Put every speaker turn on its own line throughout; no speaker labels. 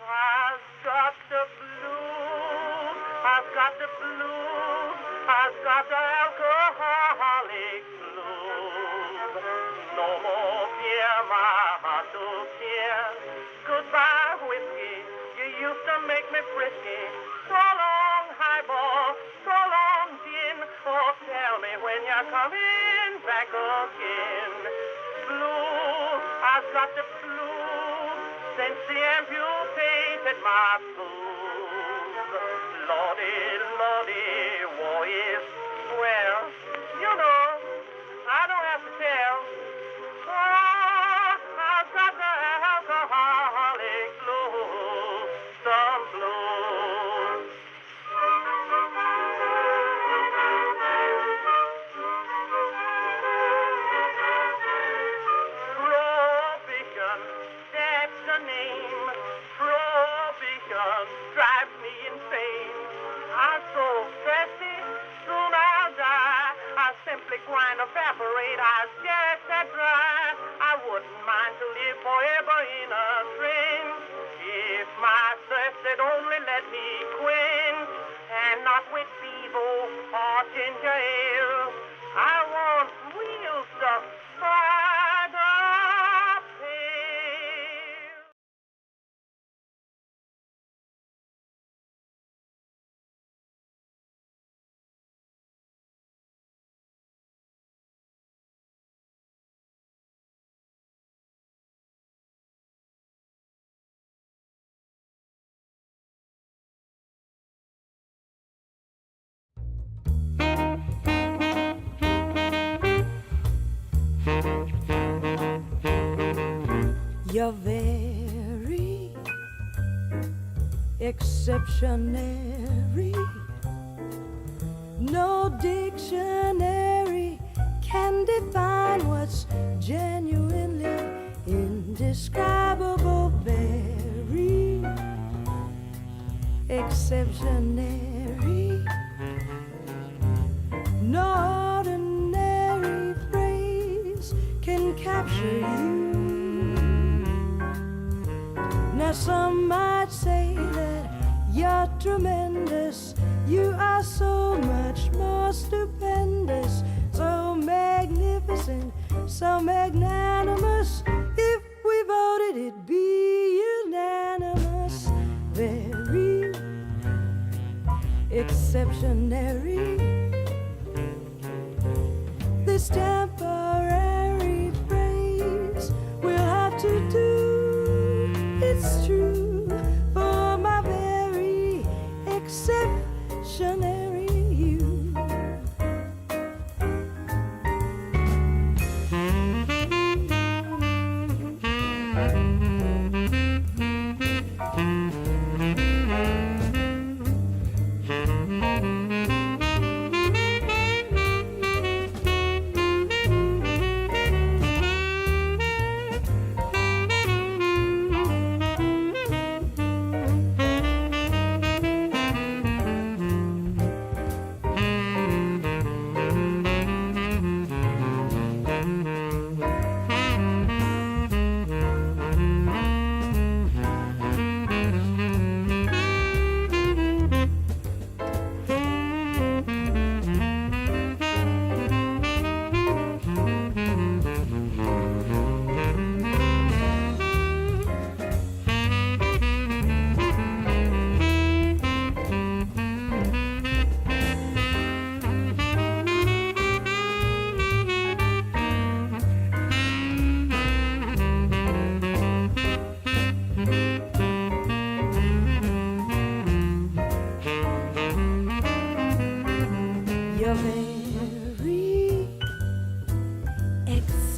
I've got the blues, I've got the blues, I've got the alcoholic blues. No more beer, my heart to cheer. Goodbye, whiskey, you used to make me frisky. So long, highball, so long, gin. Oh, tell me when you're coming back again. Blues, I've got the blues, since the amputated my blues. Lordy, Lordy, war is swell. You know, I don't have to tell. Oh, I've got the alcoholic blues, some blues. Prohibition, that's the name. Prohibition drives me insane. I'm so thirsty, soon I'll die. I simply grind, evaporate, I just that dry. I wouldn't mind to live forever in a train if my thirst had only let me quench, and not with Bevo or ginger ale. I want real stuff by the pail.
You're very exceptionary. No dictionary can define what's genuinely indescribable. Very exceptionary. No ordinary phrase can capture you. Now some might say that you're tremendous. You are so much more stupendous, so magnificent, so magnanimous. If we voted, it'd be unanimous. Very exceptionary. This temporary phrase we'll have to do. It's true for my very exceptionary you.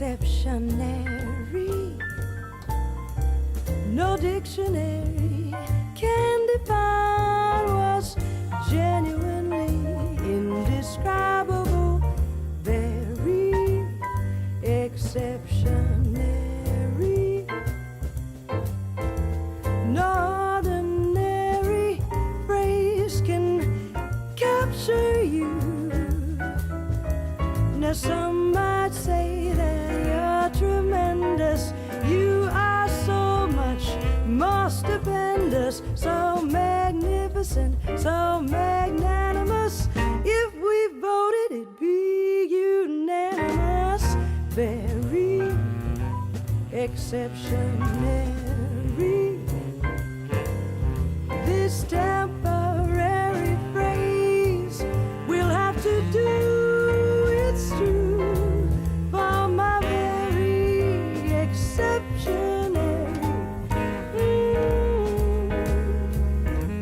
Exceptionary. No dictionary can define what's genuinely indescribable. Very exceptionary. No ordinary phrase can capture you. Now some might say that you're tremendous. You are so much more stupendous. exceptionary. This temporary phrase will have to do, it's true, for my very exceptionary.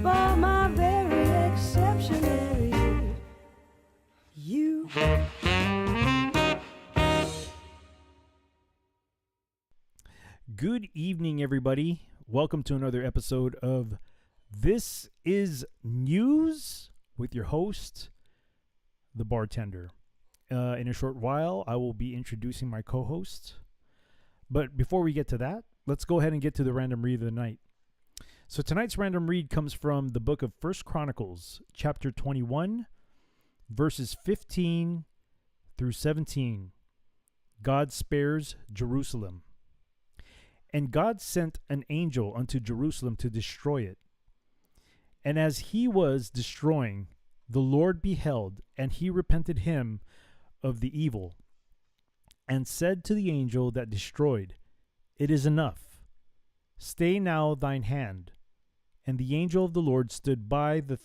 For my very exceptionary you.
Good evening, everybody. Welcome to another episode of This Is News with your host, the bartender. In a short while, I will be introducing my co-host. But before we get to that, let's go ahead and get to the random read of the night. So tonight's random read comes from the book of 1 Chronicles, chapter 21, verses 15 through 17. God spares Jerusalem. And God sent an angel unto Jerusalem to destroy it. And as he was destroying, the Lord beheld, and he repented him of the evil, and said to the angel that destroyed, It is enough. Stay now thine hand. And the angel of the Lord stood by the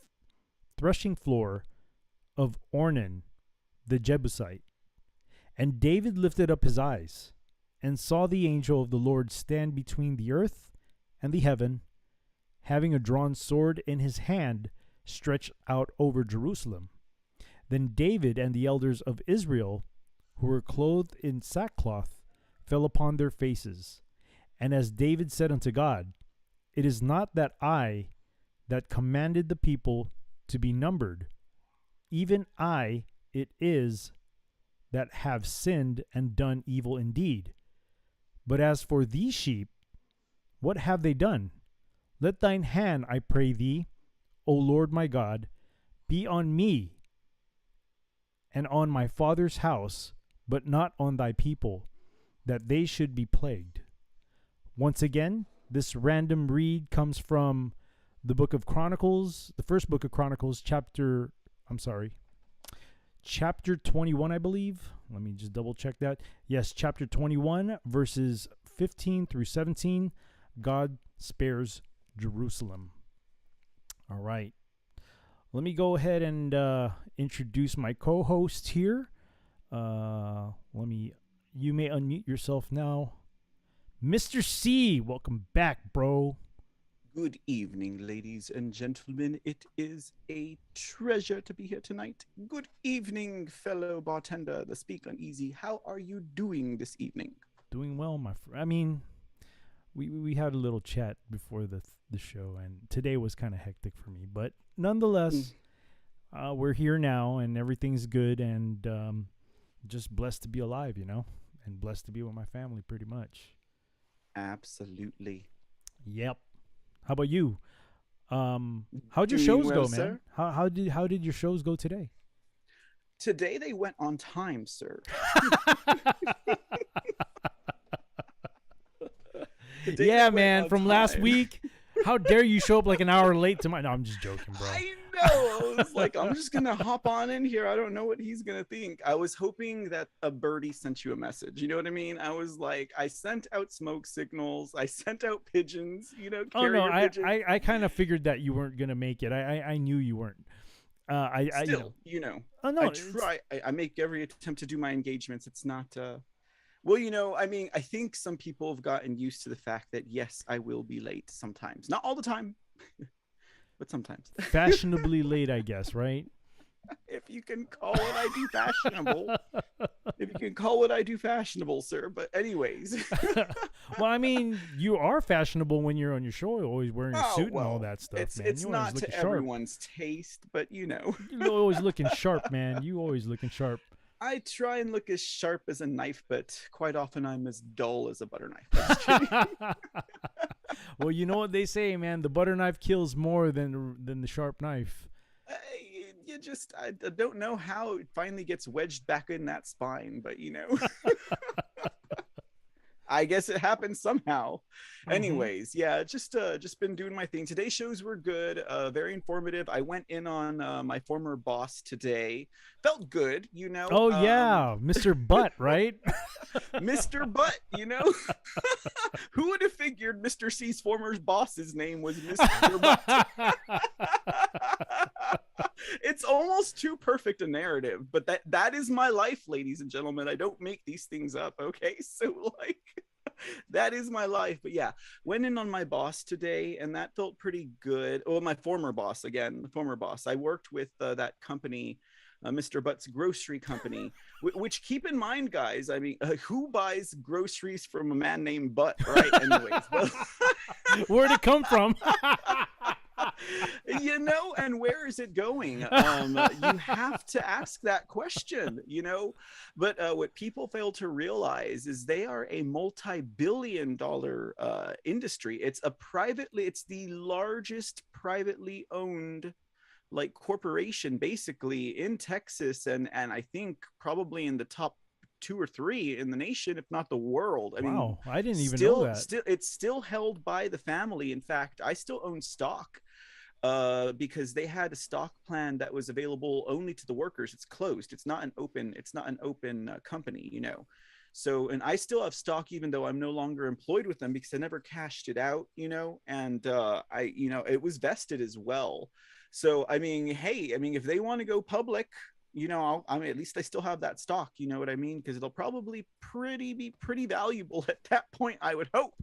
threshing floor of Ornan the Jebusite. And David lifted up his eyes, and saw the angel of the Lord stand between the earth and the heaven, having a drawn sword in his hand stretched out over Jerusalem. Then David and the elders of Israel, who were clothed in sackcloth, fell upon their faces. And as David said unto God, It is not that I that commanded the people to be numbered, even I it is that have sinned and done evil indeed. But as for these sheep, what have they done? Let thine hand, I pray thee, O Lord my God, be on me and on my father's house, but not on thy people, that they should be plagued. Once again, this random read comes from the book of Chronicles, the first book of Chronicles, chapter 21, I believe. Let me just double check that. Yes, chapter 21, verses 15 through 17. God spares Jerusalem. All right. Let me go ahead and introduce my co-host here. You may unmute yourself now. Mr. C, welcome back, bro.
Good evening, ladies and gentlemen. It is a treasure to be here tonight. Good evening, fellow bartender, the Speak Uneasy. How are you doing this evening?
Doing well, my friend. I mean, we had a little chat before the show, and today was kind of hectic for me. But nonetheless, we're here now, and everything's good, and just blessed to be alive, and blessed to be with my family, pretty much.
Absolutely.
Yep. How about you? How'd your
Doing
shows
well,
go, man?
sir?
How did your shows go today?
Today they went on time, sir. Today
Yeah,
they went
man.
on
From last
time.
week, how dare you show up like an hour late to my... No, I'm just joking, bro.
I know. I was like, I'm just going to hop on in here. I don't know what he's going to think. I was hoping that a birdie sent you a message. You know what I mean? I was like, I sent out smoke signals. I sent out pigeons,
Oh, no.
pigeons.
I kind of figured that you weren't going to make it. I knew you weren't.
Still,
Oh, no.
I try. I make every attempt to do my engagements. It's not... Well, I mean, I think some people have gotten used to the fact that, yes, I will be late sometimes. Not all the time, but sometimes.
Fashionably late, I guess, right?
If you can call what I do fashionable. If you can call what I do fashionable, sir. But anyways.
Well, I mean, you are fashionable when you're on your show, always wearing a suit and all
well,
that stuff,
it's,
man.
It's
You
not
always
to
looking sharp.
everyone's taste, but
You're always looking sharp, man. You always looking sharp.
I try and look as sharp as a knife, but quite often I'm as dull as a butter knife. Just kidding.
Well, you know what they say, man. The butter knife kills more than the sharp knife.
I don't know how it finally gets wedged back in that spine, but I guess it happened somehow.
Mhm.
Anyways, yeah, just been doing my thing. Today's shows were good, very informative. I went in on my former boss today. Felt good, you know.
Oh yeah, Mr. Butt, right?
Mr. Butt, you know. Who would have figured Mr. C's former boss's name was Mr. Butt? It's almost too perfect a narrative, but that is my life, ladies and gentlemen. I don't make these things up, okay? So like that is my life. But yeah, went in on my boss today, and that felt pretty good. Oh, my former boss again, the former boss. I worked with that company, Mr. Butt's grocery company, which, keep in mind, guys, I mean, who buys groceries from a man named Butt, right? Anyways, well,
Where'd it come from?
you know, and where is it going? You have to ask that question, you know. But what people fail to realize is they are a multi-billion-dollar industry. It's the largest privately owned like corporation basically in Texas, and I think probably in the top 2 or 3 in the nation, if not the world. I mean,
I didn't even know that.
It's still held by the family. In fact, I still own stock because they had a stock plan that was available only to the workers. It's closed. It's not an open company, you know. So, and I still have stock even though I'm no longer employed with them because I never cashed it out, you know, and you know, it was vested as well. So, I mean, hey, I mean, if they want to go public, you know, I mean, at least I still have that stock, you know what I mean? Because it'll probably be pretty valuable at that point, I would hope.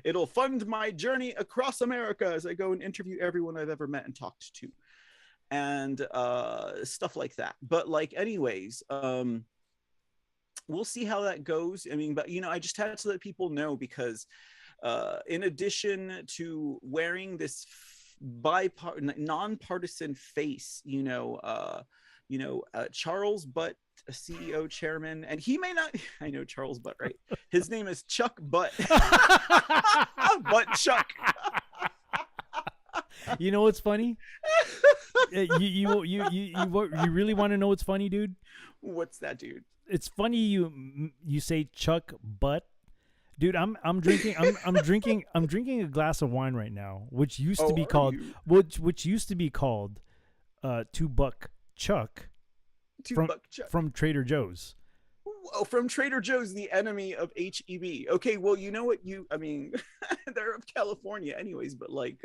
It'll fund my journey across America as I go and interview everyone I've ever met and talked to, and stuff like that. But like, anyways, we'll see how that goes. I mean, but you know, I just had to let people know because in addition to wearing this nonpartisan face, you know, Charles Butt, a CEO chairman, and he may not, I know Charles Butt, right? His name is Chuck Butt. Butt Chuck.
You know what's funny? You really want to know what's funny, dude?
What's that, dude?
It's funny you say Chuck Butt. Dude, I'm drinking a glass of wine right now, which used to be called $2 Chuck from Trader Joe's.
Oh, from Trader Joe's, the enemy of HEB. Okay, well, you know what, I mean, they're of California anyways, but like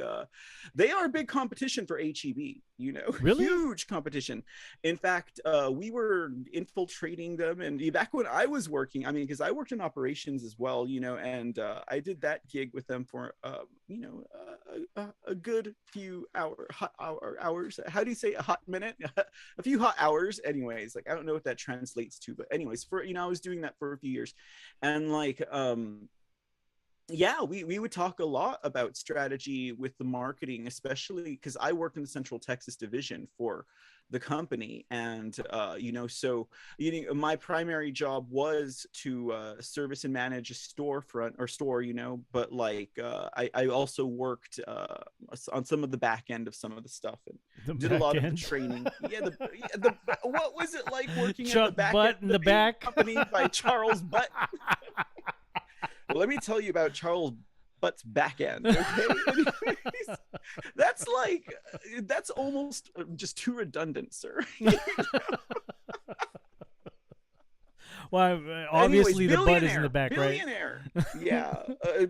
they are a big competition for HEB, you know.
Really?
Huge competition. In fact, we were infiltrating them, and back when I was working, I mean, because I worked in operations as well, you know, and I did that gig with them for you know, a good few hours. How do you say a hot minute? A few hot hours. Anyways, like, I don't know what that translates to, but anyways, for, you know, I was doing that for a few years, and like yeah, we would talk a lot about strategy with the marketing, especially because I work in the Central Texas division for the company, and you know, so, you know, my primary job was to service and manage a store, you know, but like I also worked on some of the back end of some of the stuff, and did a lot of the training. Yeah, the what was it like working
Chuck
at the back
Butt
end
in the back,
accompanied by Charles Butt? Well, let me tell you about Charles Butt's back end. Okay, anyways, that's almost just too redundant, sir.
Well, obviously
anyways,
the butt is in the back,
billionaire. Right? Yeah,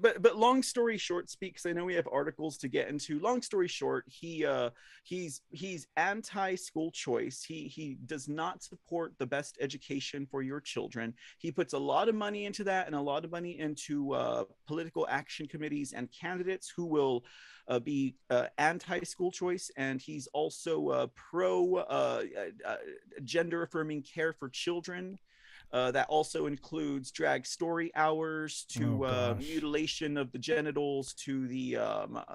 but long story short, because I know we have articles to get into. Long story short, he's anti-school choice. He does not support the best education for your children. He puts a lot of money into that, and a lot of money into political action committees and candidates who will be anti-school choice, and he's also pro gender affirming care for children. That also includes drag story hours, to mutilation of the genitals, to the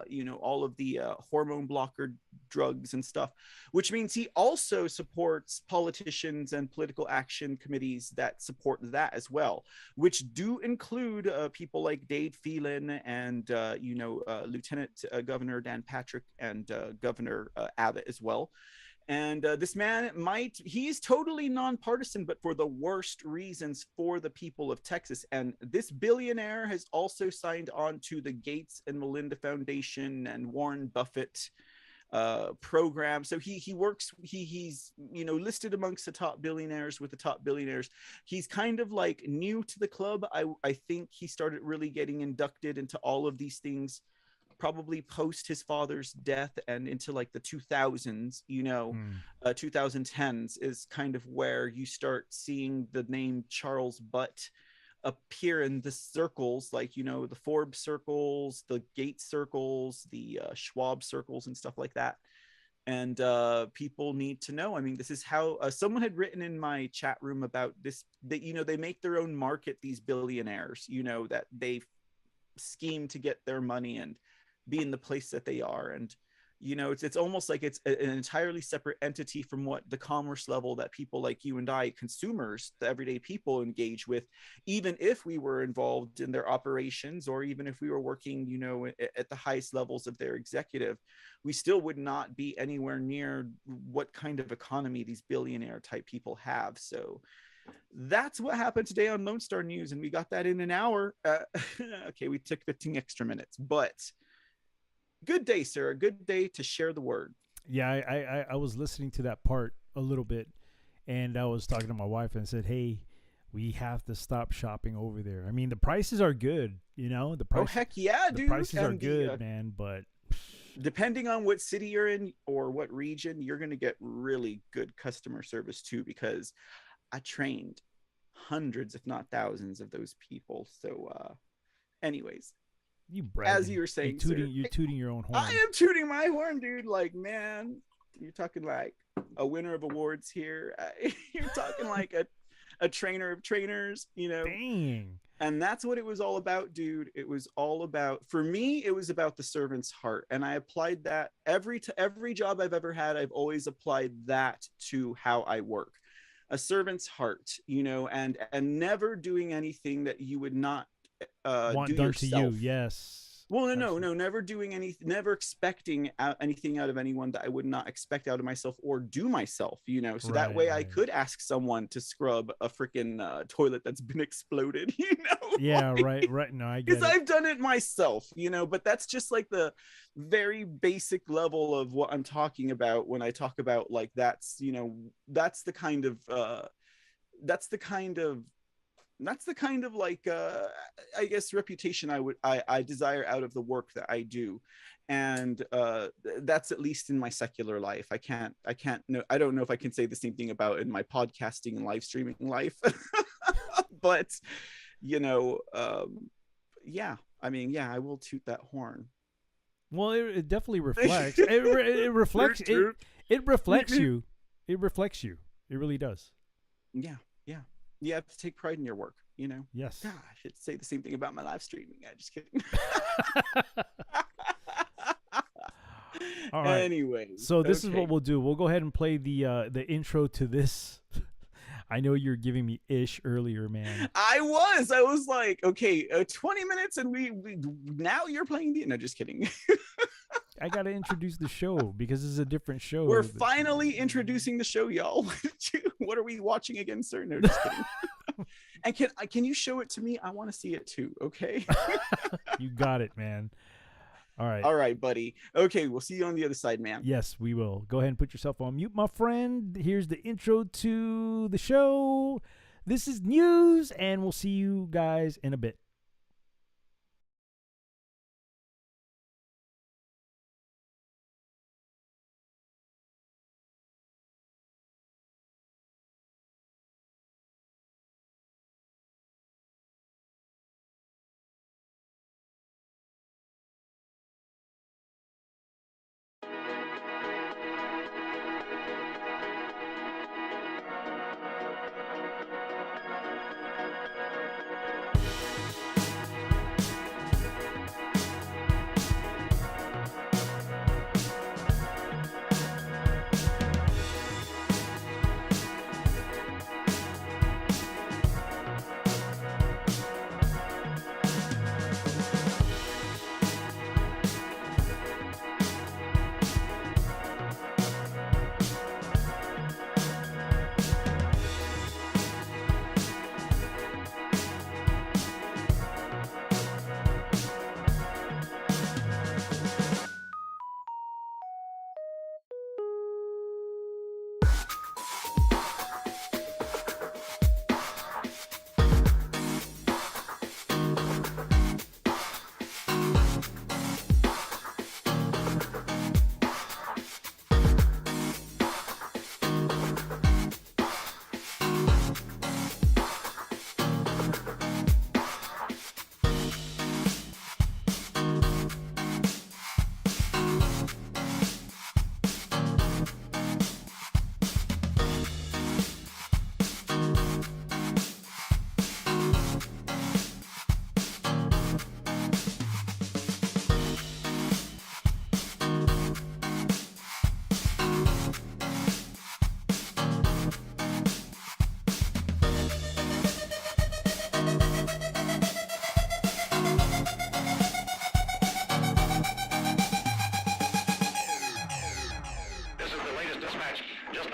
you know, all of the hormone blocker drugs and stuff, which means he also supports politicians and political action committees that support that as well, which do include people like Dade Phelan and you know, Lieutenant Governor Dan Patrick and Governor Abbott as well. And this man he's totally nonpartisan, but for the worst reasons for the people of Texas. And this billionaire has also signed on to the Gates and Melinda Foundation and Warren Buffett program. So he's listed amongst the top billionaires with the top billionaires. He's kind of like new to the club. I think he started really getting inducted into all of these things probably post his father's death and into like the 2000s, 2010s is kind of where you start seeing the name Charles Butt appear in the circles, like, the Forbes circles, the Gates circles, the Schwab circles and stuff like that. And people need to know. I mean, this is how someone had written in my chat room about this, that, they make their own market, these billionaires, that they scheme to get their money and be in the place that they are. And it's almost like it's an entirely separate entity from what the commerce level that people like you and I, consumers, the everyday people, engage with, even if we were involved in their operations, or even if we were working at the highest levels of their executive, we still would not be anywhere near what kind of economy these billionaire type people have. So that's what happened today on Lone Star News, and we got that in an hour. Okay, we took 15 extra minutes, but good day, sir. A good day to share the word.
Yeah, I was listening to that part a little bit, and I was talking to my wife and said, hey, we have to stop shopping over there. I mean, the prices are good, the price.
Oh, heck yeah,
the
dude.
Prices are good, man, but
depending on what city you're in or what region, you're going to get really good customer service too, because I trained hundreds, if not thousands, of those people. So anyways, as you were saying,
you're tooting your own horn.
I am tooting my horn, dude. Like, man, you're talking like a winner of awards here. You're talking like a trainer of trainers,
Dang.
And that's what it was all about, dude. It was all about, for me, it was about the servant's heart. And I applied that every job I've ever had. I've always applied that to how I work. A servant's heart, and never doing anything that you would not
want
do
done
yourself.
to you. Yes.
Well, no, never doing anything, never expecting anything out of anyone that I would not expect out of myself or do myself, so that way I could ask someone to scrub a freaking toilet that's been exploded,
Yeah, right. No, I get it.
Because I've done it myself, but that's just like the very basic level of what I'm talking about when I talk about like that's the kind of like I guess reputation I desire out of the work that I do. And that's at least in my secular life. I don't know if I can say the same thing about in my podcasting and live streaming life. But yeah, I mean, yeah, I will toot that horn.
Well, it definitely reflects. It reflects. It reflects you. It reflects you. It really does.
Yeah. You have to take pride in your work,
Yes.
God, I should say the same thing about my live streaming. I'm just kidding.
All right.
Anyways,
so this is what we'll do. We'll go ahead and play the intro to this. I know you're giving me ish earlier, man.
I was like, okay, 20 minutes and we now you're playing no, just kidding.
I got to introduce the show because this is a different show.
We're finally introducing the show, y'all. What are we watching again, sir? No, just kidding. And can you show it to me? I want to see it too, okay?
You got it, man. All
right, buddy. Okay, we'll see you on the other side, man.
Yes, we will. Go ahead and put yourself on mute, my friend. Here's the intro to the show. This is news, and we'll see you guys in a bit.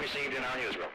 received in our newsroom.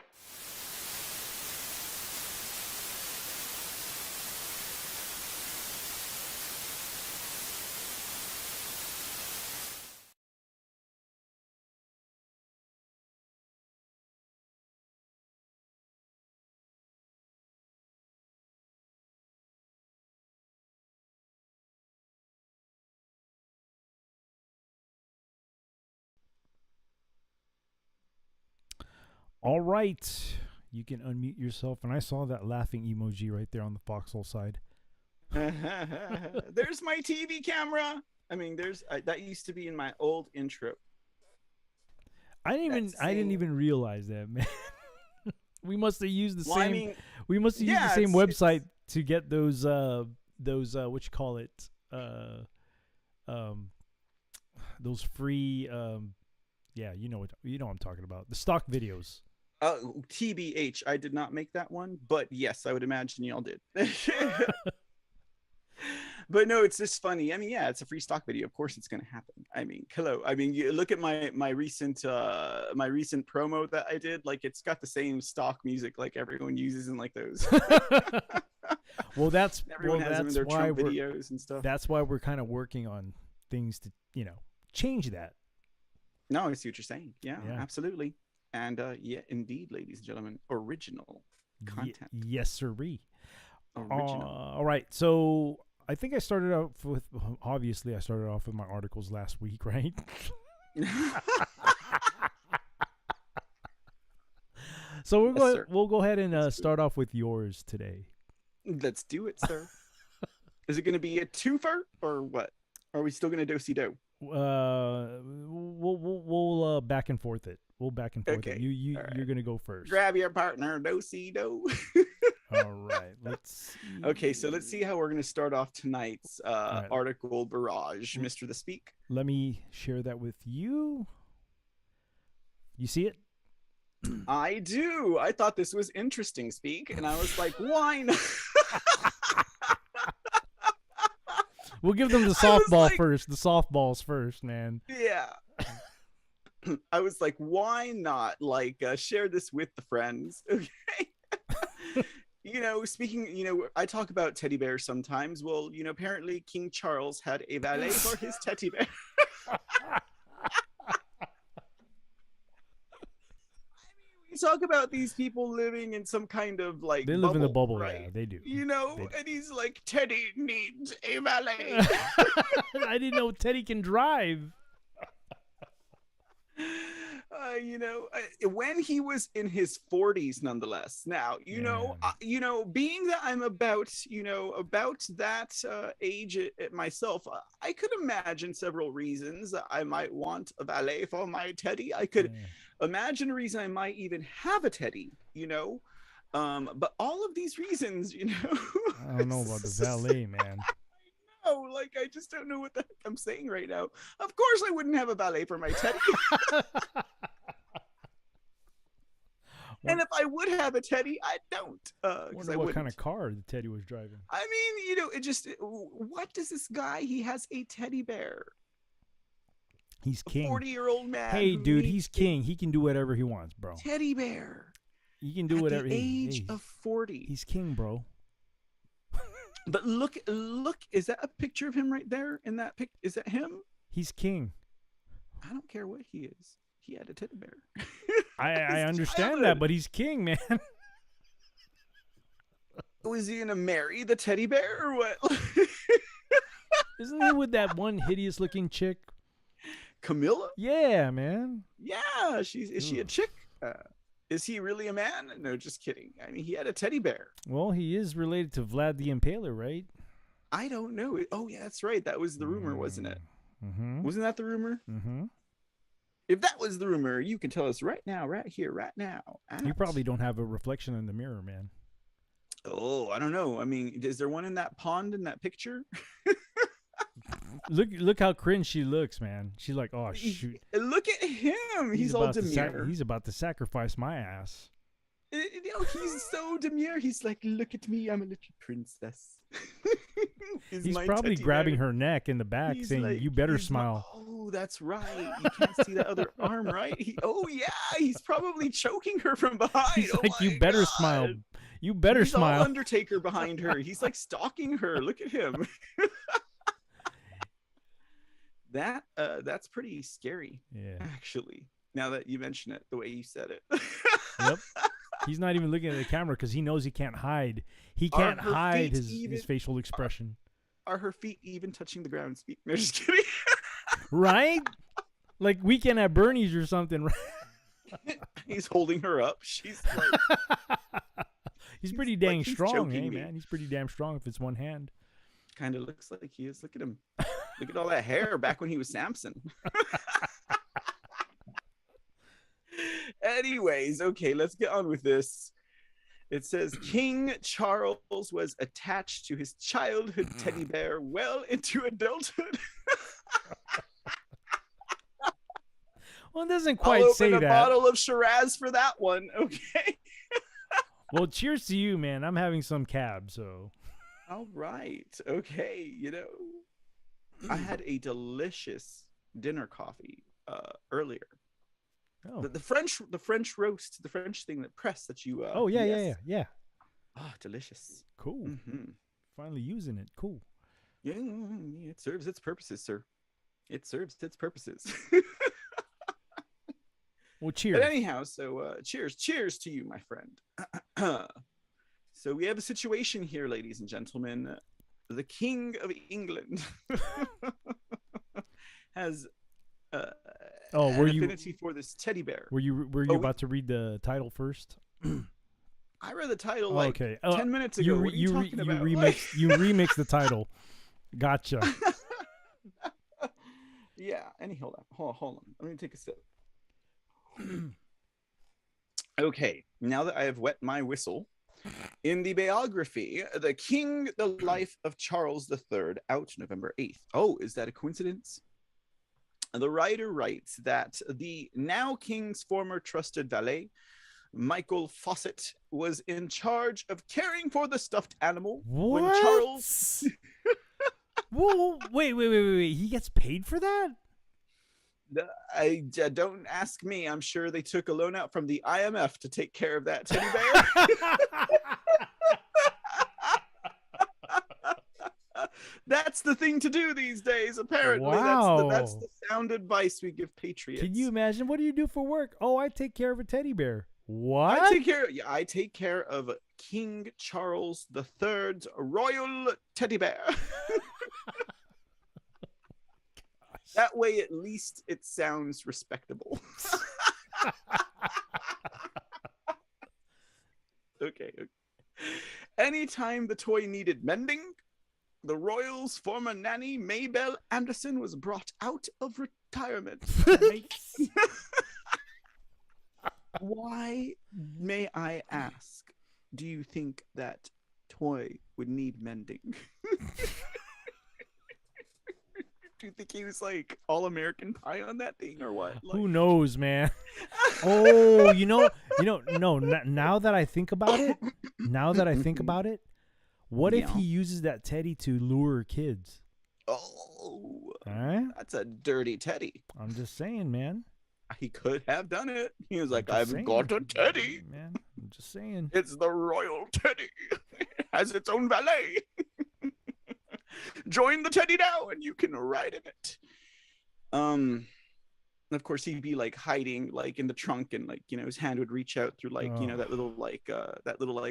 All right. You can unmute yourself. And I saw that laughing emoji right there on the foxhole side.
There's my TV camera. I mean, that used to be in my old intro.
I didn't even realize that, man. We must have used the same.
I mean,
we must have used the same website to get those what you call it, those free yeah, you know what I'm talking about, the stock videos.
TBH, I did not make that one, but yes, I would imagine y'all did. But no, it's just funny. I mean, yeah, it's a free stock video. Of course, it's going to happen. I mean, hello. I mean, you look at my recent promo that I did. Like, it's got the same stock music like everyone uses in like those.
Well, that's
everyone has them in their Trump videos and stuff.
That's why we're kind of working on things to change that.
No, I see what you're saying. Yeah. Absolutely. And yeah, indeed, ladies and gentlemen, original content.
Yes, sirree.
Original.
All right, so I think I started off with my articles last week, right? So we'll go ahead and start off with yours today.
Let's do it, sir. Is it going to be a twofer or what? Are we still going to do-si-do?
We'll back and forth it. We'll back and forth
Okay.
it. You're
right.
gonna go first.
Grab your partner, do-si-do.
All right. Let's see.
Okay, so let's see how we're going to start off tonight's
right.
article barrage, Mr. The Speak.
Let me share that with you. You see it?
I do. I thought this was interesting, Speak, and I was like, why not?
We'll give them the softball first. The softballs first, man.
Yeah. I was like, why not share this with the friends? Okay. Speaking, I talk about teddy bears sometimes. Well, apparently King Charles had a valet for his teddy bear. We talk about these people living in some kind of
they live in the bubble,
right?
Yeah, they do.
And he's like, Teddy needs a valet.
I didn't know Teddy can drive.
When he was in his 40s, nonetheless. Now, being that I'm about that age myself, I could imagine several reasons that I might want a valet for my Teddy. I could imagine a reason I might even have a Teddy, but all of these reasons,
I don't know about the valet, man.
I just don't know what the heck I'm saying right now. Of course, I wouldn't have a valet for my Teddy. And if I would have a Teddy, I don't.
Wonder what kind of car the Teddy was driving.
I mean, what does this guy? He has a teddy bear.
He's king.
40-year-old man.
Hey, dude, he's king. He can do whatever he wants, bro.
Teddy bear.
He can do whatever.
At the age of 40.
He's king, bro.
But look! Is that a picture of him right there? In that pic, is that him?
He's king.
I don't care what he is. He had a teddy bear.
I understand that, but he's king, man.
Was he gonna marry the teddy bear or what?
Isn't he with that one hideous-looking chick?
Camilla?
Yeah, man.
Yeah, is she a chick? Is he really a man? No, just kidding. I mean, he had a teddy bear.
Well, he is related to Vlad the Impaler, right?
I don't know. Oh, yeah, that's right. That was the rumor, wasn't it?
Mm-hmm.
Wasn't that the rumor?
Mm-hmm.
If that was the rumor, you can tell us right now, right here, right now.
You probably don't have a reflection in the mirror, man.
Oh, I don't know. I mean, is there one in that pond in that picture?
Look how cringe she looks, man. She's like, oh, shoot.
Look at him. He's all demure.
He's about to sacrifice my ass.
You know, he's so demure. He's like, look at me, I'm a little princess.
He's probably grabbing her neck in the back,
He's
saying,
like,
"You better
he's
smile."
Oh, that's right. You can't see that other arm, right? Oh yeah, he's probably choking her from behind.
He's
Oh
like,
my
"You better
God.
smile. You better
He's all
smile."
Undertaker behind her. He's like stalking her. Look at him. That's pretty scary.
Yeah.
Actually, now that you mention it, the way you said it.
Yep. He's not even looking at the camera because he knows he can't hide. He can't hide his facial expression.
Are her feet even touching the ground? No, just kidding.
Right? Like Weekend at Bernie's or something. Right?
He's holding her up. She's like,
he's pretty dang
like he's
strong,
choking
hey
me.
man. He's pretty damn strong if it's one hand.
Kind of looks like he is. Look at him. Look at all that hair back when he was Samson. Anyways, okay, let's get on with this. It says King Charles was attached to his childhood teddy bear well into adulthood.
Well, it doesn't
I'll
quite
open
say
a
that.
bottle of Shiraz for that one. Okay.
Well, cheers to you, man. I'm having some cab, so.
All right. Okay. You know, I had a delicious dinner coffee earlier.
Oh.
The French roast, the French thing that press that you.
Oh yeah.
Ah, delicious.
Cool.
Mm-hmm.
Finally using it. Cool.
Yeah, it serves its purposes, sir. It serves its purposes.
Well, cheers.
But anyhow, so cheers to you, my friend. So we have a situation here, ladies and gentlemen. The King of England has an affinity for this teddy bear.
Were you about to read the title first?
I read the title 10 minutes ago.
You,
what are you talking about?
You remixed the title. Gotcha.
Yeah. Hold on. Let me take a sip. Okay. Now that I have wet my whistle, in the biography, The King, the Life of Charles III, out November 8th. Oh, is that a coincidence? The writer writes that the now king's former trusted valet, Michael Fawcett, was in charge of caring for the stuffed animal when Charles...
Whoa, wait. He gets paid for that?
Don't ask me. I'm sure they took a loan out from the IMF to take care of that teddy bear. That's the thing to do these days, apparently.
Wow.
That's the sound advice we give patriots.
Can you imagine? What do you do for work? Oh, I take care of a teddy bear. What?
I take care of King Charles III's royal teddy bear. That way, at least it sounds respectable. Okay. Anytime the toy needed mending, the royals' former nanny, Mabel Anderson, was brought out of retirement. Why, may I ask, do you think that toy would need mending? Do you think he was like all American Pie on that thing or what? Like...
Who knows, man? Oh, no. Now that I think about it, what if he uses that teddy to lure kids?
Oh,
right?
That's a dirty teddy.
I'm just saying, man.
He could have done it. He was like, I've got a teddy.
Man, I'm just saying.
It's the royal teddy. It has its own valet. Join the teddy now and you can ride in it. Of course he'd be like hiding like in the trunk, and like, you know, his hand would reach out through like, you know, that little like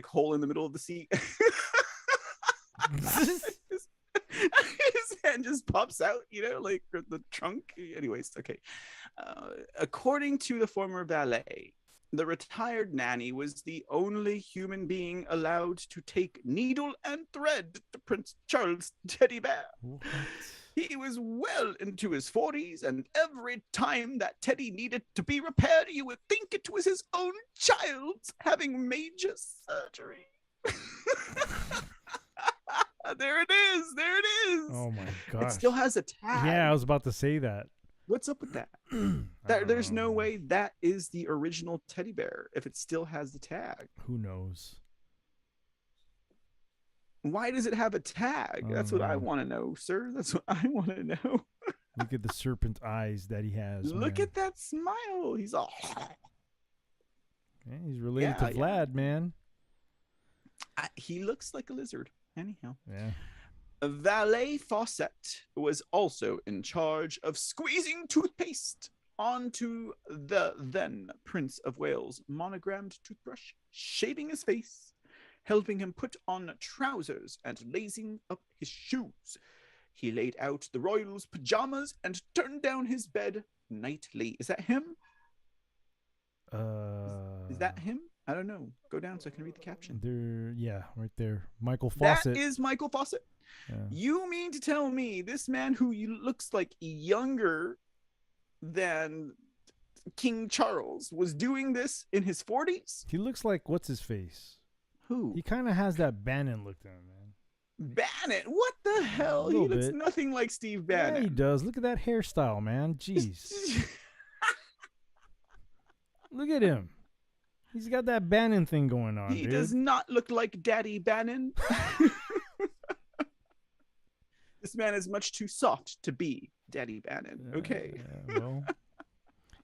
hole in the middle of the seat. His hand just pops out, you know, like the trunk. Anyways, okay. According to the former valet, the retired nanny was the only human being allowed to take needle and thread to Prince Charles' teddy bear. What? He was well into his 40s, and every time that teddy needed to be repaired, you would think it was his own child having major surgery. There it is.
Oh my god.
It still has a tag.
Yeah, I was about to say that.
What's up with that?
I
There's
don't
no
know.
way that is the original teddy bear if it still has the tag.
Who knows?
Why does it have a tag?
I
That's
don't
what I
know.
want to know, sir. That's what I want to know.
Look at the serpent eyes that he has.
Look
man.
at that smile. He's all.
Yeah, he's related
Yeah,
to
yeah.
Vlad, man.
He looks like a lizard. Anyhow.
Yeah.
Valet Fawcett was also in charge of squeezing toothpaste onto the then Prince of Wales monogrammed toothbrush, shaving his face, helping him put on trousers, and lacing up his shoes. He laid out the royal's pajamas and turned down his bed nightly. Is that him? Is that him? I don't know. Go down so I can read the caption.
There, yeah, right there. Michael Fawcett.
That is Michael Fawcett.
Yeah.
You mean to tell me this man who looks like younger than King Charles was doing this in his 40s?
He looks like what's his face?
Who?
He kind of has that Bannon look to him, man.
Bannon? What the hell? He
little
looks
bit.
nothing like Steve
Yeah,
Bannon.
he does. Look at that hairstyle, man. Jeez. Look at him. He's got that Bannon thing going on,
He
dude.
does not look like Daddy Bannon. This man is much too soft to be Daddy Bannon. Okay.
Yeah, well,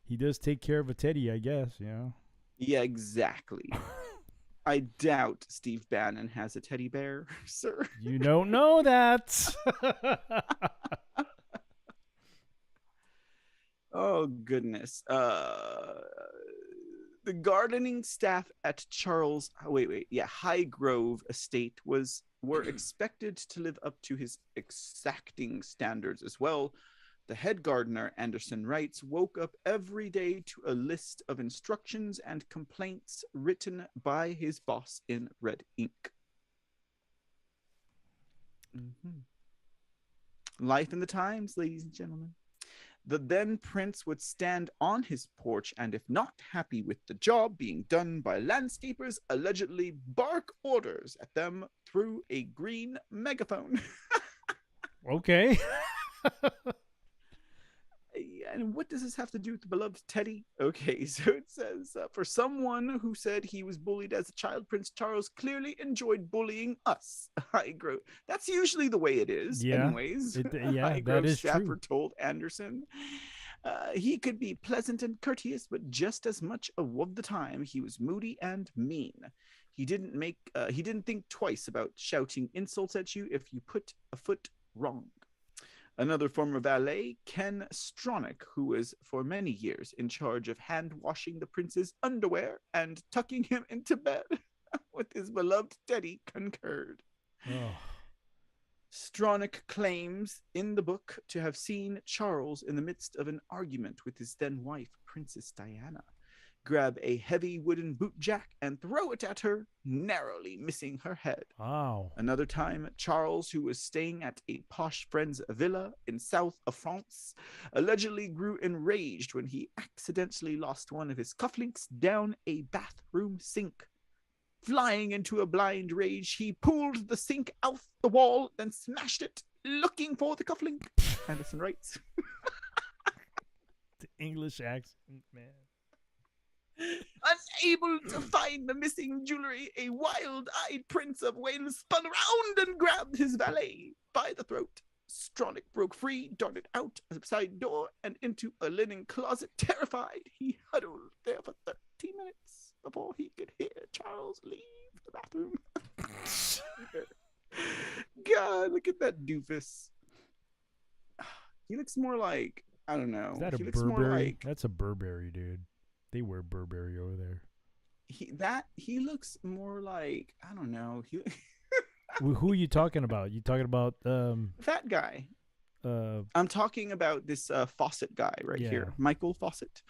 he does take care of a teddy, I guess, you know.
Yeah, exactly. I doubt Steve Bannon has a teddy bear, sir.
You don't know that.
Oh, goodness. The gardening staff at Charles, Highgrove Estate were expected to live up to his exacting standards as well. The head gardener, Anderson writes, woke up every day to a list of instructions and complaints written by his boss in red ink. Life in the times, ladies and gentlemen. The then prince would stand on his porch and, if not happy with the job being done by landscapers, allegedly bark orders at them through a green megaphone.
Okay.
And what does this have to do with the beloved Teddy? Okay, so it says, for someone who said he was bullied as a child, Prince Charles clearly enjoyed bullying us. Highgrove. That's usually the way it is,
Yeah,
anyways.
yeah, that
Highgrove
is
staffer
true.
told Anderson. He could be pleasant and courteous, but just as much of the time he was moody and mean. He didn't think twice about shouting insults at you if you put a foot wrong. Another former valet, Ken Stronach, who was for many years in charge of hand-washing the prince's underwear and tucking him into bed with his beloved Teddy, concurred.
Oh.
Stronach claims in the book to have seen Charles in the midst of an argument with his then-wife, Princess Diana, grab a heavy wooden bootjack and throw it at her, narrowly missing her head.
Wow.
Another time, Charles, who was staying at a posh friend's villa in south of France, allegedly grew enraged when he accidentally lost one of his cufflinks down a bathroom sink. Flying into a blind rage, he pulled the sink out the wall, then smashed it, looking for the cufflink. Anderson writes.
The English accent, man.
Unable to find the missing jewelry, a wild-eyed Prince of Wales spun around and grabbed his valet by the throat. Stronach broke free, darted out a side door and into a linen closet. Terrified, he huddled there for 13 minutes before he could hear Charles leave the bathroom. God, look at that doofus. He looks more like, I don't know.
Is that a
He looks more
Burberry?
like
That's a Burberry, dude. They wear Burberry over there.
he looks more like, I don't know.
Who are you talking about? You talking about
Fat guy. I'm talking about this Fawcett guy right
Yeah.
here, Michael Fawcett.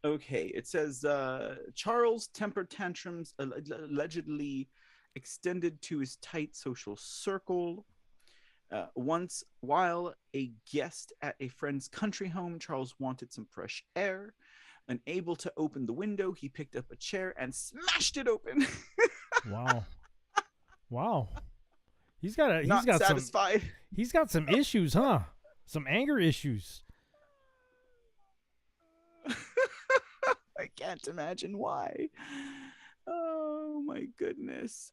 Okay, it says Charles' temper tantrums allegedly extended to his tight social circle. Once, while a guest at a friend's country home, Charles wanted some fresh air. Unable to open the window, he picked up a chair and smashed it open.
Wow. Wow. He's got
Not satisfied.
He's got some issues, huh? Some anger issues.
I can't imagine why. Oh my goodness.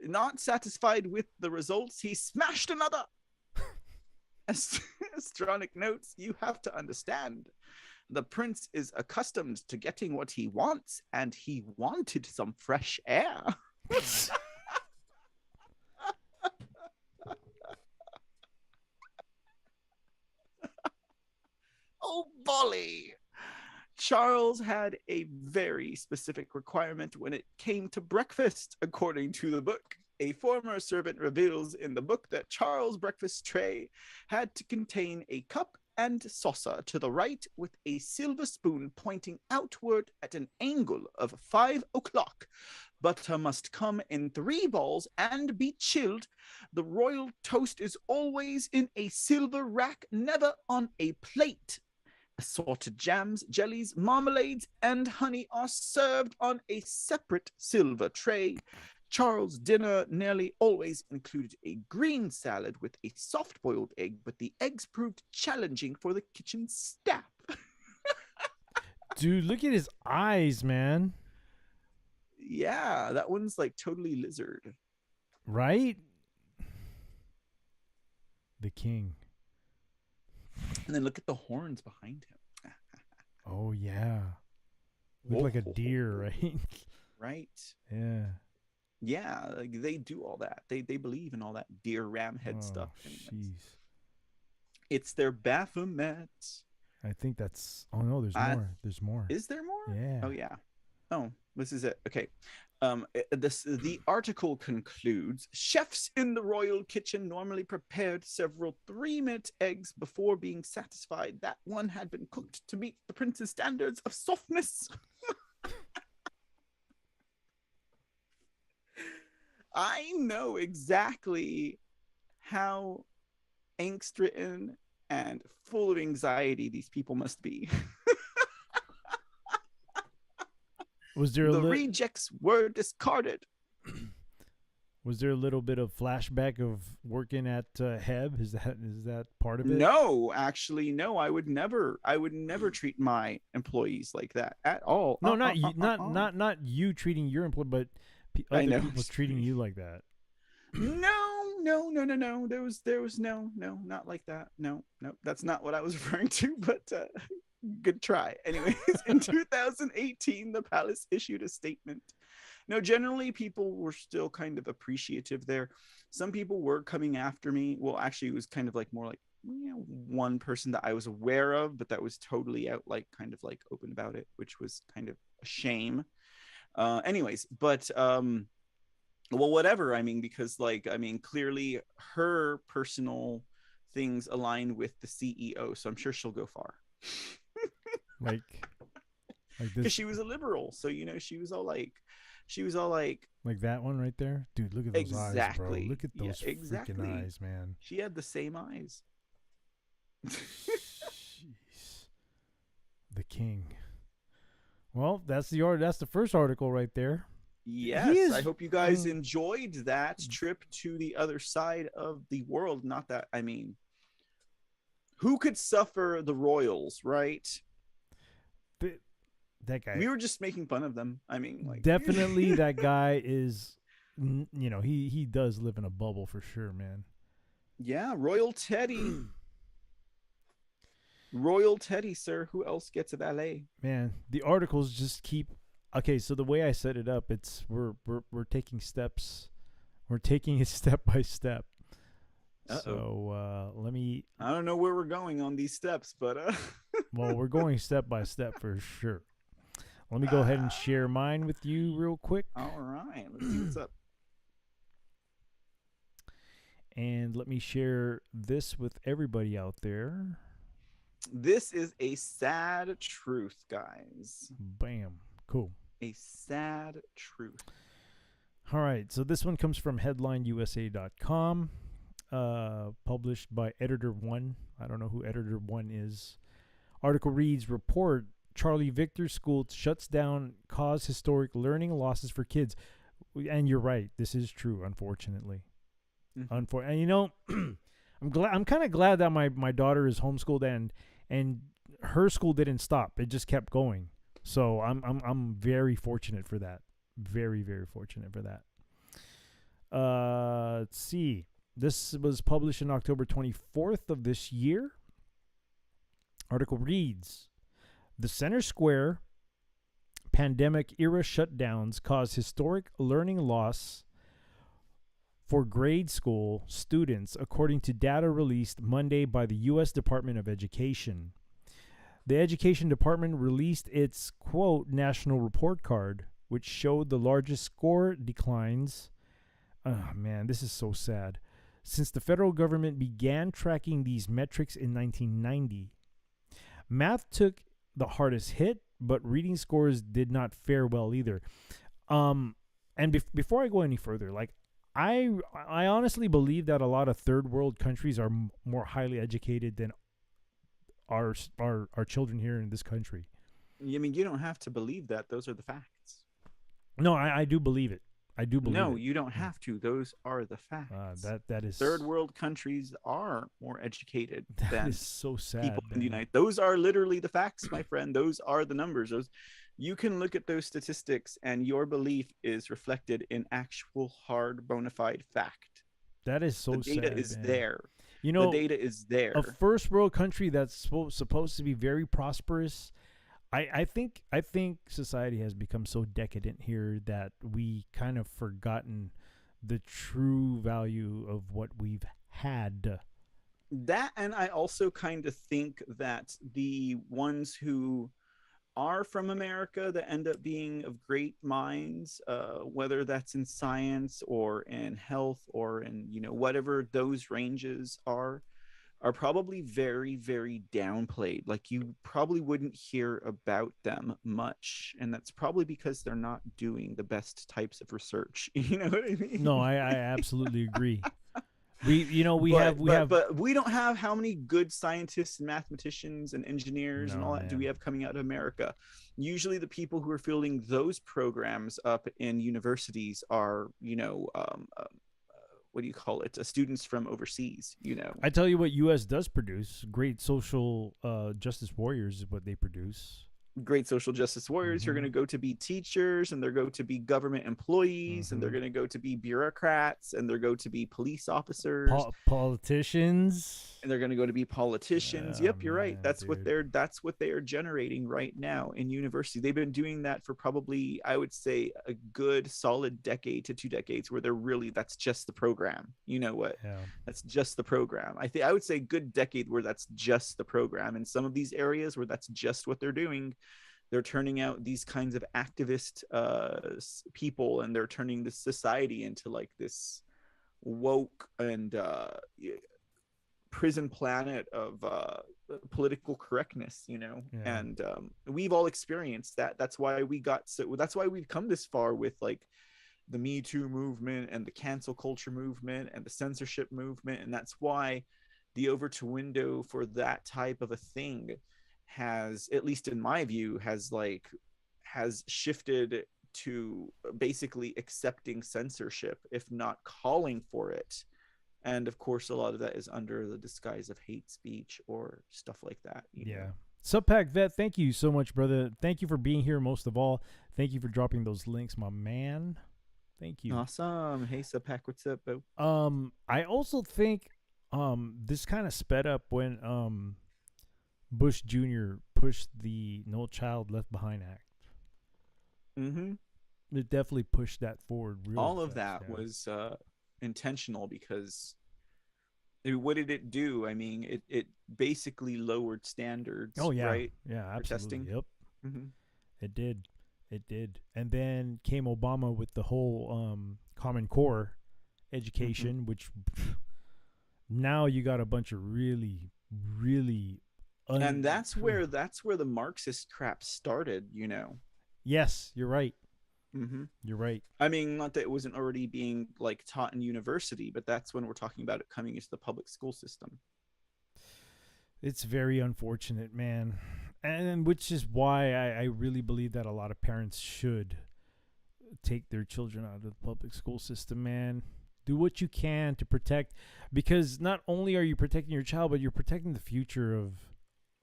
Not satisfied with the results, he smashed another. Astronic notes, you have to understand. The prince is accustomed to getting what he wants, and he wanted some fresh air. Oh, Bolly! Charles had a very specific requirement when it came to breakfast, according to the book. A former servant reveals in the book that Charles' breakfast tray had to contain a cup and saucer to the right with a silver spoon pointing outward at an angle of 5 o'clock. Butter must come in 3 balls and be chilled. The royal toast is always in a silver rack, never on a plate. Assorted jams, jellies, marmalades, and honey are served on a separate silver tray. Charles' dinner nearly always included a green salad with a soft-boiled egg, but the eggs proved challenging for the kitchen staff.
Dude, look at his eyes, man.
Yeah, that one's like totally lizard.
Right? The king.
And then look at the horns behind him.
Oh, yeah. Look like a deer, right?
Right.
Yeah.
Yeah, like they do all that. They believe in all that deer ram head stuff.
Jeez.
It's their Baphomet.
I think that's. Oh no, there's more. There's more.
Is there more?
Yeah.
Oh yeah. Oh, this is it. Okay. The article concludes: chefs in the royal kitchen normally prepared several 3-minute eggs before being satisfied that one had been cooked to meet the prince's standards of softness. I know exactly how angst-ridden and full of anxiety these people must be.
Was there
the rejects were discarded.
Was there a little bit of flashback of working at Heb? Is that part of it?
No, actually, no. I would never treat my employees like that at all.
No, not you, not you treating your employee, but other people treating you like that.
No. There was no, not like that. No, that's not what I was referring to. But good try. Anyways, in 2018, the palace issued a statement. No, generally people were still kind of appreciative there. Some people were coming after me. Well, actually, it was kind of like more like, one person that I was aware of, but that was totally out, like kind of like open about it, which was kind of a shame. Anyways, but well, whatever. I mean, because clearly her personal things align with the CEO, so I'm sure she'll go far.
like this,
because she was a liberal, so she was all like
that one right there, dude. Look at those eyes, bro. Look at those freaking eyes, man.
She had the same eyes.
Jeez. The king. Well, that's the first article right there.
Yes, I hope you guys enjoyed that trip to the other side of the world. Not that, I mean, who could suffer the royals, right?
That guy.
We were just making fun of them. I mean, like,
definitely that guy is, he does live in a bubble for sure, man.
Yeah, Royal Teddy. Royal Teddy, sir. Who else gets a valet?
Man, the articles just keep. Okay, so the way I set it up, it's we're taking steps. We're taking it step by step.
Uh-oh.
So let me.
I don't know where we're going on these steps, but
well, we're going step by step for sure. Let me go ahead and share mine with you real quick.
All right, let's see what's up.
And let me share this with everybody out there.
This is a sad truth, guys.
Bam. Cool.
A sad truth.
All right. So this one comes from headlineusa.com, published by Editor 1. I don't know who Editor 1 is. Article reads, report, Charlie Victor School shuts down, cause historic learning losses for kids. And you're right. This is true, unfortunately.
Mm-hmm.
And I'm kind of glad that my daughter is homeschooled and her school didn't stop. It just kept going. So I'm very fortunate for that. Very, very fortunate for that. Let's see. This was published on October 24th of this year. Article reads, the Center Square pandemic era shutdowns caused historic learning loss for grade school students, according to data released Monday by the U.S. Department of Education. The Education Department released its, quote, national report card, which showed the largest score declines. Oh, man, this is so sad. Since the federal government began tracking these metrics in 1990. Math took the hardest hit, but reading scores did not fare well either. And before I go any further, like, I honestly believe that a lot of third world countries are more highly educated than our children here in this country.
I mean, you don't have to believe that. Those are the facts.
No, I do believe it. I do believe it.
No, you don't have to. Those are the facts.
That is
third world countries are more educated
that
than
is so sad,
people in
man.
the United. Those are literally the facts, my friend. Those are the numbers. Those you can look at those statistics, and your belief is reflected in actual hard bona fide fact.
That is so sad.
The data is
man.
there.
You know,
the data is there.
A first world country that's supposed to be very prosperous. I think society has become so decadent here that we kind of forgotten the true value of what we've had.
That, and I also kind of think that the ones who are from America that end up being of great minds, whether that's in science or in health or in, whatever those ranges are probably very, very downplayed. Like, you probably wouldn't hear about them much, and that's probably because they're not doing the best types of research. You know what I mean?
No, I absolutely agree. But
we don't have how many good scientists and mathematicians and engineers and all that do we have coming out of America? Usually the people who are fielding those programs up in universities are, what do you call it? Students from overseas,
I tell you what, U.S. does produce great social justice warriors is what they produce.
Great social justice warriors who are going to go to be teachers, and they're going to be government employees, and they're going to go to be bureaucrats, and they're going to be police officers,
politicians,
and they're going to go to be politicians. Yep, you're right. That's what they are generating right now in university. They've been doing that for probably, I would say, a good solid decade to 2 decades, where that's just the program. You know what? Yeah. That's just the program. I would say good decade where that's just the program. In some of these areas where that's just what they're doing, they're turning out these kinds of activist people, and they're turning this society into like this woke and prison planet of political correctness, and we've all experienced that. That's why we've come this far with like the Me Too movement and the cancel culture movement and the censorship movement. And that's why the Overton window for that type of a thing has, at least in my view, has shifted to basically accepting censorship, if not calling for it. And of course, a lot of that is under the disguise of hate speech or stuff like that. You know?
Subpack Vet, thank you so much, brother. Thank you for being here. Most of all, thank you for dropping those links, my man. Thank you.
Awesome. Hey, Subpack, what's up, bro?
I also think this kind of sped up when Bush Jr. pushed the No Child Left Behind Act. It definitely pushed that forward.
All of that was intentional, because what did it do? I mean, it basically lowered standards.
Oh yeah,
right?
Yeah, absolutely.
Testing.
Yep. It did. And then came Obama with the whole Common Core education, which now you got a bunch of really
and that's where the Marxist crap started.
Yes, you're right. You're right.
I mean, not that it wasn't already being like taught in university, but that's when we're talking about it coming into the public school system.
It's very unfortunate, man. And which is why I really believe that a lot of parents should take their children out of the public school system, man. Do what you can to protect, because not only are you protecting your child, but you're protecting the future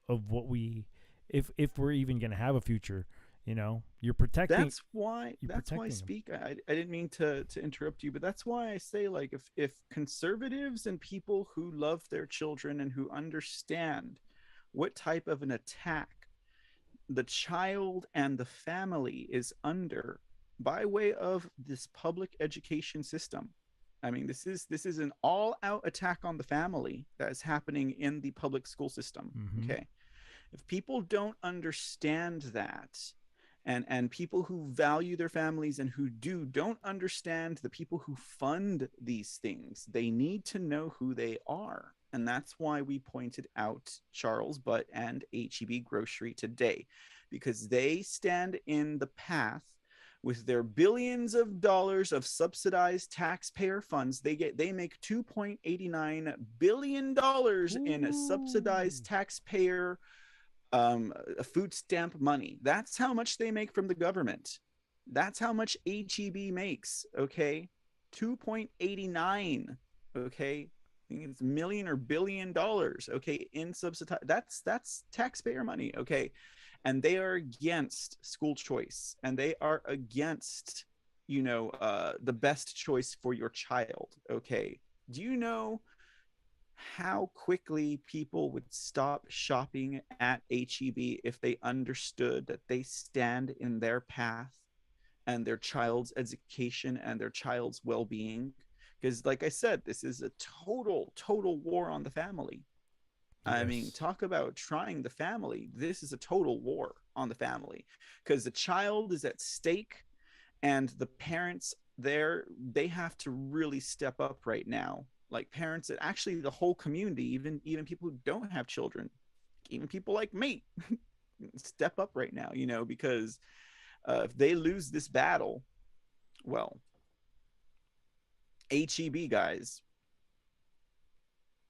of what we, if we're even going to have a future. You're protecting.
That's why I
protecting them.
speak. I didn't mean to interrupt you, but that's why I say, like, if conservatives and people who love their children and who understand what type of an attack the child and the family is under by way of this public education system. I mean, this is an all-out attack on the family that is happening in the public school system. Okay, if people don't understand that, and people who value their families and who don't understand the people who fund these things, they need to know who they are. And that's why we pointed out Charles Butt and H-E-B Grocery today, because they stand in the path with their billions of dollars of subsidized taxpayer funds. They make $2.89 billion in subsidized taxpayer food stamp money. That's how much they make from the government. That's how much HEB makes. Okay, 2.89. Okay, I think it's million or $1 billion. Okay, in subsidized. That's taxpayer money. Okay, and they are against school choice, and they are against the best choice for your child. Okay, do you know how quickly people would stop shopping at HEB if they understood that they stand in their path and their child's education and their child's well-being? Because, like I said, this is a total war on the family. Yes. I mean, talk about trying the family. This is a total war on the family, because the child is at stake, and the parents they have to really step up right now. Like parents, that actually the whole community, even people who don't have children, even people like me, step up right now, because if they lose this battle, well, HEB guys,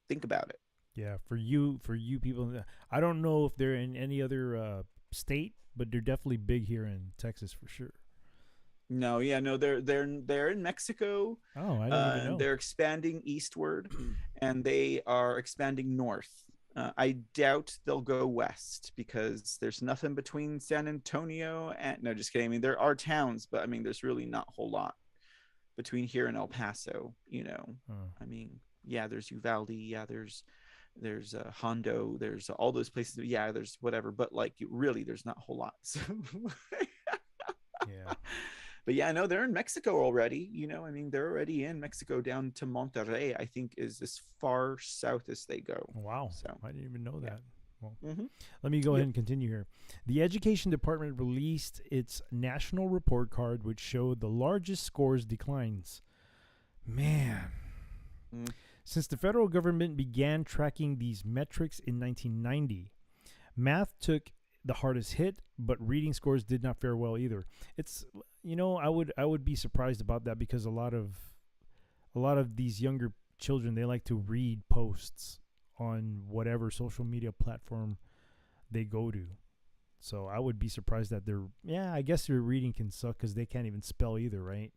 think about it.
Yeah, for you people, I don't know if they're in any other state, but they're definitely big here in Texas for sure.
No, they're in Mexico.
Oh, I didn't even know.
They're expanding eastward, and they are expanding north. I doubt they'll go west, because there's nothing between San Antonio and, no, just kidding. I mean, there are towns, but I mean, there's really not a whole lot between here and El Paso. I mean, yeah, there's Uvalde. Yeah, there's Hondo. There's all those places. Yeah, there's whatever, but like really, there's not a whole lot. So.
Yeah.
But yeah, no, they're in Mexico already. I mean, they're already in Mexico down to Monterrey, I think, is as far south as they go.
Wow.
So
I didn't even know that. Well,
mm-hmm.
Let me go ahead and continue here. The Education Department released its national report card, which showed the largest scores declines. Man. Since the federal government began tracking these metrics in 1990, math took the hardest hit, but reading scores did not fare well either. It's, I would be surprised about that, because a lot of these younger children, they like to read posts on whatever social media platform they go to. So I would be surprised that I guess their reading can suck, because they can't even spell either, right?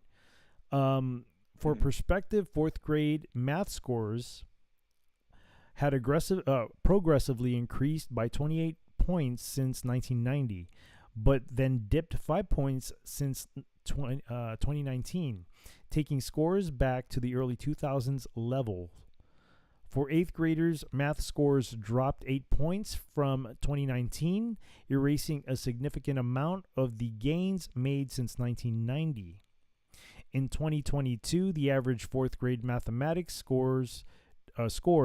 For perspective, fourth grade math scores had progressively increased by 28 points since 1990, but then dipped 5 points since 2019, taking scores back to the early 2000s level. For 8th graders, math scores dropped 8 points from 2019, erasing a significant amount of the gains made since 1990. In 2022, the average 4th grade mathematics score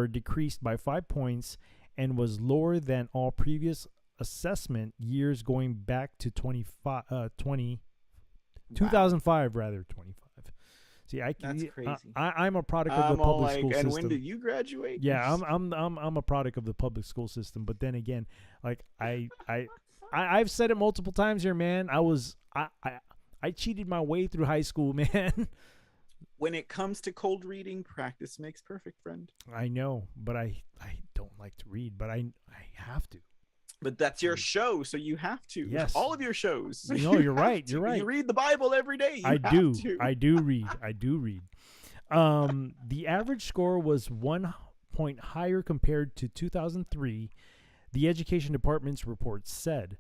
decreased by 5 points and was lower than all previous assessment years, going back to 2005 rather. 25. See,
That's crazy.
I'm a product of the public school system.
And when did you graduate?
Yeah, I'm a product of the public school system. But then again, like I've said it multiple times here, man. I cheated my way through high school, man.
When it comes to cold reading, practice makes perfect, friend.
I know, but I don't like to read, but I have to.
But that's your show, so you have to.
Yes.
All of your shows.
No, you're right. You're right.
You read the Bible every day.
I do read. The average score was 1 point higher compared to 2003. The Education Department's report said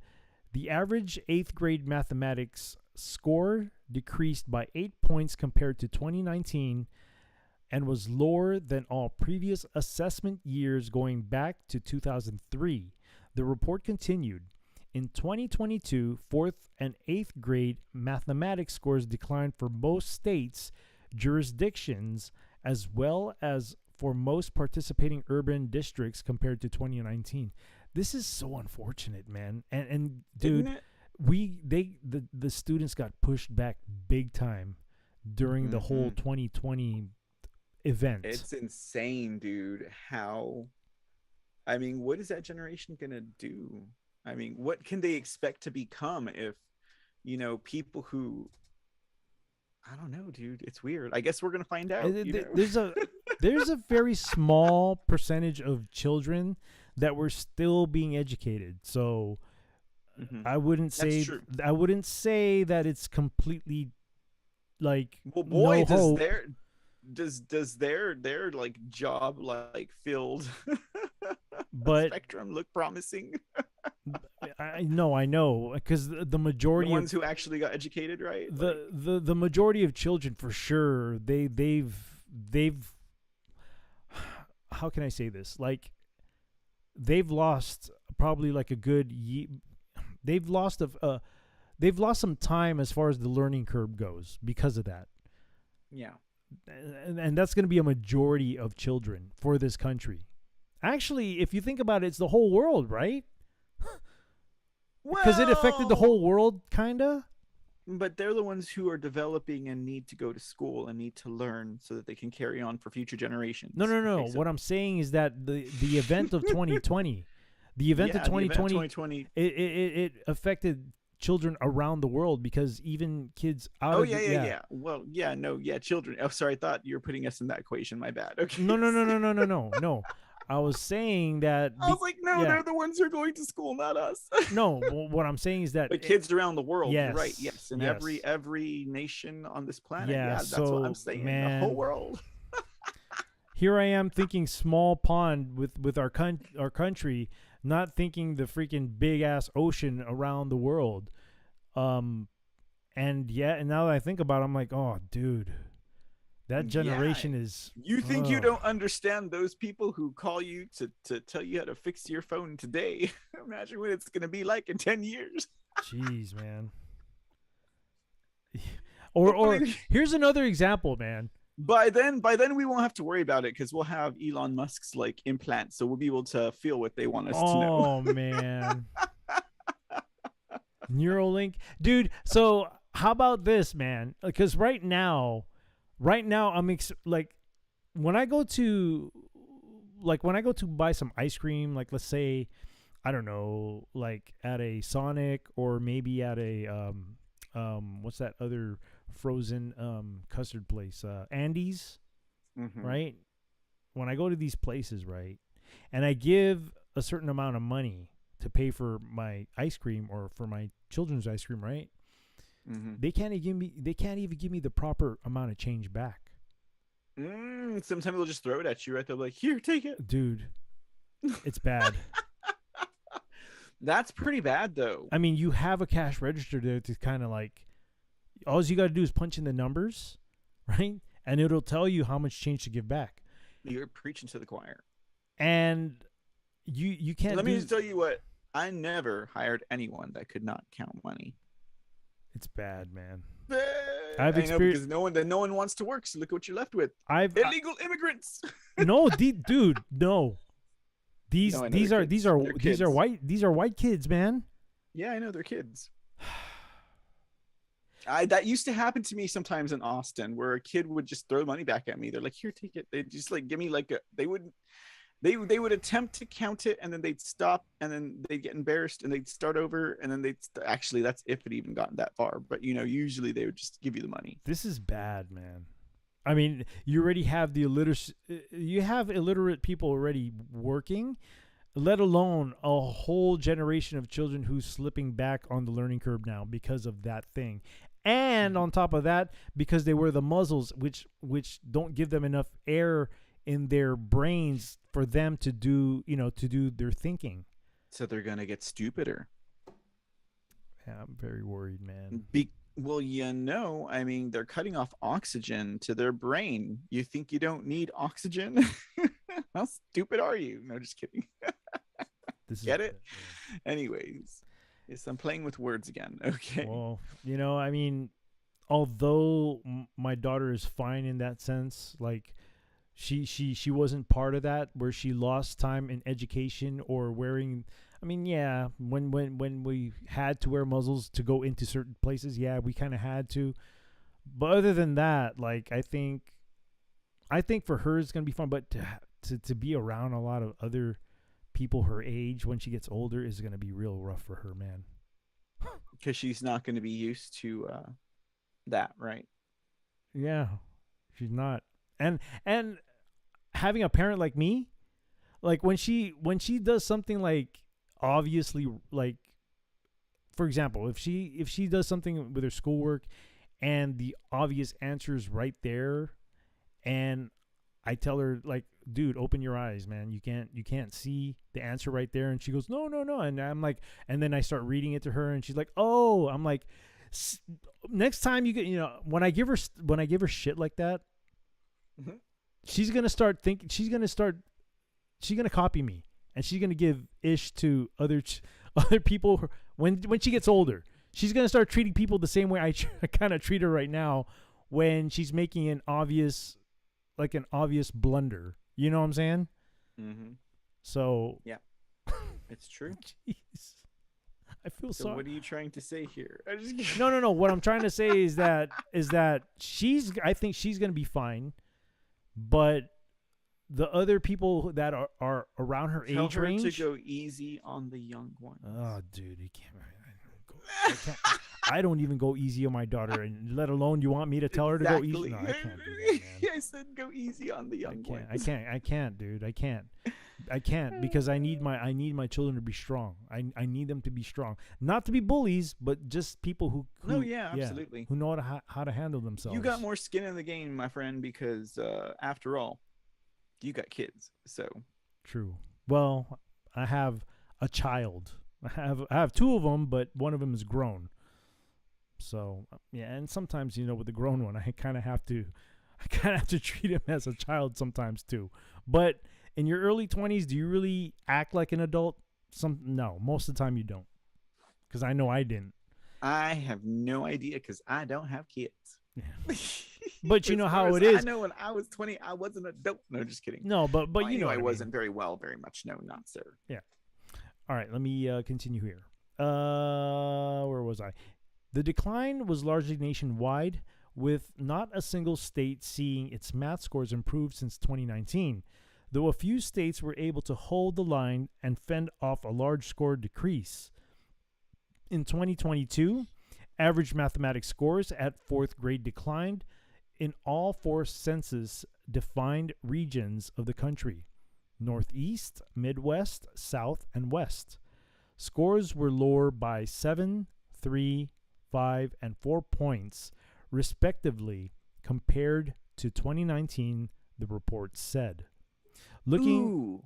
the average 8th grade mathematics score decreased by 8 points compared to 2019 and was lower than all previous assessment years going back to 2003. The report continued. In 2022, 4th and 8th grade mathematics scores declined for most states, jurisdictions, as well as for most participating urban districts compared to 2019. This is so unfortunate, man. And dude, the students got pushed back big time during the whole 2020 event.
It's insane, dude. I mean, what is that generation gonna do? I mean, what can they expect to become if, people who, I don't know, dude. It's weird. I guess we're gonna find out.
There's a very small percentage of children that were still being educated. So I wouldn't say that it's completely like
well, boy,
no hope.
does their like job like filled
but
spectrum look promising?
I know because the majority
the ones who actually got educated, right?
The majority of children for sure they've how can I say this, like they've lost probably like a good they've lost some time as far as the learning curve goes because of that.
Yeah.
And that's going to be a majority of children for this country. Actually, if you think about it, it's the whole world, right? Because it affected the whole world, kind of.
But they're the ones who are developing and need to go to school and need to learn so that they can carry on for future generations.
No. Okay, so what I'm saying is that the event of 2020, the event of 2020, it affected children around the world because even kids out
Well, children. Oh, sorry, I thought you were putting us in that equation. My bad. Okay.
No. I was saying that
I was like, no, they're the ones who are going to school, not us.
No, what I'm saying is that
but kids around the world,
yes,
right? Yes, in every nation on this planet.
Yeah,
that's what I'm saying.
Man,
the whole world.
Here I am thinking small pond with our country, not thinking the freaking big ass ocean around the world. And now that I think about it, I'm like, oh, dude, that generation is.
You think you don't understand those people who call you to tell you how to fix your phone today? Imagine what it's going to be like in 10 years.
Jeez, man. Or here's another example, man.
By then we won't have to worry about it because we'll have Elon Musk's like implants, so we'll be able to feel what they want us to know.
Oh man. Neuralink, dude. So how about this, man? Because right now I'm like when I go to buy some ice cream, like let's say, I don't know, like at a Sonic or maybe at a what's that other frozen custard place, Andy's, right? When I go to these places, right, and I give a certain amount of money to pay for my ice cream or for my children's ice cream, right? They can't even give me the proper amount of change back.
Sometimes they'll just throw it at you, right? They'll be like, here, take it.
Dude, it's bad.
That's pretty bad, though.
I mean, you have a cash register there to kind of like, all you got to do is punch in the numbers, right? And it'll tell you how much change to give back.
You're preaching to the choir.
And you can't.
Let me just tell you what. I never hired anyone that could not count money.
It's bad, man.
I know, because no one wants to work. So look what you're left with. Illegal immigrants.
No, dude, no. These are white kids, man.
Yeah, I know, they're kids. That used to happen to me sometimes in Austin, where a kid would just throw money back at me. They're like, "Here, take it." They just like give me like they would attempt to count it, and then they'd stop, and then they'd get embarrassed, and they'd start over, and then actually that's if it even gotten that far. But usually they would just give you the money.
This is bad, man. I mean, you already have you have illiterate people already working, let alone a whole generation of children who's slipping back on the learning curve now because of that thing. And on top of that, because they wear the muzzles, which don't give them enough air in their brains for them to do, to do their thinking.
So they're gonna get stupider.
Yeah, I'm very worried, man.
Well, I mean, they're cutting off oxygen to their brain. You think you don't need oxygen? How stupid are you? No, just kidding. Get it? Yeah. Anyways, yes, I'm playing with words again. Okay.
Well, I mean, although my daughter is fine in that sense, like she wasn't part of that where she lost time in education or wearing. I mean, yeah, when we had to wear muzzles to go into certain places, yeah, we kind of had to. But other than that, like I think for her it's gonna be fun. But to be around a lot of other people her age when she gets older is gonna be real rough for her, man.
Because she's not going to be used to that, right?
Yeah, she's not. And having a parent like me, like when she does something like obviously, like for example, if she does something with her schoolwork and the obvious answer is right there, and I tell her like, dude, open your eyes, man. You can't see the answer right there. And she goes, no. And I'm like, and then I start reading it to her and she's like, oh, I'm like, next time you get, when I give her shit like that, mm-hmm. she's going to start thinking, she's going to copy me and she's going to give ish to other people when she gets older. She's going to start treating people the same way I kind of treat her right now when she's making an obvious blunder. You know what I'm saying?
Mm-hmm.
So
yeah, it's true.
Jeez. I feel
so.
Sorry.
What are you trying to say here?
No. What I'm trying to say is that I think she's gonna be fine, but the other people that are around her age range,
to go easy on the young ones.
Oh, dude, you can't. I don't even go easy on my daughter, and let alone you want me to tell her to go easy. No, I can't do that, man.
I said go easy on the young ones.
I can't, dude. I can't because I need my children to be strong. I need them to be strong, not to be bullies, but just people who
absolutely,
who know how to handle themselves.
You got more skin in the game, my friend, because after all, you got kids. So
true. Well, I have a child. I have two of them, but one of them is grown. So yeah, and sometimes with the grown one, I kind of have to treat him as a child sometimes too. But in your early 20s, do you really act like an adult? No, most of the time you don't, because I know I didn't.
I have no idea because I don't have kids.
Yeah. But you know how it is.
I know when I was 20, I was an adult. No, just kidding.
No, but
I wasn't very much. No, not sir.
Yeah. All right, let me continue here. Where was I? The decline was largely nationwide, with not a single state seeing its math scores improve since 2019, though a few states were able to hold the line and fend off a large score decrease. In 2022, average mathematics scores at fourth grade declined in all four census-defined regions of the country: Northeast, Midwest, South, and West. Scores were lower by 7, 3, 5, and 4 points, respectively, compared to 2019, the report said. Go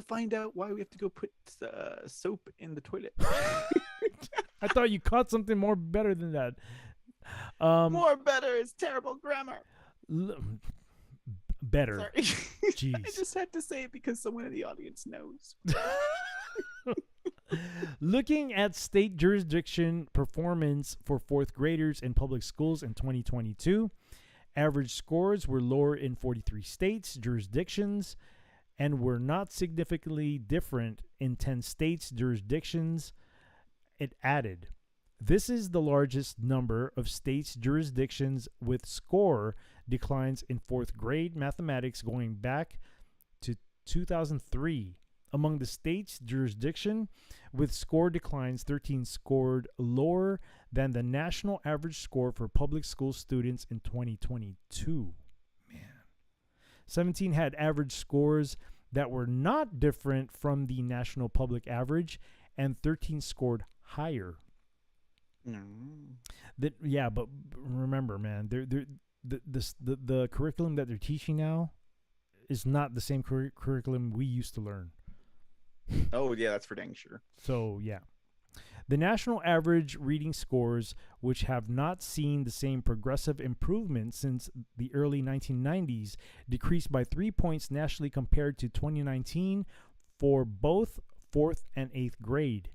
find out why we have to go put soap in the toilet.
I thought you caught something more better than that.
More better is terrible grammar.
Better.
Sorry.
Jeez.
I just had to say it because someone in the audience knows.
Looking at state jurisdiction performance for fourth graders in public schools in 2022, average scores were lower in 43 states jurisdictions and were not significantly different in 10 states jurisdictions. It added, this is the largest number of states jurisdictions with score declines in fourth grade mathematics going back to 2003. Among the states' jurisdiction with score declines, 13 scored lower than the national average score for public school students in 2022. Man. 17 had average scores that were not different from the national public average, and 13 scored higher. Yeah, but remember, man, the curriculum that they're teaching now is not the same curriculum we used to learn.
Oh yeah, that's for dang sure.
So yeah. The national average reading scores, which have not seen the same progressive improvement since the early 1990s, decreased by 3 points nationally compared to 2019 for both 4th and 8th grade.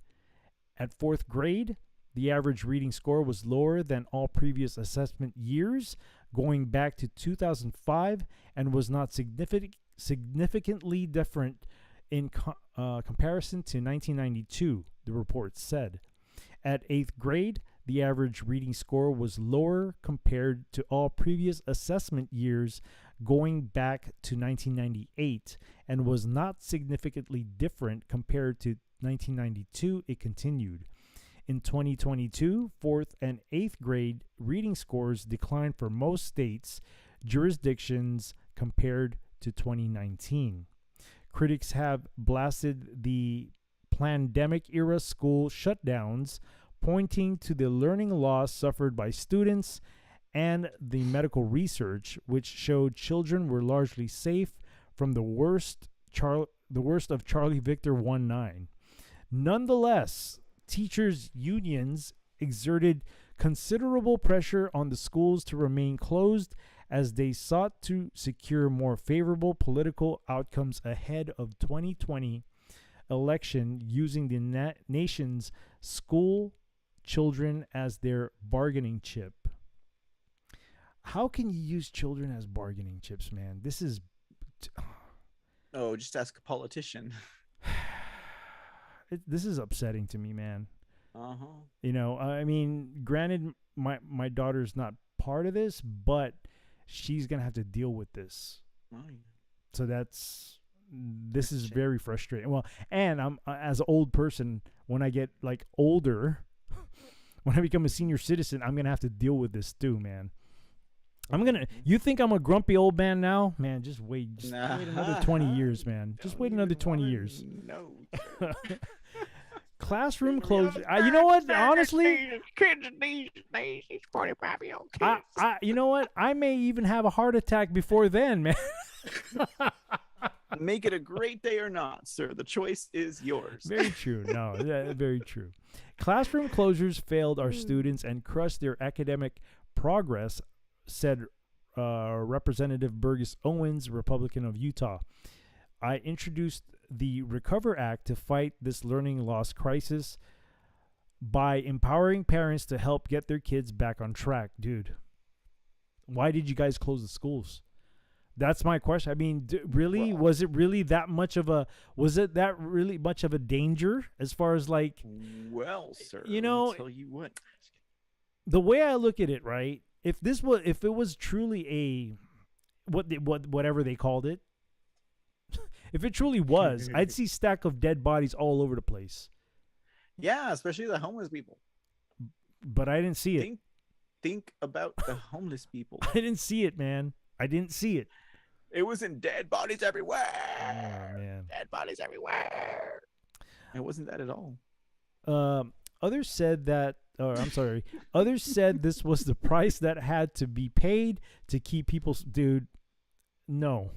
At 4th grade, the average reading score was lower than all previous assessment years, going back to 2005, and was not significantly different in comparison to 1992, the report said. At 8th grade, the average reading score was lower compared to all previous assessment years going back to 1998 and was not significantly different compared to 1992, it continued. In 2022, 4th and 8th grade reading scores declined for most states, jurisdictions compared to 2019. Critics have blasted the pandemic-era school shutdowns, pointing to the learning loss suffered by students and the medical research, which showed children were largely safe from the worst of Charlie Victor 19. Nonetheless, teachers' unions exerted considerable pressure on the schools to remain closed as they sought to secure more favorable political outcomes ahead of 2020 election, using the nation's school children as their bargaining chip. How can you use children as bargaining chips, man? This is
Oh, just ask a politician.
this is upsetting to me, man.
Uh-huh.
You know, I mean, granted, my daughter's not part of this, but she's gonna have to deal with this.
Oh, yeah.
So this is very frustrating. Well, and I'm as an old person, when I get like older, when I become a senior citizen, I'm gonna have to deal with this too, man. You think I'm a grumpy old man now? Man, just wait another 20 years, man. Just wait another 20 years.
No.
Classroom closure. You know what? Honestly,
kids these days, these 45-year-old kids.
you know what? I may even have a heart attack before then, man.
Make it a great day or not, sir. The choice is yours.
Very true. No, very true. Classroom closures failed our students and crushed their academic progress, said Representative Burgess Owens, Republican of Utah. I introduced the Recover Act to fight this learning loss crisis by empowering parents to help get their kids back on track. Dude, why did you guys close the schools? That's my question. I mean, really, was it really that much of a danger as far as like,
well, sir,
you know,
let me tell you what.
The way I look at it, right? If it was truly whatever they called it, if it truly was, I'd see stack of dead bodies all over the place.
Yeah, especially the homeless people.
But I didn't see it.
Think about the homeless people.
I didn't see it, man. I didn't see it.
It was in dead bodies everywhere.
Oh, man.
Dead bodies everywhere. It wasn't that at all.
Others said that, others said this was the price that had to be paid to keep people, dude, no.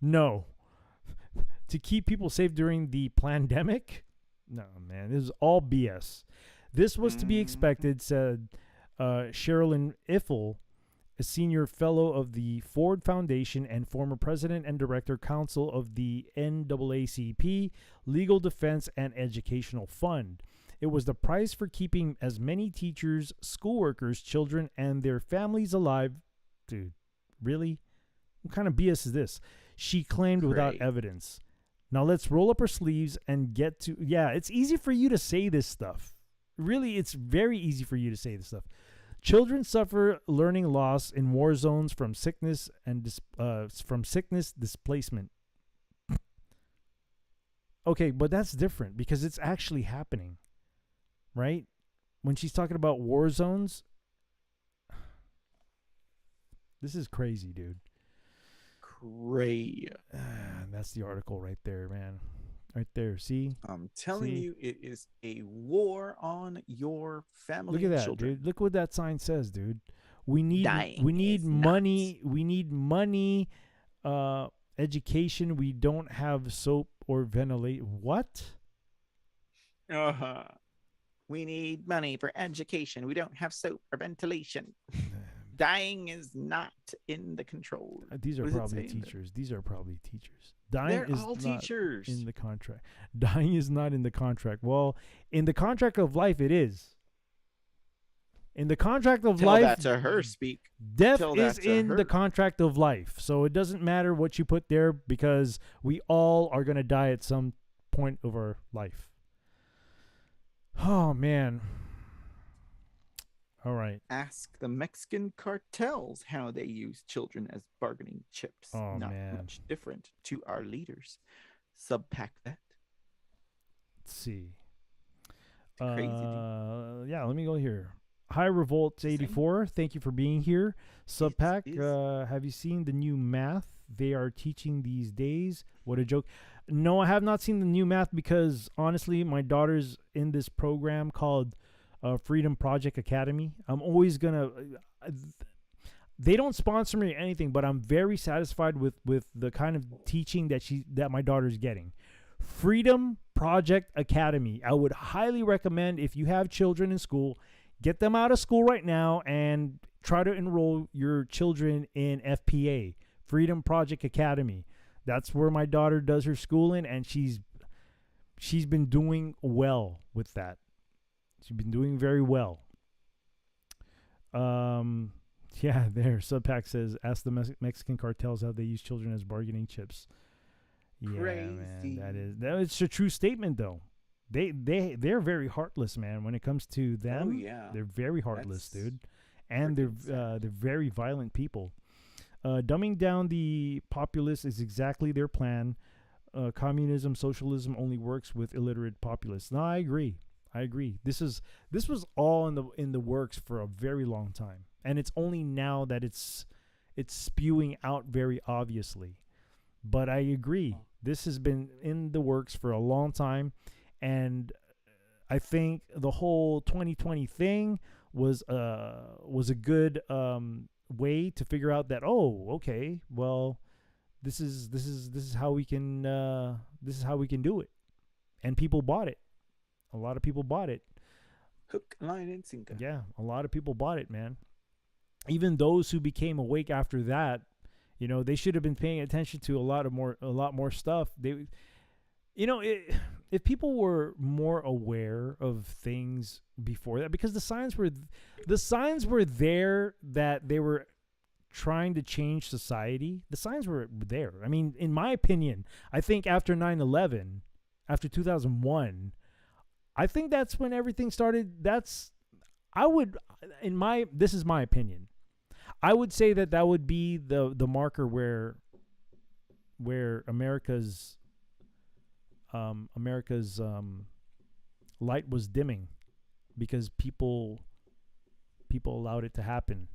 No. To keep people safe during the pandemic? No, man, this is all BS. This was to be expected, said Sherilyn Iffel, a senior fellow of the Ford Foundation and former president and director counsel of the NAACP Legal Defense and Educational Fund. It was the price for keeping as many teachers, schoolworkers, children, and their families alive. Dude, really? What kind of BS is this? She claimed without evidence. Now let's roll up our sleeves and get to... Yeah, it's easy for you to say this stuff. Really, it's very easy for you to say this stuff. Children suffer learning loss in war zones from sickness and displacement. Okay, but that's different because it's actually happening, right? When she's talking about war zones, this is crazy, dude.
Cray.
That's the article right there, man. Right there. See?
I'm telling
See?
you, it is a war on your family
Look at
and
that,
children.
dude. Look what that sign says, dude. We need
Dying is
money. We need money, education. We don't have soap or ventilate. What?
Uh-huh. We need money for education. We don't have soap or ventilation. Dying is not in the control.
These are
What does it
probably
say in
teachers. These are probably teachers. Dying
They're
is
all
not
teachers.
in the contract. Dying is not in the contract. Well, in the contract of life, it is. In the contract of
Tell
life,
that to her, speak.
death
Tell
is
that to
in the
her.
contract of life. So it doesn't matter what you put there because we all are going to die at some point of our life. Oh, man. All right.
Ask the Mexican cartels how they use children as bargaining chips.
Oh,
Not
man.
much different to our leaders. Subpack that.
Let's see.
Crazy. Dude.
Yeah, let me go here. Hi, Revolt84. Thank you for being here. Subpack,
is.
have you seen the new math they are teaching these days? What a joke. No, I have not seen the new math because, honestly, my daughter's in this program called Freedom Project Academy. I'm always going to... They don't sponsor me or anything, but I'm very satisfied with the kind of teaching that my daughter's getting. Freedom Project Academy. I would highly recommend if you have children in school, get them out of school right now and try to enroll your children in FPA, Freedom Project Academy. That's where my daughter does her schooling, and she's been doing well with that. She's been doing very well. Yeah, there. Subpack says, ask the Mexican cartels how they use children as bargaining chips. Yeah,
Crazy.
man, it's a true statement, though. They're very heartless, man. When it comes to them,
Oh, yeah.
they're very heartless,
That's
dude, and they're
freaking sad.
they're very violent people. Dumbing down the populace is exactly their plan. Communism, socialism only works with illiterate populace. No, I agree. This was all in the works for a very long time, and it's only now that it's spewing out very obviously. But I agree. This has been in the works for a long time, and I think the whole 2020 thing was a good way to figure out that, oh, okay, well, this is how we can do it, and people bought it. A lot of people bought it.
Hook, line, and sinker.
Yeah, a lot of people bought it, man. Even those who became awake after that, they should have been paying attention to a lot more stuff. They, if people were more aware of things before that, because the signs were there that they were trying to change society. The signs were there. I mean, in my opinion, I think after 9/11, after 2001, I think that's when everything started. This is my opinion. I would say that would be the marker where America's light was dimming because people allowed it to happen.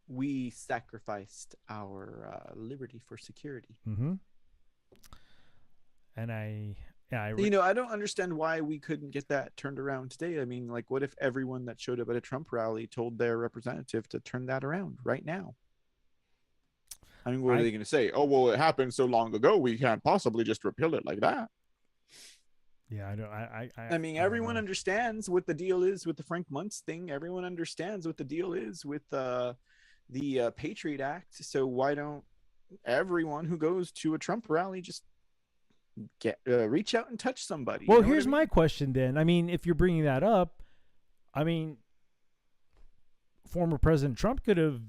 We sacrificed our liberty for security.
Mm-hmm. And I
don't understand why we couldn't get that turned around today. I mean, like, what if everyone that showed up at a Trump rally told their representative to turn that around right now? I mean, what are they going to say? Oh, well, it happened so long ago, we can't possibly just repeal it like that.
Yeah, I don't.
I mean, everyone understands what the deal is with the Frank Muntz thing. Everyone understands what the deal is with the Patriot Act. So why don't everyone who goes to a Trump rally just reach out and touch somebody?
Well, here's my question then. I mean, if you're bringing that up, I mean, former President Trump could have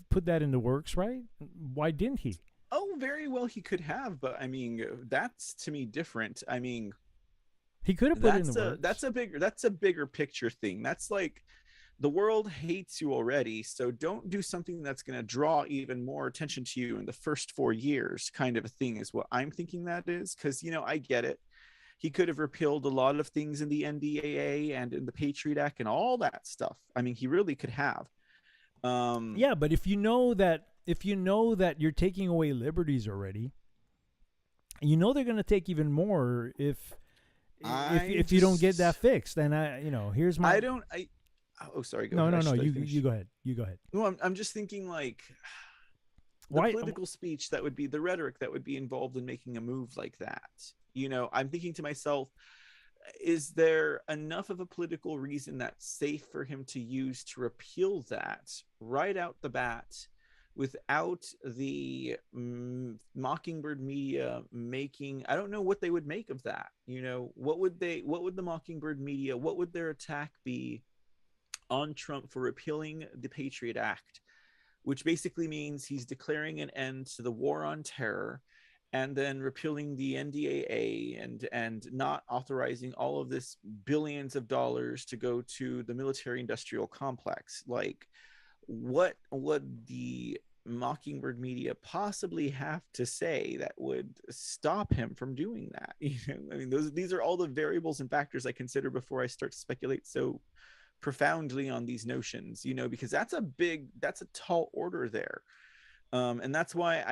put that into works, right? Why didn't he?
Oh, very well, he could have, but I mean, that's to me different. I mean,
he could have put it in the works.
That's a bigger picture thing. That's like, the world hates you already, so don't do something that's going to draw even more attention to you in the first 4 years, kind of a thing is what I'm thinking that is. Because, I get it. He could have repealed a lot of things in the NDAA and in the Patriot Act and all that stuff. I mean, he really could have.
Yeah, but if you know that you're taking away liberties already, you know they're going to take even more
I
if you don't get that
just-
fixed. And here's my
Oh, sorry. Go
no
ahead.
no
I
no
should let
you
finish.
you go ahead
No, I'm just thinking like the
Why-
political speech that would be the rhetoric that would be involved in making a move like that. I'm thinking to myself, is there enough of a political reason that's safe for him to use to repeal that right out the bat without the Mockingbird media making, I don't know what they would make of that. What would the Mockingbird media, what would their attack be on Trump for repealing the Patriot Act, which basically means he's declaring an end to the war on terror and then repealing the NDAA and not authorizing all of this billions of dollars to go to the military industrial complex. Like, what would the Mockingbird media possibly have to say that would stop him from doing that? I mean, these are all the variables and factors I consider before I start to speculate so profoundly on these notions, because that's a tall order there. And that's why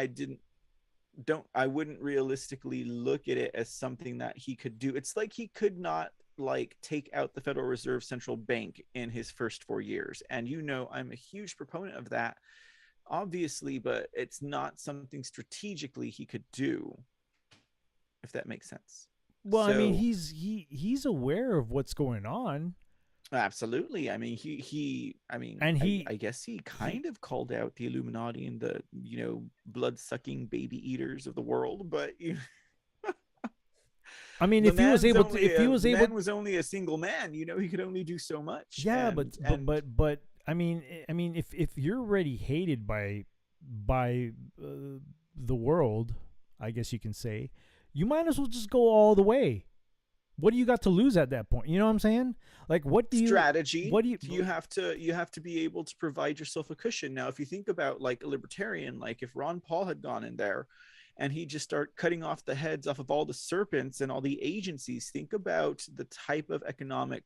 I wouldn't realistically look at it as something that he could do. It's like he could not take out the Federal Reserve Central Bank in his first 4 years. And I'm a huge proponent of that, obviously, but it's not something strategically he could do, if that makes sense.
Well, I mean, he's aware of what's going on.
Absolutely. I mean, I guess he kind of called out the Illuminati and the, blood-sucking baby eaters of the world, but
I mean, if he was able to,
man was only a single man, he could only do so much.
Yeah, but I mean, if you're already hated by the world, I guess you can say, you might as well just go all the way. What do you got to lose at that point? You know what I'm saying? Like, what do you
strategy?
What do
you have to be able to provide yourself a cushion. Now, if you think about a libertarian, if Ron Paul had gone in there and he just start cutting off the heads off of all the serpents and all the agencies, think about the type of economic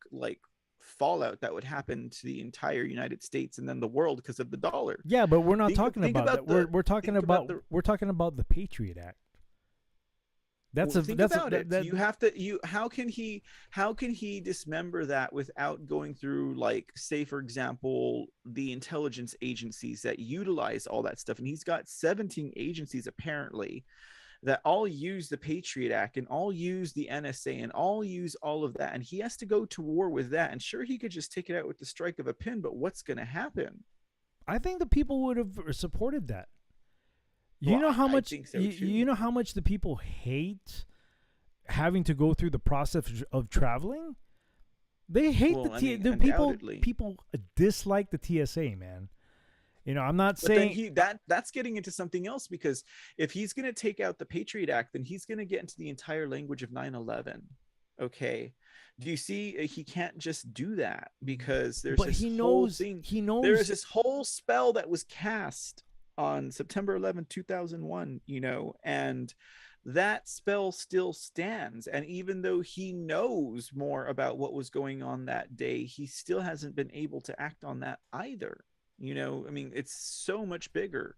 fallout that would happen to the entire United States and then the world because of the dollar.
Yeah, but we're not talking about that. We're talking about the Patriot Act.
You have to how can he dismember that without going through say, for example, the intelligence agencies that utilize all that stuff? And he's got 17 agencies apparently that all use the Patriot Act and all use the NSA and all use all of that, and he has to go to war with that. And sure, he could just take it out with the strike of a pin, but what's going to happen?
I think the people would have supported that. You know how much you know how much the people hate having to go through the process of traveling? They hate people dislike the TSA, man. I'm not saying
that's getting into something else, because if he's going to take out the Patriot Act, then he's going to get into the entire language of 9/11. Okay. Do you see? He can't just do that because there's whole thing.
He knows
there is this whole spell that was cast on September 11th, 2001, and that spell still stands. And even though he knows more about what was going on that day, he still hasn't been able to act on that either. I mean, it's so much bigger.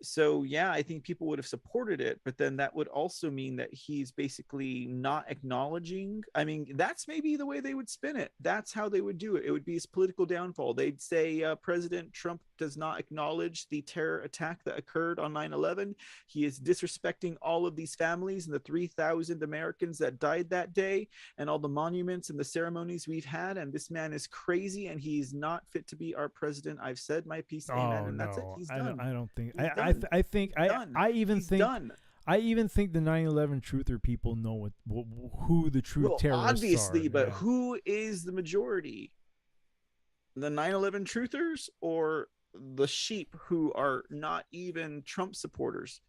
So yeah, I think people would have supported it, but then that would also mean that he's basically not acknowledging. I mean, that's maybe the way they would spin it. That's how they would do it. It would be his political downfall. They'd say President Trump does not acknowledge the terror attack that occurred on 9/11. He is disrespecting all of these families and the 3,000 Americans that died that day and all the monuments and the ceremonies we've had. And this man is crazy and he's not fit to be our president. I've said my piece. Amen. And that's it. He's done.
I don't think.
I
even think the 9/11 truther people know who the true terrorists are.
Obviously, but who is the majority? The 9/11 truthers or the sheep who are not even Trump supporters?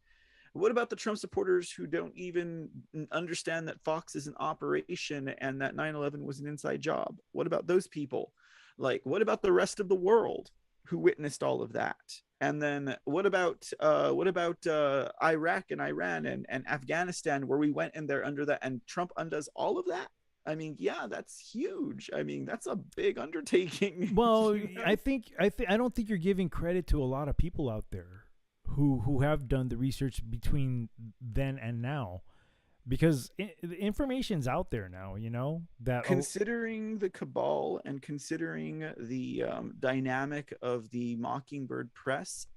What about the Trump supporters who don't even understand that Fox is an operation and that 9/11 was an inside job? What about those people? What about the rest of the world who witnessed all of that? And then what about Iraq and Iran and Afghanistan, where we went in there under that, and Trump undoes all of that? I mean, yeah, that's huge. I mean, that's a big undertaking.
Well, I don't think you're giving credit to a lot of people out there who have done the research between then and now, because the information's out there now, you know, that
Considering the cabal and considering the dynamic of the Mockingbird press,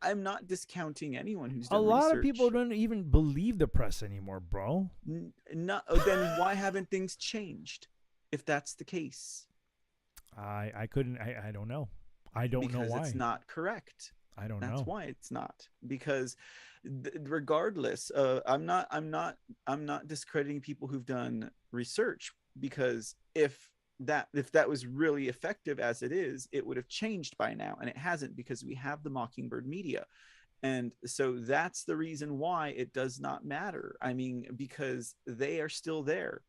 I'm not discounting anyone who's
a
done
lot
research.
of people don't even believe the press anymore, bro.
Then why haven't things changed if that's the case?
I couldn't. I don't know. I don't know
Because
why.
it's not correct.
I don't
That's
know.
why it's not. Because regardless, I'm not discrediting people who've done research, because if that was really effective as it is, it would have changed by now, and it hasn't, because we have the Mockingbird media. And so that's the reason why it does not matter. I mean, because they are still there.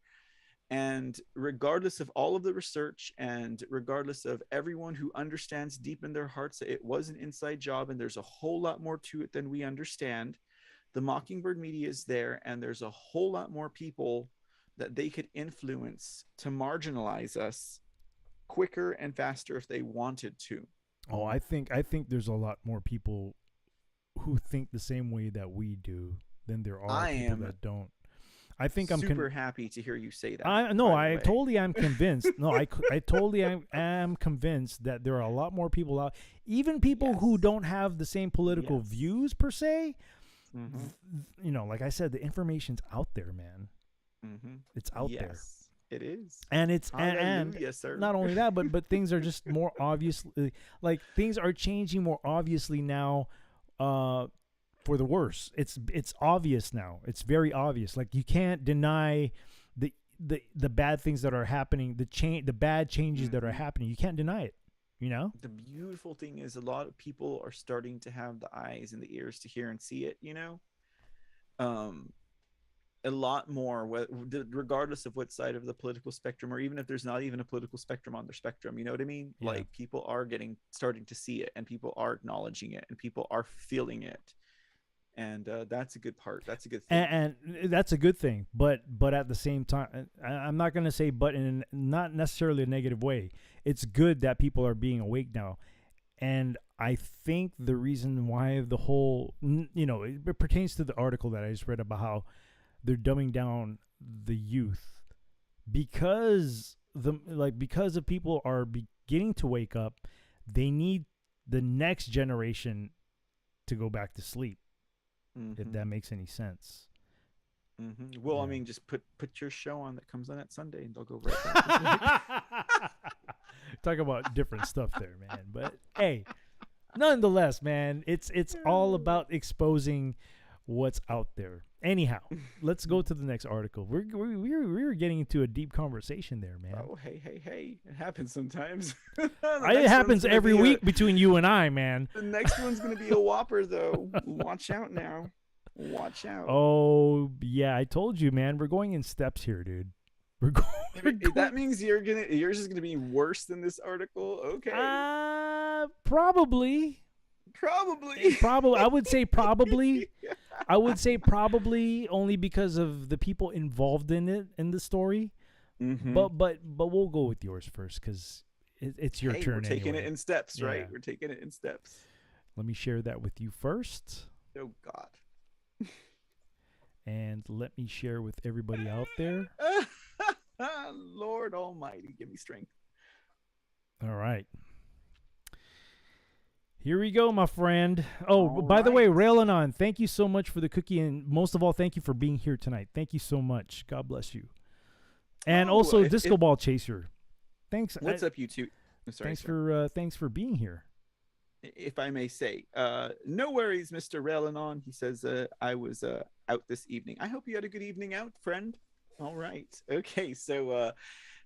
And regardless of all of the research, and regardless of everyone who understands deep in their hearts that it was an inside job and there's a whole lot more to it than we understand, the Mockingbird media is there, and there's a whole lot more people that they could influence to marginalize us quicker and faster if they wanted to.
Oh, I think there's a lot more people who think the same way that we do than there are people that don't. I think I'm
super happy to hear you say that.
I totally am convinced. No, I totally am convinced that there are a lot more people out, even people who don't have the same political views per se. You know, like I said, the information's out there, man. It's out there.
It is.
And it's and
sir.
Not only that, but things are just more obviously, like things are changing more obviously now, for the worse. It's obvious now. It's very obvious. Like, you can't deny the bad things that are happening, the bad changes that are happening. You can't deny it, you know?
The beautiful thing is, a lot of people are starting to have the eyes and the ears to hear and see it, you know? A lot more, regardless of what side of the political spectrum, or even if there's not even a political spectrum on their spectrum, you know what I mean?
Yeah.
Like, people are starting to see it, and people are acknowledging it, and people are feeling it. And that's a good part. That's a good thing.
And that's a good thing. But at the same time, I'm not going to say but in not necessarily a negative way. It's good that people are being awake now. And I think the reason why the whole, you know, it pertains to the article that I just read about how they're dumbing down the youth, because of people are beginning to wake up. They need the next generation to go back to sleep. If that makes any sense.
Well, I mean, just put your show on that comes on at Sunday, and they'll go right back.
Talk about different stuff there, man. But hey, nonetheless, man, it's all about exposing what's out there. Anyhow, let's go to the next article. We were getting into a deep conversation there, man.
Oh, hey, it happens sometimes.
It happens every week between you and I, man.
The next one's gonna be a whopper, though. Watch out now. Watch out.
Oh yeah, I told you, man. We're going in steps here, dude.
That means yours is gonna be worse than this article. Okay.
Probably. I would say probably. I would say probably, only because of the people involved in it, in the story. But we'll go with yours first, because it's your turn.
We're taking it in steps, right?
Yeah.
We're taking it in steps.
Let me share that with you first.
Oh God.
And let me share with everybody out there.
Lord Almighty, give me strength.
All right. Here we go, my friend. Oh, by the way, Railin' On, thank you so much for the cookie, and most of all, thank you for being here tonight. Thank you so much. God bless you. And also, Disco Ball Chaser. Thanks.
What's up, you two?
Thanks for being here.
If I may say, no worries, Mr. Railin' On. He says, I was out this evening. I hope you had a good evening out, friend. All right. Okay, so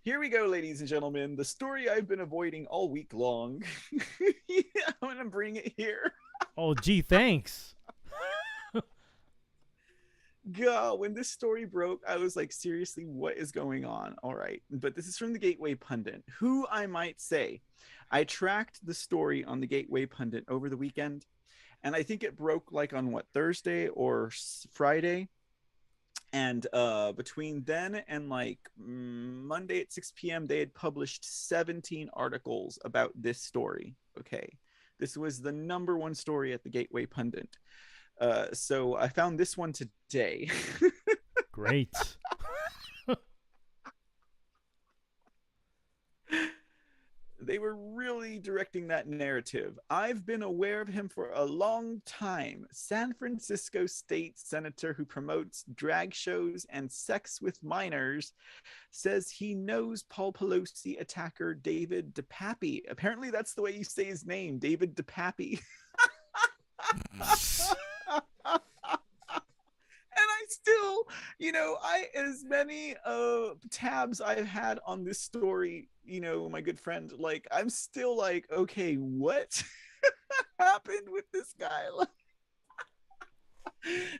here we go, ladies and gentlemen. The story I've been avoiding all week long. I'm going to bring it here.
Oh, gee, thanks.
God, when this story broke, I was like, seriously, what is going on? All right. But this is from the Gateway Pundit, who I might say, I tracked the story on the Gateway Pundit over the weekend, and I think it broke like on Thursday or Friday. And between then and like Monday at 6 p.m., they had published 17 articles about this story. Okay. This was the #1 story at the Gateway Pundit. So I found this one today.
Great.
They were really directing that narrative. I've been aware of him for a long time. San Francisco state senator who promotes drag shows and sex with minors says he knows Paul Pelosi attacker David DePappy. Apparently that's the way you say his name, David DePappy. And I still, as many tabs I've had on this story, my good friend, like, I'm still like, okay, what happened with this guy?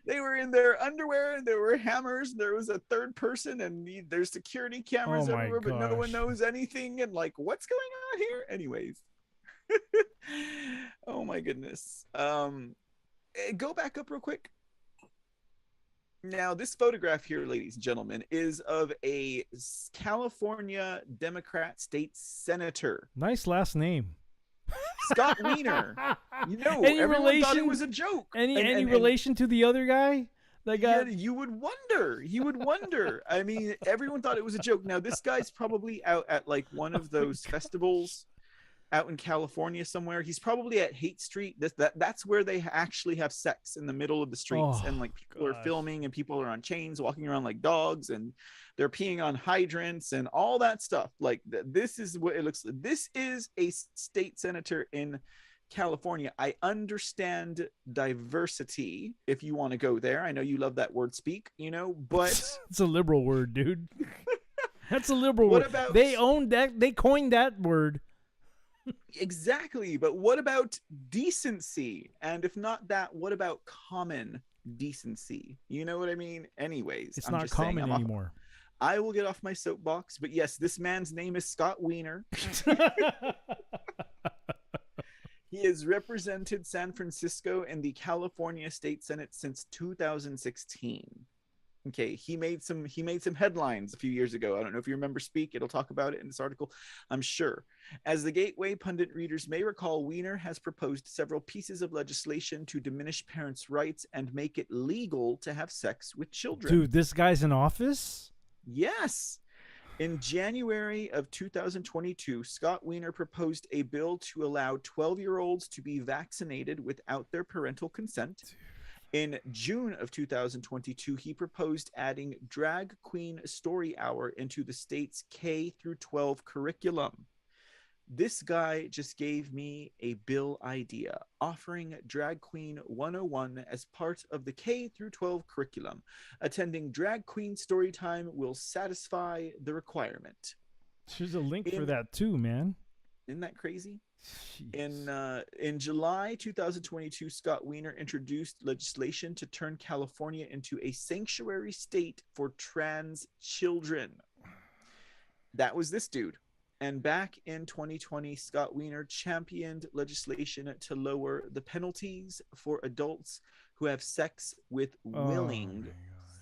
They were in their underwear and there were hammers. There was a third person and there's security cameras everywhere, but no one knows anything. And like, what's going on here? Anyways. Oh my goodness. Go back up real quick. Now, this photograph here, ladies and gentlemen, is of a California Democrat state senator.
Nice last name.
Scott Wiener. Everyone thought it was a joke.
Any relation to the other guy?
Yeah, you would wonder. I mean, everyone thought it was a joke. Now, this guy's probably out at like one of those festivals out in California somewhere. He's probably at Hate Street. That's where they actually have sex, in the middle of the streets. And like people are filming and people are on chains walking around like dogs and they're peeing on hydrants and all that stuff. Like this is what it looks like. This is a state senator in California. I understand diversity if you want to go there. I know you love that word speak, but
it's a liberal word, dude. That's a liberal
what
word.
About...
They owned that. They coined that word.
Exactly. But what about decency? And if not that, what about common decency? You know what I mean? Anyways,
it's not common anymore.
I will get off my soapbox, but yes, this man's name is Scott Wiener. He has represented San Francisco in the California State Senate since 2016. Okay, he made some headlines a few years ago. I don't know if you remember Speak. It'll talk about it in this article, I'm sure. As the Gateway Pundit readers may recall, Wiener has proposed several pieces of legislation to diminish parents' rights and make it legal to have sex with children.
Dude, this guy's in office?
Yes. In January of 2022, Scott Wiener proposed a bill to allow 12-year-olds to be vaccinated without their parental consent. In June of 2022, he proposed adding Drag Queen Story Hour into the state's K-12 curriculum. This guy just gave me a bill idea, offering Drag Queen 101 as part of the K-12 curriculum. Attending Drag Queen Story Time will satisfy the requirement.
There's a link for that too, man.
Isn't that crazy?
Jeez.
In July 2022, Scott Wiener introduced legislation to turn California into a sanctuary state for trans children. That was this dude. And back in 2020, Scott Wiener championed legislation to lower the penalties for adults who have sex with willing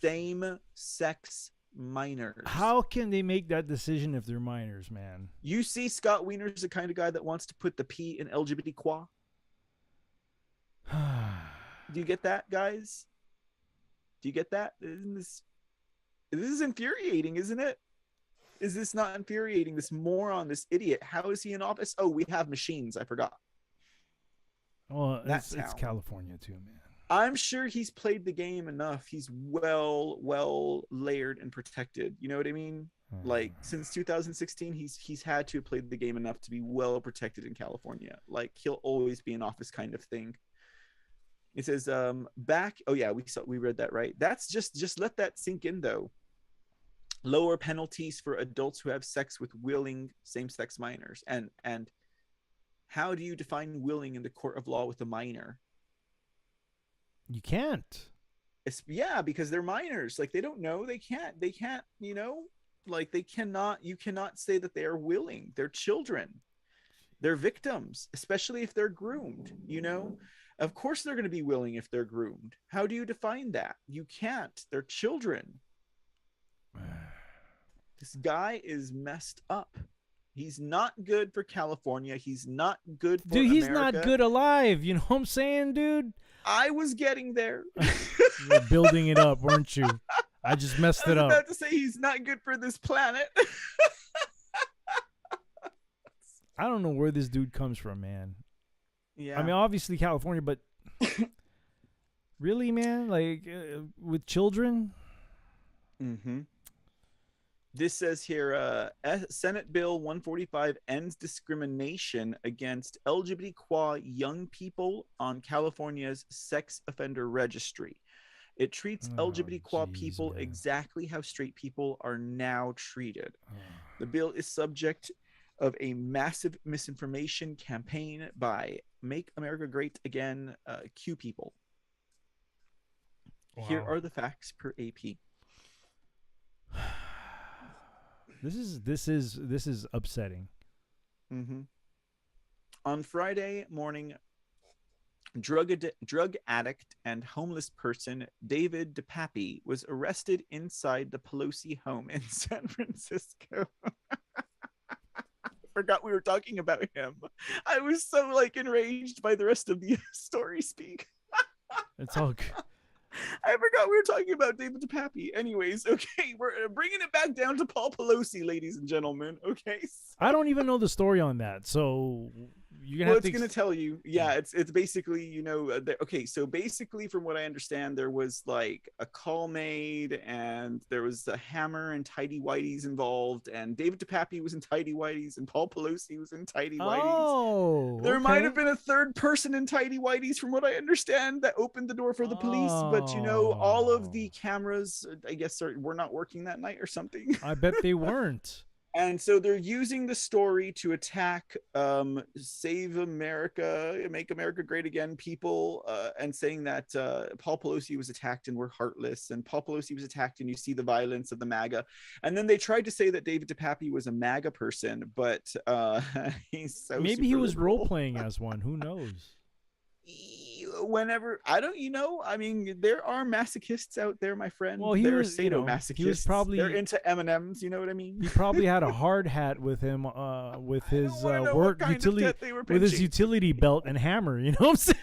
same-sex minors.
How can they make that decision if they're minors, man?
You see, Scott Wiener's the kind of guy that wants to put the P in LGBTQ. Do you get that, guys? Do you get that? This is infuriating, isn't it? Is this not infuriating? This moron, this idiot. How is he in office? Oh, we have machines. I forgot.
Well, it's California too, man.
I'm sure he's played the game enough. He's well layered and protected. You know what I mean? Like since 2016, he's had to have played the game enough to be well protected in California. Like he'll always be in office, kind of thing. It says back. Oh yeah, we read that right. That's just let that sink in though. Lower penalties for adults who have sex with willing same-sex minors. And how do you define willing in the court of law with a minor?
You can't.
Yeah, because they're minors. Like they don't know. They can't, like you cannot say that they are willing. They're children. They're victims, especially if they're groomed, Of course they're going to be willing if they're groomed. How do you define that? You can't. They're children. This guy is messed up. He's not good for California. He's not good for
Dude, he's
America.
not good alive. You know what I'm saying, dude?
I was getting there.
You were building it up, weren't you? I just messed
I
it
was
up.
about to say he's not good for this planet.
I don't know where this dude comes from, man.
Yeah.
I mean, obviously California, but really, man, like with children.
Mm-hmm. This says here, Senate Bill 145 ends discrimination against LGBTQ young people on California's sex offender registry. It treats LGBTQ people
man.
exactly how straight people are now treated. The bill is subject of a massive misinformation campaign by Make America Great Again Q people.
Wow.
Here are the facts per AP.
This is upsetting.
Mm-hmm. On Friday morning, drug addict and homeless person David DePappy was arrested inside the Pelosi home in San Francisco. Forgot we were talking about him. I was so like enraged by the rest of the story speak.
It's all good.
I forgot we were talking about David DePappy. Anyways, okay, we're bringing it back down to Paul Pelosi, ladies and gentlemen. Okay, so.
I don't even know the story on that, so you're gonna.
Well,
have
it's gonna tell you. Yeah, it's basically, you know, okay. So basically, from what I understand, there was like a call made, and there was a hammer and tidy whities involved, and David DePappy was in tidy whities, and Paul Pelosi was in tidy whities.
Oh,
There might have
okay.
been a third person in tidy whities, from what I understand, that opened the door for the police. But you know, all of the cameras, I guess, were not working that night or something.
I bet they weren't.
And so they're using the story to attack Save America, Make America Great Again people, and saying that Paul Pelosi was attacked and we're heartless, and Paul Pelosi was attacked and you see the violence of the MAGA. And then they tried to say that David DePappy was a MAGA person, but he's so
Maybe he was
liberal.
role-playing as one. Who knows?
Whenever, I don't, I mean, there are masochists out there, my friend.
Well, he
there
was,
are sadomasochists.
he was probably,
they're into M&Ms, you know what I mean?
he probably had a hard hat with him, with his work utility, with his utility belt and hammer. You know what I'm saying?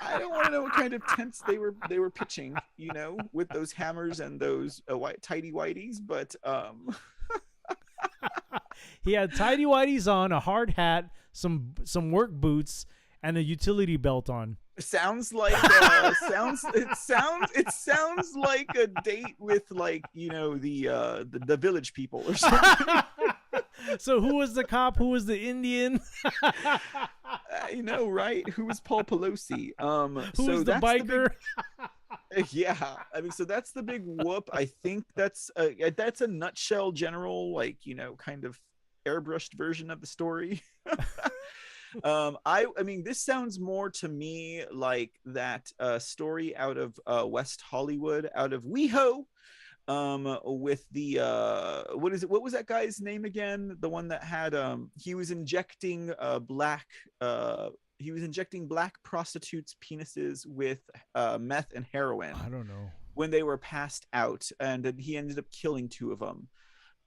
I don't want to know what kind of tents they were pitching, you know, with those hammers and those tidy whities, but
he had tidy whities on, a hard hat, some work boots, and a utility belt on.
Sounds like it sounds like a date with, like, you know, the village people or something.
So who was the cop? Who was the Indian?
You know, right? Who was Paul Pelosi?
Who was the biker?
Yeah, I mean, so that's the big whoop. I think that's a nutshell, general, like, you know, kind of airbrushed version of the story. I mean, this sounds more to me like that story out of West Hollywood, out of WeHo, with the what was that guy's name again? The one that had he was injecting black prostitutes' penises with meth and heroin.
I don't know.
When they were passed out, and then he ended up killing 2 of them.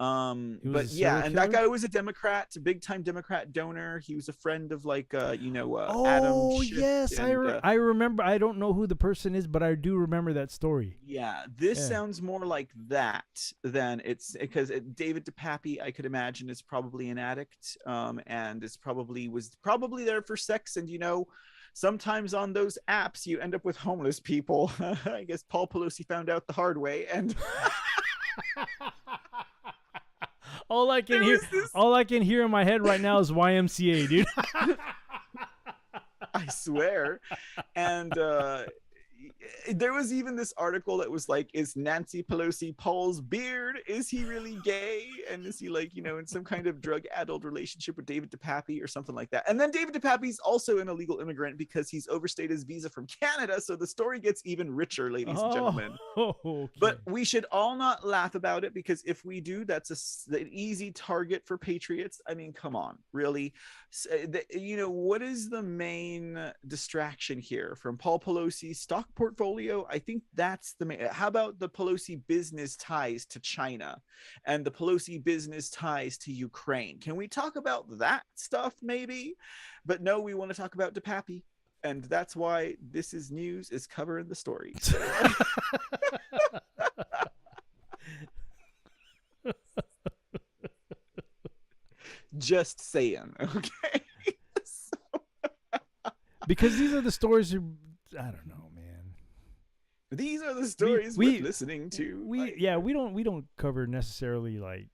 But yeah, and that guy was a Democrat, a big time Democrat donor. He was a friend of, like, Adam Schiff.
Yes, I remember. I don't know who the person is, but I do remember that story.
Yeah, this sounds more like that than it's, because David DePappy, I could imagine, is probably an addict, and was probably there for sex. And, you know, sometimes on those apps you end up with homeless people. I guess Paul Pelosi found out the hard way, and
all I can hear in my head right now is YMCA, dude.
I swear. And there was even this article that was like, is Nancy Pelosi Paul's beard? Is he really gay? And is he, like, you know, in some kind of drug-addled relationship with David DePappy or something like that? And then David DePappy's also an illegal immigrant because he's overstayed his visa from Canada. So the story gets even richer, ladies and gentlemen.
Okay.
But we should all not laugh about it, because if we do, that's an easy target for patriots. I mean, come on, really? You know, what is the main distraction here from Paul Pelosi's stock portfolio portfolio, I think that's the main. How about the Pelosi business ties to China and the Pelosi business ties to Ukraine? Can we talk about that stuff maybe? But no, we want to talk about DePappy. And that's why This Is News is covering the story. So, just saying, okay?
Because these are the stories I don't know, man.
These are the stories we're listening to.
We don't cover necessarily like,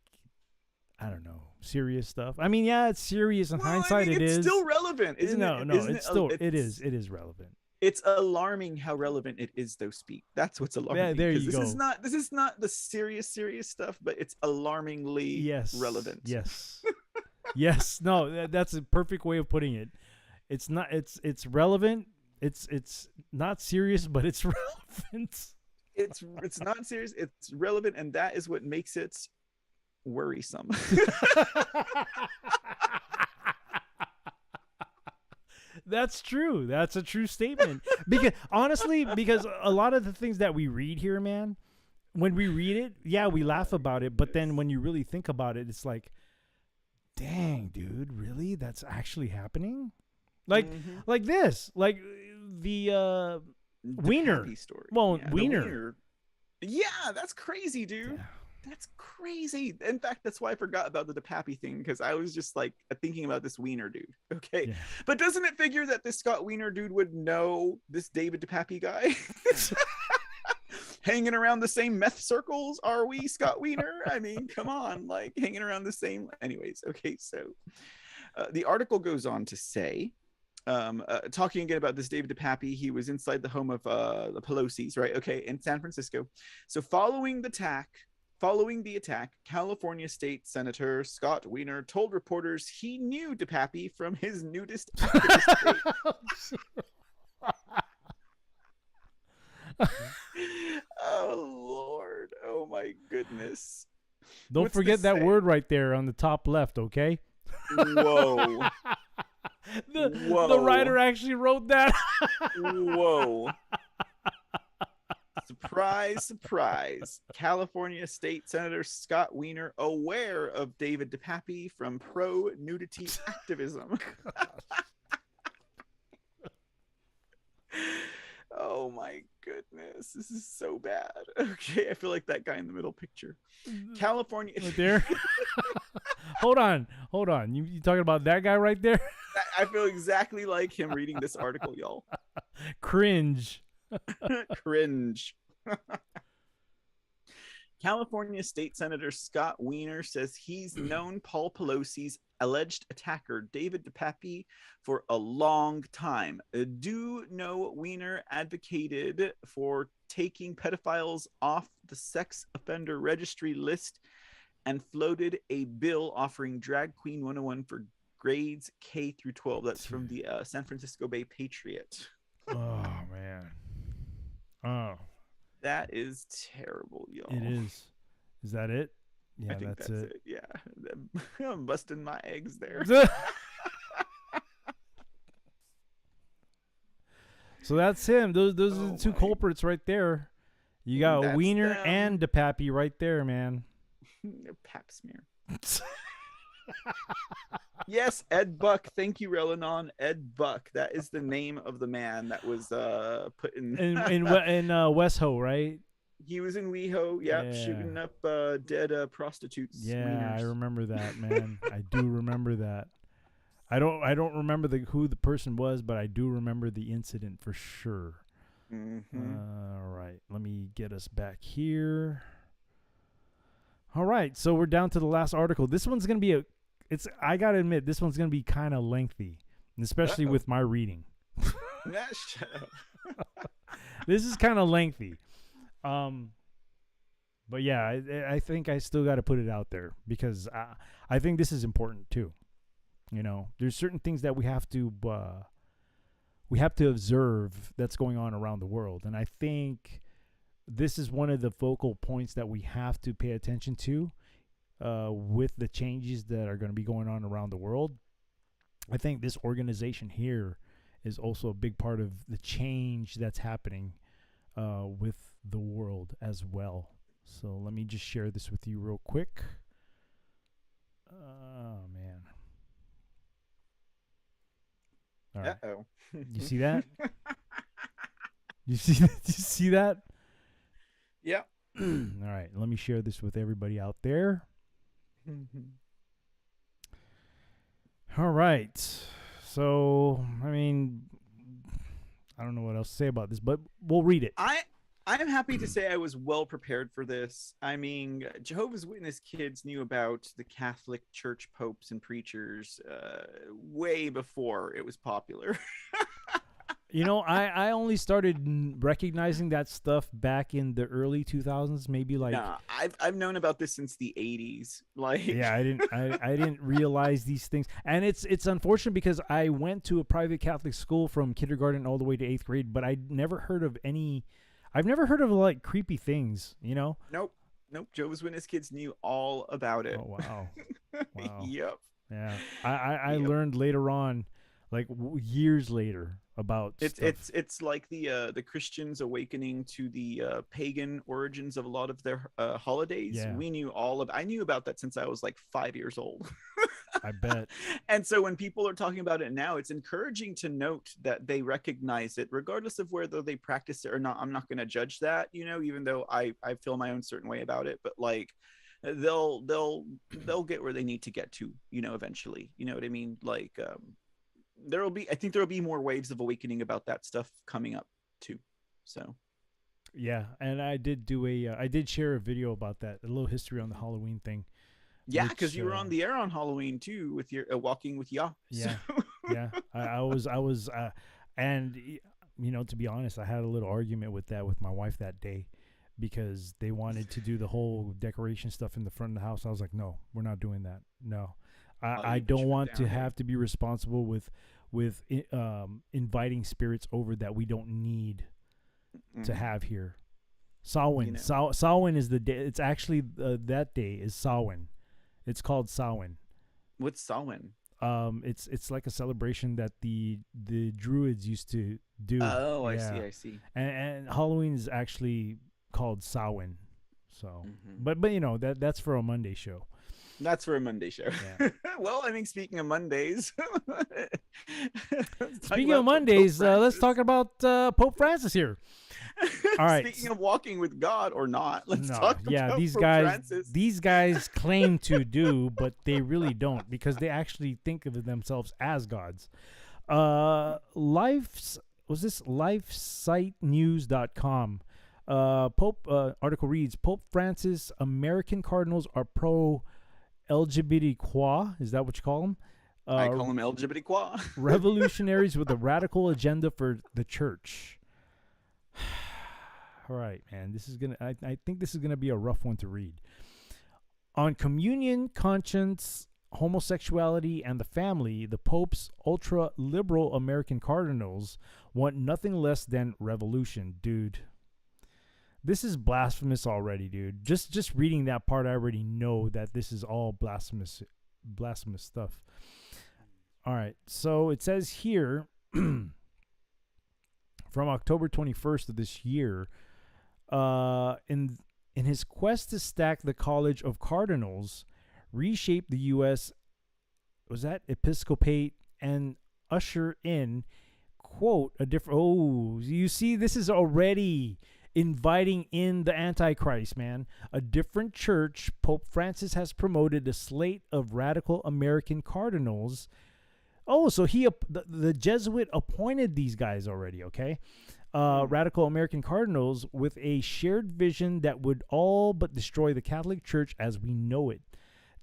I don't know, serious stuff. I mean, yeah, it's serious in hindsight. It is
still relevant, isn't it?
It is relevant.
It's alarming how relevant it is, though. Speak. That's what's alarming.
Yeah, there you
this
go.
This is not the serious stuff, but it's alarmingly relevant.
Yes. Yes. No, that's a perfect way of putting it. It's not. It's relevant. It's not serious, but it's relevant.
It's not serious. It's relevant, and that is what makes it worrisome.
That's true. That's a true statement. Because honestly, because a lot of the things that we read here, man, when we read it, yeah, we laugh about it, but then when you really think about it, it's like, dang, dude, really? That's actually happening? Like this, like the Wiener
story.
Well,
yeah,
Wiener.
Yeah, that's crazy, dude.
Yeah.
That's crazy. In fact, that's why I forgot about the DePappy thing, because I was just like thinking about this Wiener dude. Okay. Yeah. But doesn't it figure that this Scott Wiener dude would know this David DePappy guy? Hanging around the same meth circles, are we, Scott Wiener? I mean, come on, like hanging around the same. Anyways, okay, so the article goes on to say, talking again about this David DePappy, he was inside the home of the Pelosi's, right? Okay, in San Francisco. So following the attack, California State Senator Scott Wiener told reporters he knew DePappy from his nudist activist days. Oh Lord! Oh my goodness!
Don't forget that word right there on the top left, okay?
Whoa!
The writer actually wrote that.
Whoa! Surprise, surprise. California State Senator Scott Wiener aware of David DePappy from pro-nudity activism. Oh my goodness. This is so bad. Okay, I feel like that guy in the middle picture. California.
Right there. Hold on. You talking about that guy right there?
I feel exactly like him reading this article, y'all.
Cringe.
Cringe. California State Senator Scott Wiener says he's known Paul Pelosi's alleged attacker, David DePappy, for a long time. Do know Wiener advocated for taking pedophiles off the sex offender registry list and floated a bill offering Drag Queen 101 for grades K through 12. That's from the San Francisco Bay Patriot.
Oh, man. Oh.
That is terrible, y'all.
It is. Is that it? Yeah,
I think that's it. Yeah. I'm busting my eggs there.
So that's him. Those are the two culprits right there. You got Wiener and DePappy right there, man.
Pap smear. Yes, Ed Buck. Thank you, Relanon. Ed Buck. That is the name of the man that was put in
West Ho, right?
He was in WeHo, shooting up dead prostitutes.
Yeah,
wieners.
I remember that, man. I do remember that. I don't remember who the person was, but I do remember the incident for sure.
Mm-hmm.
All right, let me get us back here. All right, so we're down to the last article. This one's gonna be I gotta admit, this one's gonna be kind of lengthy, especially with my reading.
Shut up.
This is kind of lengthy. But yeah, I think I still got to put it out there because I think this is important too. You know, there's certain things that we have to observe that's going on around the world. And I think this is one of the focal points that we have to pay attention to with the changes that are going to be going on around the world. I think this organization here is also a big part of the change that's happening with the world as well. So let me just share this with you real quick. Oh man. All right.
Uh-oh.
You see that? You see that?
Yeah.
All right, let me share this with everybody out there. All right. So, I mean, I don't know what else to say about this, but we'll read it.
I'm happy to say I was well prepared for this. I mean, Jehovah's Witness kids knew about the Catholic Church popes and preachers way before it was popular.
You know, I only started recognizing that stuff back in the early 2000s, maybe like.
Nah, I've known about this since the 80s. Like,
yeah, I didn't realize these things, and it's unfortunate because I went to a private Catholic school from kindergarten all the way to 8th grade, but I've never heard of like creepy things, you know?
Nope. Jehovah's Witness kids knew all about it.
Oh wow, wow.
Yep.
Yeah, I
Yep.
learned later on, like years later, about
It's like the Christians awakening to the pagan origins of a lot of their holidays.
Yeah.
I knew about that since I was like 5 years old.
I bet.
And so when people are talking about it now, it's encouraging to note that they recognize it, regardless of whether they practice it or not. I'm not going to judge that, even though I feel my own certain way about it. But like, they'll get where they need to get to, eventually. You know what I mean? Like, I think there'll be more waves of awakening about that stuff coming up too. So.
Yeah, and I did share a video about that, a little history on the Halloween thing.
Yeah, because you were on the air on Halloween too with your Walking with Yah.
Yeah, yeah. I was, and to be honest, I had a little argument with my wife that day because they wanted to do the whole decoration stuff in the front of the house. I was like, no, we're not doing that. No, I don't want to have to be responsible with inviting spirits over that we don't need to have here. Samhain, Samhain is the day. It's actually that day is Samhain. It's called Samhain.
What's Samhain?
It's like a celebration that the Druids used to do.
Oh,
yeah.
I see.
And Halloween is actually called Samhain. So, but that's for a Monday show.
That's for a Monday show.
Yeah.
Well, I mean, speaking of Mondays.
Speaking of Mondays, let's talk about Pope Francis here. All right.
Speaking of walking with God or not, let's talk about
these
Pope
guys.
Francis.
These guys claim to do, but they really don't because they actually think of themselves as gods. LifeSiteNews.com. Pope article reads: Pope Francis, American cardinals are pro LGBTQ. Is that what you call them?
I call them LGBTQ.
Revolutionaries with a radical agenda for the church. All right, man. I think this is gonna be a rough one to read. On communion, conscience, homosexuality, and the family, the Pope's ultra-liberal American cardinals want nothing less than revolution, dude. This is blasphemous already, dude. Just reading that part, I already know that this is all blasphemous stuff. All right, so it says here, from October 21st of this year, in his quest to stack the College of Cardinals, reshape the U.S. Episcopate, and usher in, quote, a different. Oh, you see, this is already inviting in the Antichrist, man. A different church. Pope Francis has promoted a slate of radical American cardinals. Oh, so the Jesuit appointed these guys already, okay? Radical American cardinals with a shared vision that would all but destroy the Catholic Church as we know it.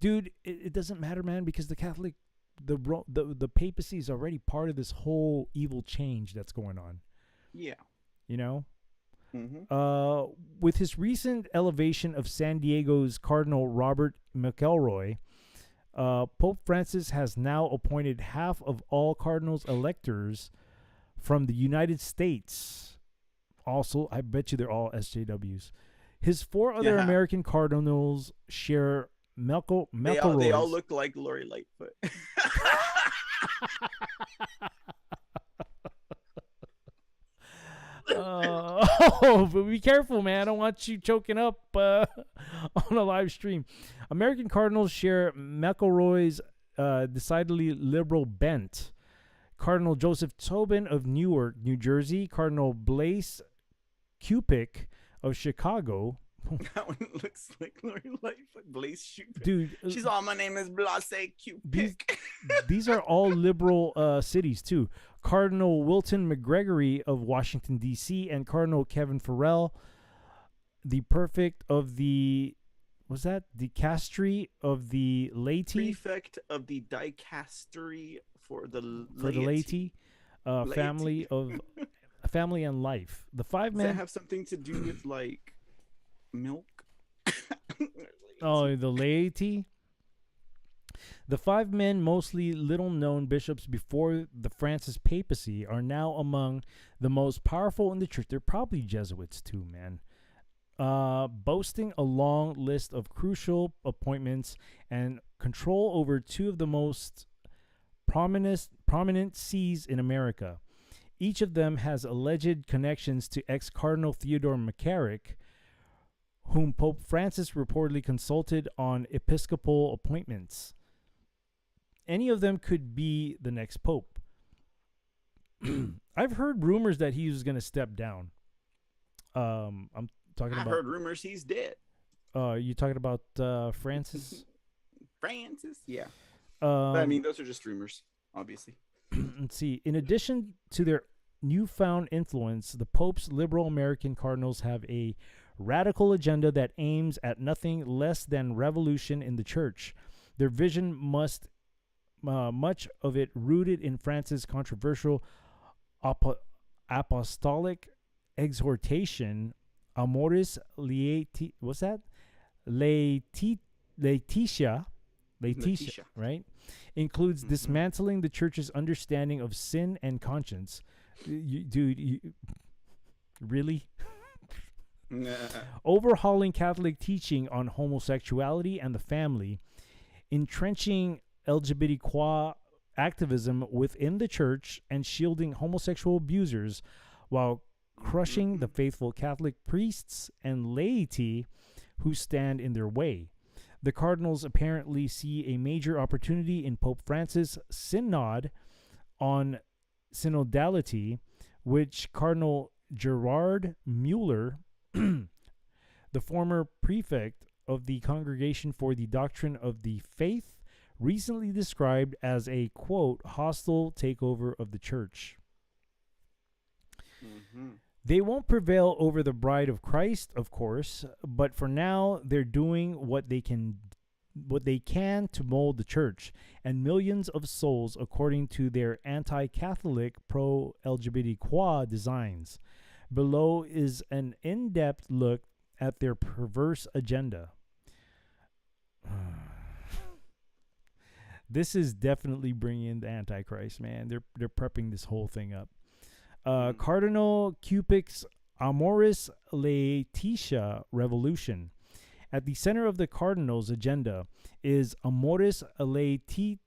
Dude, it doesn't matter, man, because the Catholic, the papacy is already part of this whole evil change that's going on.
Yeah.
You know?
Mm-hmm.
With his recent elevation of San Diego's Cardinal Robert McElroy, Pope Francis has now appointed half of all cardinals electors from the United States. Also, I bet you they're all SJWs. His four other American cardinals share McElroy's.
They all look like Lori Lightfoot.
Oh, but be careful, man. I don't want you choking up on a live stream. American Cardinals share McElroy's decidedly liberal bent. Cardinal Joseph Tobin of Newark, New Jersey. Cardinal Blaise Cupic of Chicago.
That one looks like Blaze Shoot.
Dude,
She's all, my name is Blase Cupic.
these are all liberal cities, too. Cardinal Wilton McGregory of Washington, D.C., and Cardinal Kevin Farrell, the prefect of the, was that dicastery of the laity?
Prefect of the dicastery for the
laity, family of family and life. The five
Does
men
that have something to do with like milk?
Oh, the laity. The five men, mostly little-known bishops before the Francis papacy, are now among the most powerful in the church. They're probably Jesuits too, man. Boasting a long list of crucial appointments and control over two of the most prominent sees in America. Each of them has alleged connections to ex-Cardinal Theodore McCarrick, whom Pope Francis reportedly consulted on episcopal appointments. Any of them could be the next pope. I've heard rumors that he was going to step down. I'm talking
I
about.
heard rumors he's dead.
You talking about Francis?
Francis, yeah. I mean, those are just rumors, obviously.
Let's see. In addition to their newfound influence, the Pope's liberal American cardinals have a radical agenda that aims at nothing less than revolution in the church. Their vision must, much of it rooted in Francis' controversial apostolic exhortation, Amoris Laetitia, what's that? Laetitia, right? Includes dismantling the church's understanding of sin and conscience. Really? Overhauling Catholic teaching on homosexuality and the family, entrenching LGBTQ activism within the church, and shielding homosexual abusers while crushing the faithful Catholic priests and laity who stand in their way. The cardinals apparently see a major opportunity in Pope Francis' synod on synodality, which Cardinal Gerard Mueller, the former prefect of the Congregation for the Doctrine of the Faith, recently described as a, quote, hostile takeover of the church. They won't prevail over the bride of Christ, of course, but for now they're doing what they can to mold the church and millions of souls according to their anti-Catholic, pro-LGBTQ designs. Below is an in-depth look at their perverse agenda. This is definitely bringing in the Antichrist, man. They're prepping this whole thing up. Cardinal Cupic's Amoris Laetitia revolution. At the center of the cardinals' agenda is Amoris Laetitia,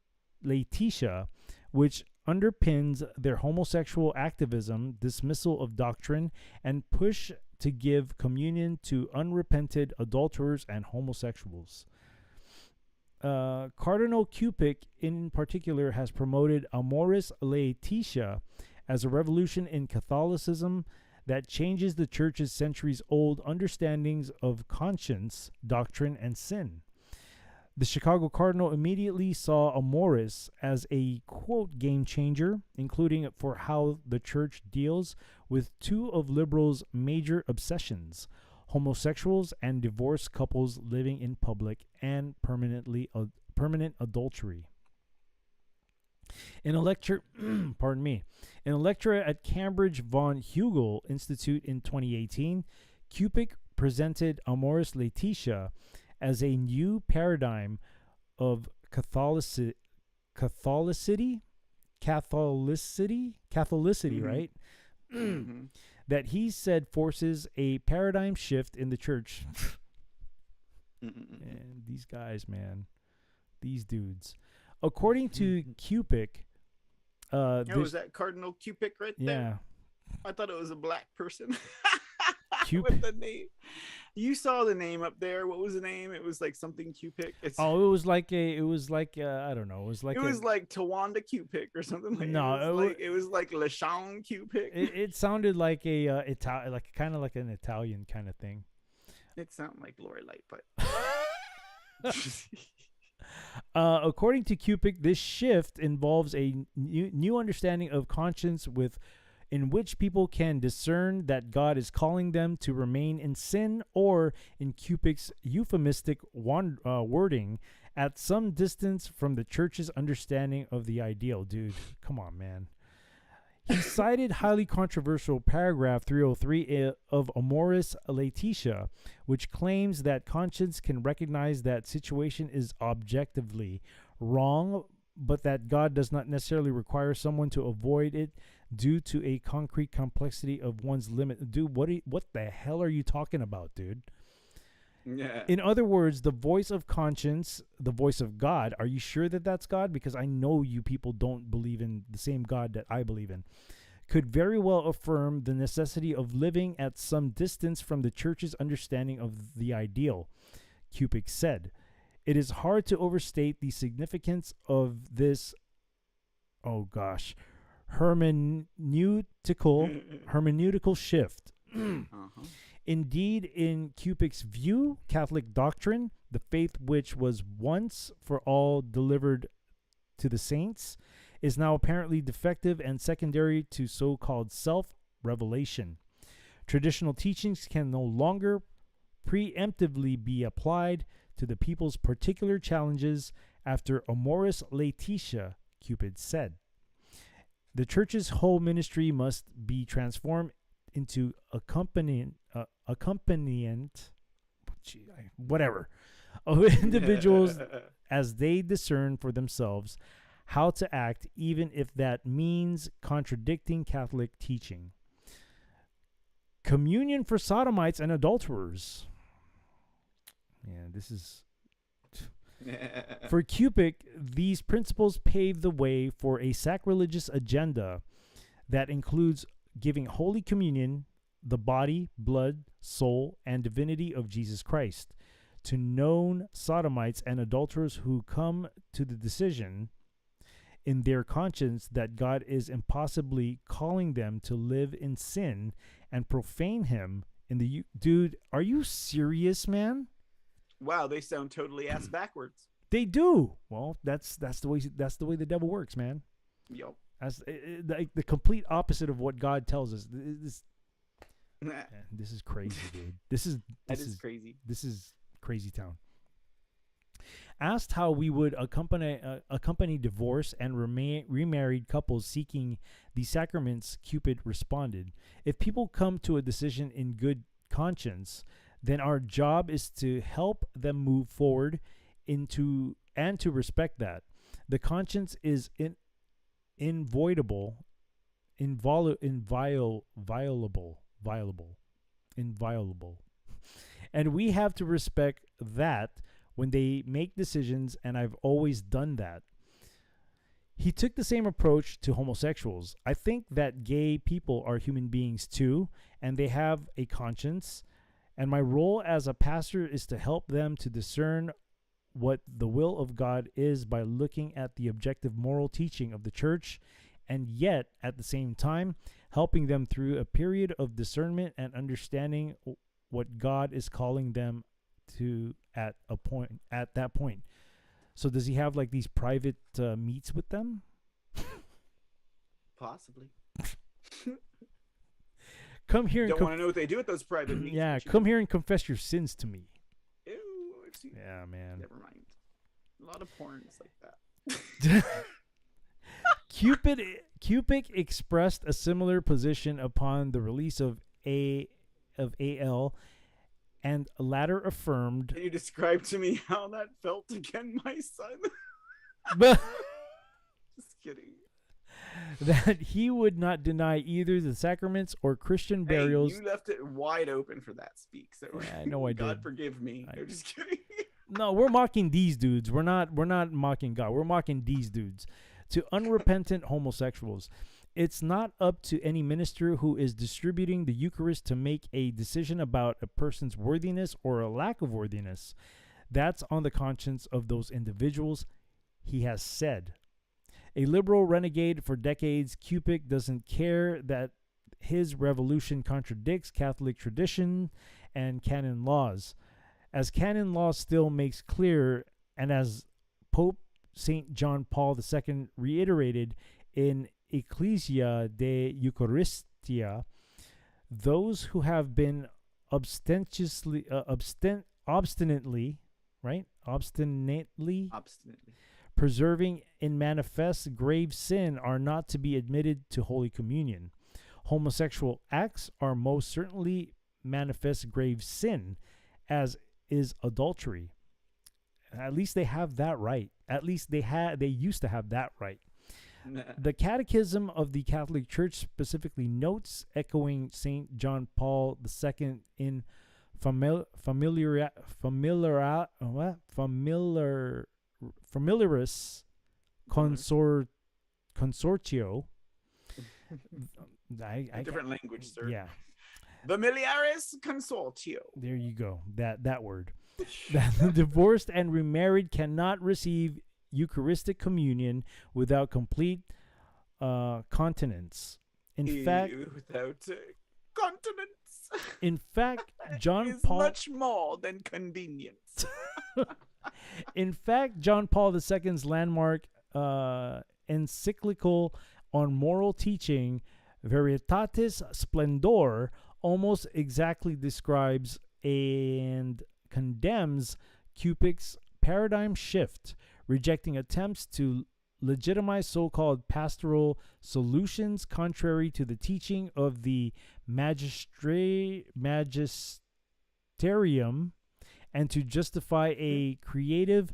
which underpins their homosexual activism, dismissal of doctrine, and push to give communion to unrepented adulterers and homosexuals. Cardinal Cupic, in particular, has promoted Amoris Laetitia as a revolution in Catholicism that changes the church's centuries-old understandings of conscience, doctrine, and sin. The Chicago Cardinal immediately saw Amoris as a, quote, game changer, including for how the church deals with two of liberals' major obsessions, homosexuals and divorced couples living in public and permanent adultery. In a lecture, in a lecture at Cambridge von Hugel Institute in 2018, Cupic presented Amoris Laetitia as a new paradigm of Catholicity, right? That he said forces a paradigm shift in the church. And these guys, man, these dudes. According to Cupic,
was that Cardinal Cupic right there? I thought it was a black person.
Cupid.
With the name. You saw the name up there. What was the name? It was like something Cupid.
Oh, it was like I don't know. It was like
Tawanda Cupid or something like
No,
it was like LaShawn Cupid.
it sounded like a like kind of like an Italian kind of thing.
It sounded like Lori Lightfoot.
According to Cupid, this shift involves a new understanding of conscience in which people can discern that God is calling them to remain in sin, or in Cupid's euphemistic wording, at some distance from the church's understanding of the ideal. Dude, come on, man. He cited highly controversial paragraph 303 of Amoris Laetitia, which claims that conscience can recognize that situation is objectively wrong, but that God does not necessarily require someone to avoid it due to a concrete complexity of one's limit. Dude, what the hell are you talking about, dude?
Yeah.
In other words, the voice of conscience, the voice of God, are you sure that that's God? Because I know you people don't believe in the same God that I believe in. Could very well affirm the necessity of living at some distance from the church's understanding of the ideal, Cupid said. It is hard to overstate the significance of this, hermeneutical shift. Indeed, in Cupid's view, Catholic doctrine, the faith which was once for all delivered to the saints, is now apparently defective and secondary to so-called self-revelation. Traditional teachings can no longer preemptively be applied to the people's particular challenges after Amoris Laetitia, Cupid said. The church's whole ministry must be transformed into accompaniment of individuals as they discern for themselves how to act, even if that means contradicting Catholic teaching. Communion for sodomites and adulterers. Yeah, this is... For Cupid, these principles pave the way for a sacrilegious agenda that includes giving Holy Communion, the body, blood, soul, and divinity of Jesus Christ, to known sodomites and adulterers who come to the decision in their conscience that God is impossibly calling them to live in sin and profane him in the... Dude, are you serious, man?
Wow, they sound totally ass backwards.
They do. Well, that's the way the devil works, man.
Yep.
That's like the complete opposite of what God tells us. This is crazy, dude. This is
crazy.
This is crazy town. Asked how we would accompany divorce and remarried couples seeking the sacraments, Cupid responded, "If people come to a decision in good conscience, then our job is to help them move forward into and to respect that. The conscience is inviolable, and we have to respect that when they make decisions, and I've always done that." He took the same approach to homosexuals. "I think that gay people are human beings too, and they have a conscience, and my role as a pastor is to help them to discern what the will of God is by looking at the objective moral teaching of the church, and yet at the same time helping them through a period of discernment and understanding what God is calling them to at that point." So does he have like these private meets with them?
Possibly.
Come here.
Don't want to know what they do at those private meetings.
Yeah, come here and confess your sins to me.
Ew, I've seen.
Yeah, man.
Never mind. A lot of porns like that.
Cupid expressed a similar position upon the release of AL, and latter affirmed.
Can you describe to me how that felt again, my son? Just kidding.
That he would not deny either the sacraments or Christian burials.
Hey, you left it wide open for that speak. So
yeah, I know I did.
God forgive me. I'm just kidding.
No, we're mocking these dudes. We're not mocking God. We're mocking these dudes. To unrepentant homosexuals. It's not up to any minister who is distributing the Eucharist to make a decision about a person's worthiness or a lack of worthiness. That's on the conscience of those individuals, he has said. A liberal renegade for decades, Cupic doesn't care that his revolution contradicts Catholic tradition and canon laws. As canon law still makes clear, and as Pope St. John Paul II reiterated in Ecclesia de Eucharistia, those who have been obstinately preserving in manifest grave sin are not to be admitted to Holy Communion. Homosexual acts are most certainly manifest grave sin, as is adultery. At least they have that right. At least they used to have that right. The Catechism of the Catholic Church specifically notes, echoing St. John Paul II in Familiaris Consortio.
Different language, sir.
Yeah.
Familiaris Consortio.
There you go. That word. That the divorced and remarried cannot receive Eucharistic communion without complete continence. In fact,
without continence.
In fact, John
is
Paul
much more than convenience.
In fact, John Paul II's landmark encyclical on moral teaching, Veritatis Splendor, almost exactly describes and condemns Cupic's paradigm shift, rejecting attempts to legitimize so-called pastoral solutions contrary to the teaching of the magisterium, and to justify a creative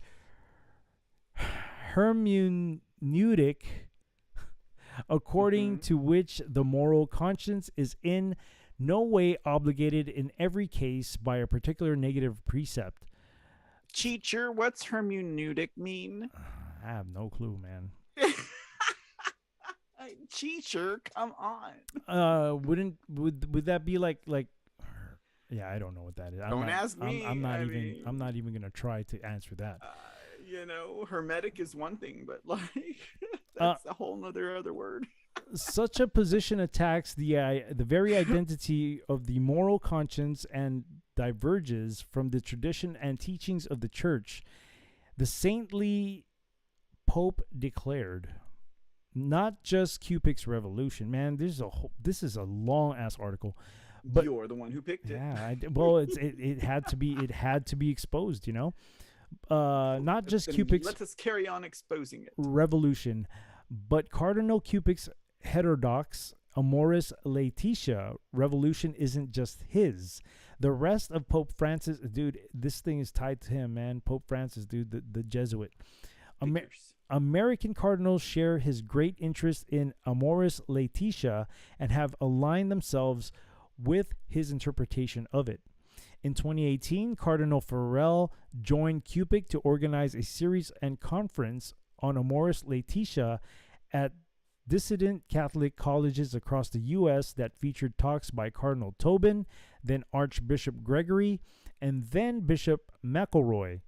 hermeneutic according to which the moral conscience is in no way obligated in every case by a particular negative precept.
Teacher, what's hermeneutic mean?
I have no clue, man.
Teacher, come on.
Would that be like yeah, I don't know what that is.
Don't ask me.
I'm not even gonna try to answer that.
Hermetic is one thing, but that's a whole other word.
Such a position attacks the very identity of the moral conscience and diverges from the tradition and teachings of the Church. The saintly Pope declared, not just Cupic's revolution, man. This is a long ass article, but
you're the one who picked it.
Yeah, it had to be exposed, not just Cupic's.
Let us carry on exposing it.
Revolution, but Cardinal Cupic's heterodox Amoris Laetitia revolution isn't just his. The rest of Pope Francis, dude, this thing is tied to him, man. Pope Francis, dude, the Jesuit. American cardinals share his great interest in Amoris Laetitia and have aligned themselves with his interpretation of it. In 2018, Cardinal Farrell joined Cupic to organize a series and conference on Amoris Laetitia at dissident Catholic colleges across the U.S. that featured talks by Cardinal Tobin, then Archbishop Gregory, and then Bishop McElroy.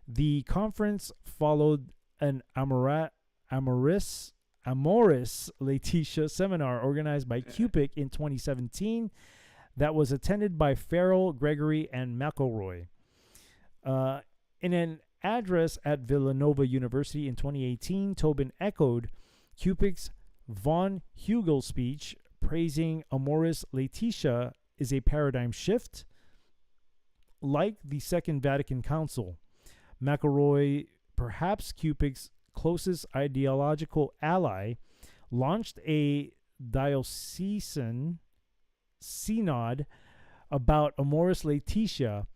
The conference followed an Amoris Laetitia seminar organized by Cupic in 2017 that was attended by Farrell, Gregory, and McElroy. In an address at Villanova University in 2018, Tobin echoed Cupic's von Hugel speech, praising Amoris Laetitia is a paradigm shift like the Second Vatican Council. McElroy, perhaps Cupic's closest ideological ally, launched a diocesan synod about Amoris Laetitia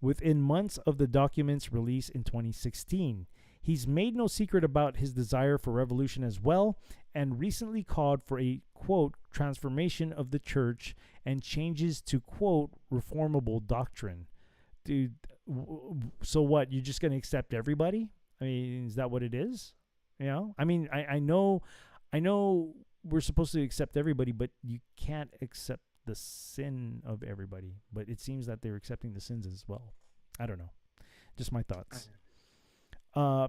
within months of the document's release in 2016. He's made no secret about his desire for revolution as well, and recently called for a, quote, transformation of the church and changes to, quote, reformable doctrine. Dude, so what? You're just going to accept everybody? I mean, is that what it is? I mean, I know we're supposed to accept everybody, but you can't accept the sin of everybody. But it seems that they're accepting the sins as well. I don't know. Just my thoughts.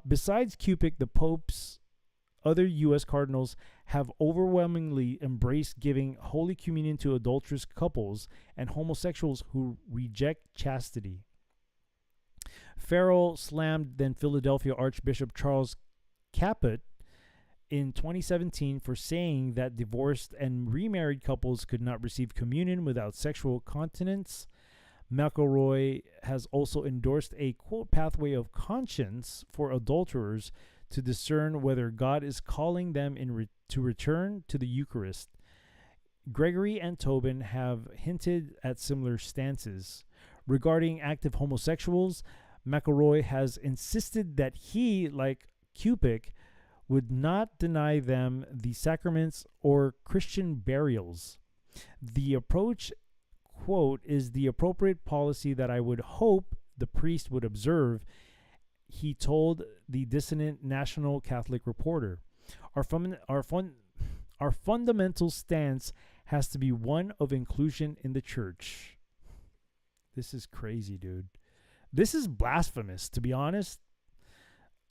Besides Cupic, the Pope's other U.S. cardinals have overwhelmingly embraced giving Holy Communion to adulterous couples and homosexuals who reject chastity. Farrell slammed then Philadelphia Archbishop Charles Caput in 2017 for saying that divorced and remarried couples could not receive communion without sexual continence. McElroy has also endorsed a, quote, pathway of conscience for adulterers to discern whether God is calling them to return to the Eucharist. Gregory and Tobin have hinted at similar stances. Regarding active homosexuals, McElroy has insisted that he, like Cupic, would not deny them the sacraments or Christian burials. The approach, quote, is the appropriate policy that I would hope the priest would observe, he told the dissonant National Catholic Reporter. Our fundamental stance has to be one of inclusion in the church. This is crazy, dude. This is blasphemous, to be honest.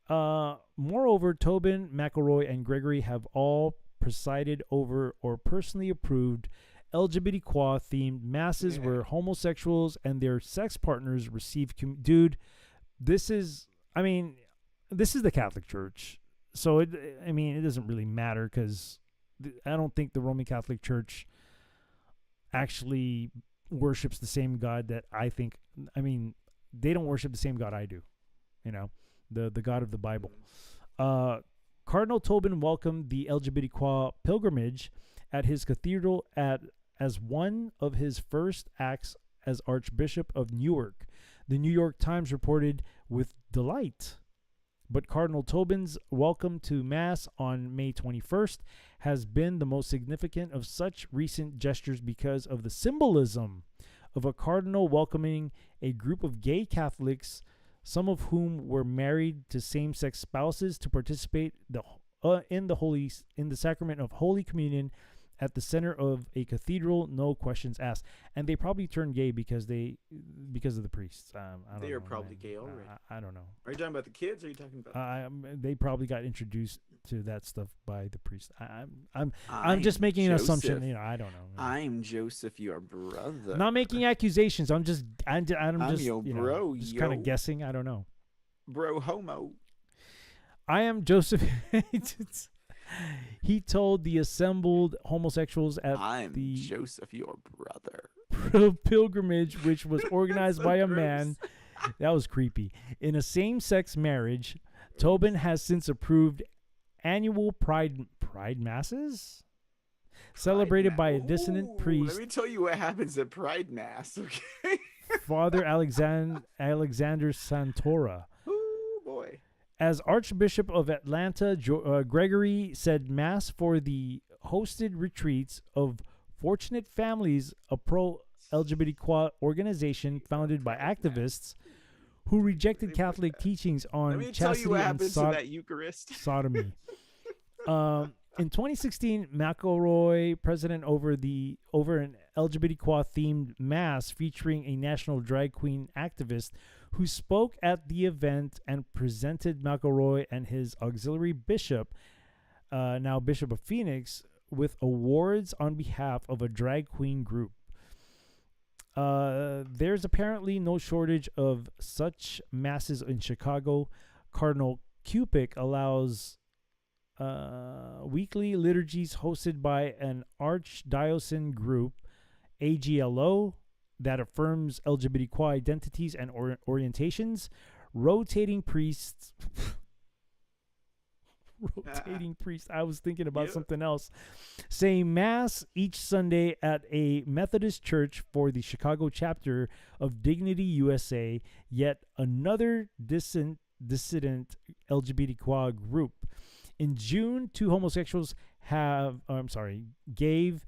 Moreover, Tobin, McElroy, and Gregory have all presided over or personally approved LGBTQ-themed masses where homosexuals and their sex partners receive... Dude, this is the Catholic Church. So, it doesn't really matter because I don't think the Roman Catholic Church actually worships the same God that I think... they don't worship the same God I do, the God of the Bible. Cardinal Tobin welcomed the LGBTQ pilgrimage at his cathedral as one of his first acts as Archbishop of Newark. The New York Times reported with delight. But Cardinal Tobin's welcome to Mass on May 21st has been the most significant of such recent gestures because of the symbolism of a cardinal welcoming a group of gay Catholics, some of whom were married to same-sex spouses, to participate in the sacrament of Holy Communion at the center of a cathedral, no questions asked. And they probably turned gay because of the priests.
They are probably gay already.
I don't know.
Are you talking about the kids? Or are you talking about?
They probably got introduced to that stuff by the priest. I'm just making an assumption. I don't know.
I'm Joseph, your brother.
Not making accusations. I'm just
your bro,
just kind of guessing. I don't know.
Bro, homo.
I am Joseph. He told the assembled homosexuals at the
Joseph, your brother.
Pilgrimage, which was organized by a man. That was creepy. In a same-sex marriage, Tobin has since approved annual pride masses celebrated by a dissonant priest.
Let me tell you what happens at Pride Mass, okay?
Father Alexander Santora.
Oh, boy.
As Archbishop of Atlanta, Gregory said Mass for the hosted retreats of Fortunate Families, a pro-LGBTQ organization founded by activists who rejected Catholic teachings on chastity and sodomy. In 2016, McElroy, president over an LGBTQ-themed Mass featuring a national drag queen activist, who spoke at the event and presented McElroy and his auxiliary bishop, now Bishop of Phoenix, with awards on behalf of a drag queen group. There's apparently no shortage of such masses in Chicago. Cardinal Cupic allows weekly liturgies hosted by an archdiocesan group, AGLO, that affirms LGBTQ identities and orientations, rotating priests. I was thinking about something else. Saying Mass each Sunday at a Methodist church for the Chicago chapter of Dignity USA, yet another dissident LGBTQ group. In June, two homosexuals gave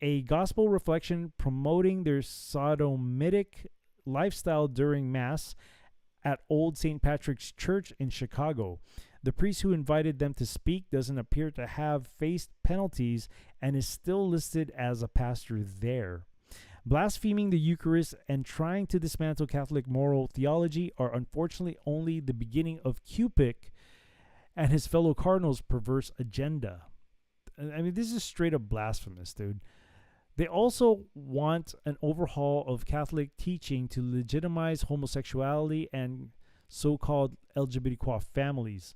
a gospel reflection promoting their sodomitic lifestyle during Mass at Old St. Patrick's Church in Chicago. The priest who invited them to speak doesn't appear to have faced penalties and is still listed as a pastor there. Blaspheming the Eucharist and trying to dismantle Catholic moral theology are unfortunately only the beginning of Cupid and his fellow cardinals' perverse agenda. I mean, this is straight up blasphemous, dude. They also want an overhaul of Catholic teaching to legitimize homosexuality and so-called LGBTQ families.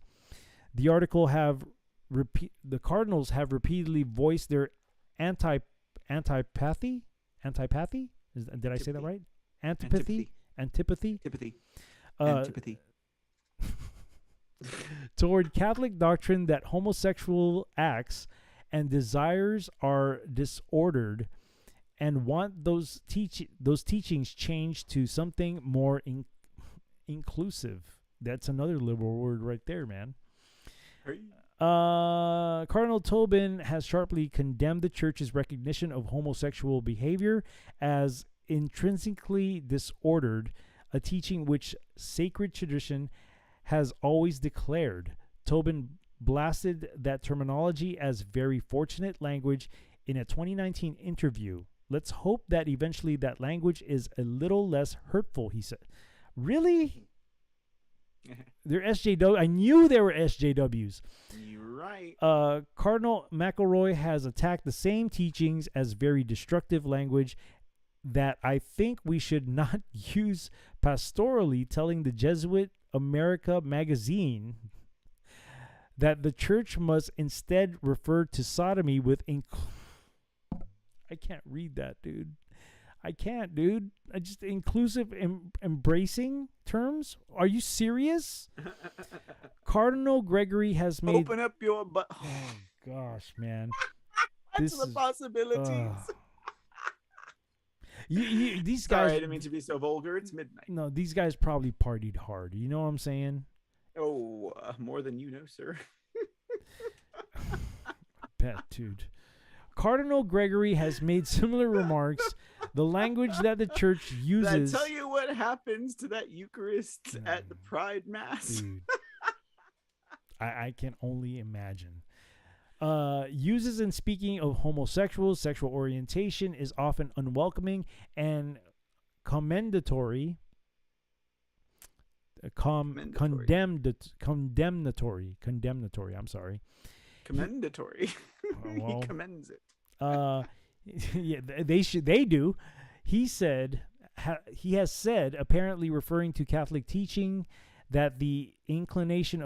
The article the cardinals have repeatedly voiced their antipathy. Did I say that right? Antipathy. Toward Catholic doctrine that homosexual acts and desires are disordered, and want those teachings changed to something more inclusive. That's another liberal word right there, man. Cardinal Tobin has sharply condemned the church's recognition of homosexual behavior as intrinsically disordered, a teaching which sacred tradition has always declared. Tobin blasted that terminology as very fortunate language in a 2019 interview. Let's hope that eventually that language is a little less hurtful, he said. Really? They're SJW. I knew they were SJWs.
You're right.
Cardinal McElroy has attacked the same teachings as very destructive language that I think we should not use pastorally, telling the Jesuit America magazine that the church must instead refer to sodomy with I can't read that, dude. I can't, dude. I just inclusive, embracing terms. Are you serious? Cardinal Gregory has made.
Open up your butt.
Oh gosh, man.
That's the possibilities.
These
Sorry,
guys.
I didn't mean to be so vulgar. It's midnight.
No, these guys probably partied hard. You know what I'm saying?
Oh, more than you know, sir.
Bet, dude. Cardinal Gregory has made similar remarks. The language that the church uses.
I tell you what happens to that Eucharist at the Pride Mass.
Dude. I can only imagine. Uses in speaking of homosexuals, sexual orientation is often unwelcoming and condemnatory. Condemnatory. I'm sorry.
Commendatory.
Well,
he commends it.
Yeah, they do. He said he has said, apparently referring to Catholic teaching, that the inclination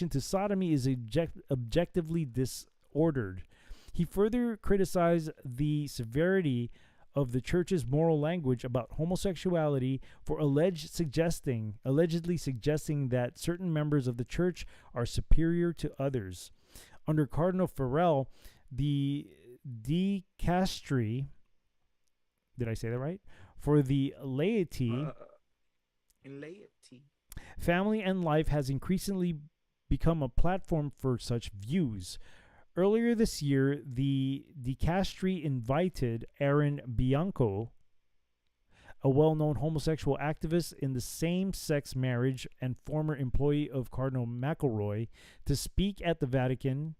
to sodomy is objectively disordered. He further criticized the severity of the church's moral language about homosexuality for allegedly suggesting that certain members of the church are superior to others. Under Cardinal Farrell, the dicastery, did I say that right? For the laity, family and life has increasingly become a platform for such views. Earlier this year, the dicastery invited Aaron Bianco, a well-known homosexual activist in the same-sex marriage and former employee of Cardinal McElroy, to speak at the Vatican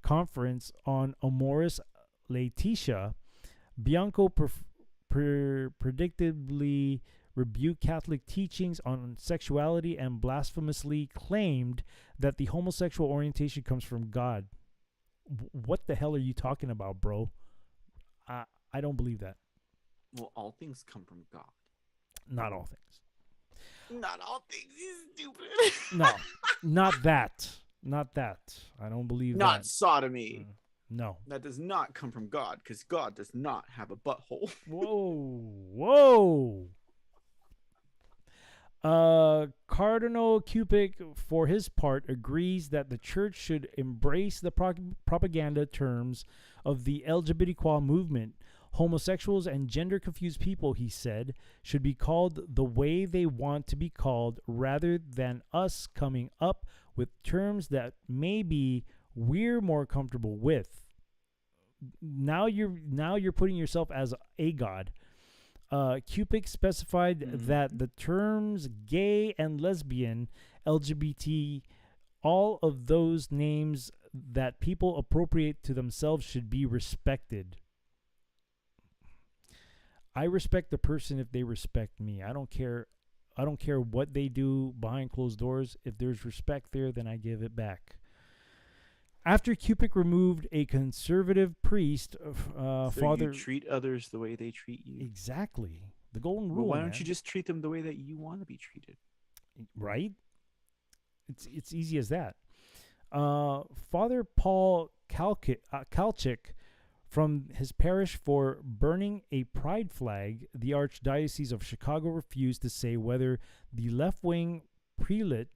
conference on Amoris Laetitia. Bianco predictably rebuked Catholic teachings on sexuality and blasphemously claimed that the homosexual orientation comes from God. What the hell are you talking about, bro? I don't believe that.
Well, all things come from God.
Not all things.
Not all things is stupid.
No, not that. Not that. I don't believe that.
Not sodomy.
No.
That does not come from God, because God does not have a butthole.
Whoa. Cardinal Cupid, for his part, agrees that the church should embrace the propaganda terms of the LGBTQ movement. Homosexuals and gender-confused people, he said, should be called the way they want to be called, rather than us coming up with terms that maybe we're more comfortable with. Now you're putting yourself as a god. Cupic specified that the terms gay and lesbian, LGBT, all of those names that people appropriate to themselves should be respected. I respect the person if they respect me. I don't care what they do behind closed doors. If there's respect there, then I give it back. After Cupic removed a conservative priest,
So
Father...
you treat others the way they treat you.
Exactly. The golden
Well,
rule,
why don't
man.
you just treat them the way that you want to be treated?
Right? It's easy as that. Father Paul Kalchik from his parish for burning a pride flag, the Archdiocese of Chicago refused to say whether the left-wing prelate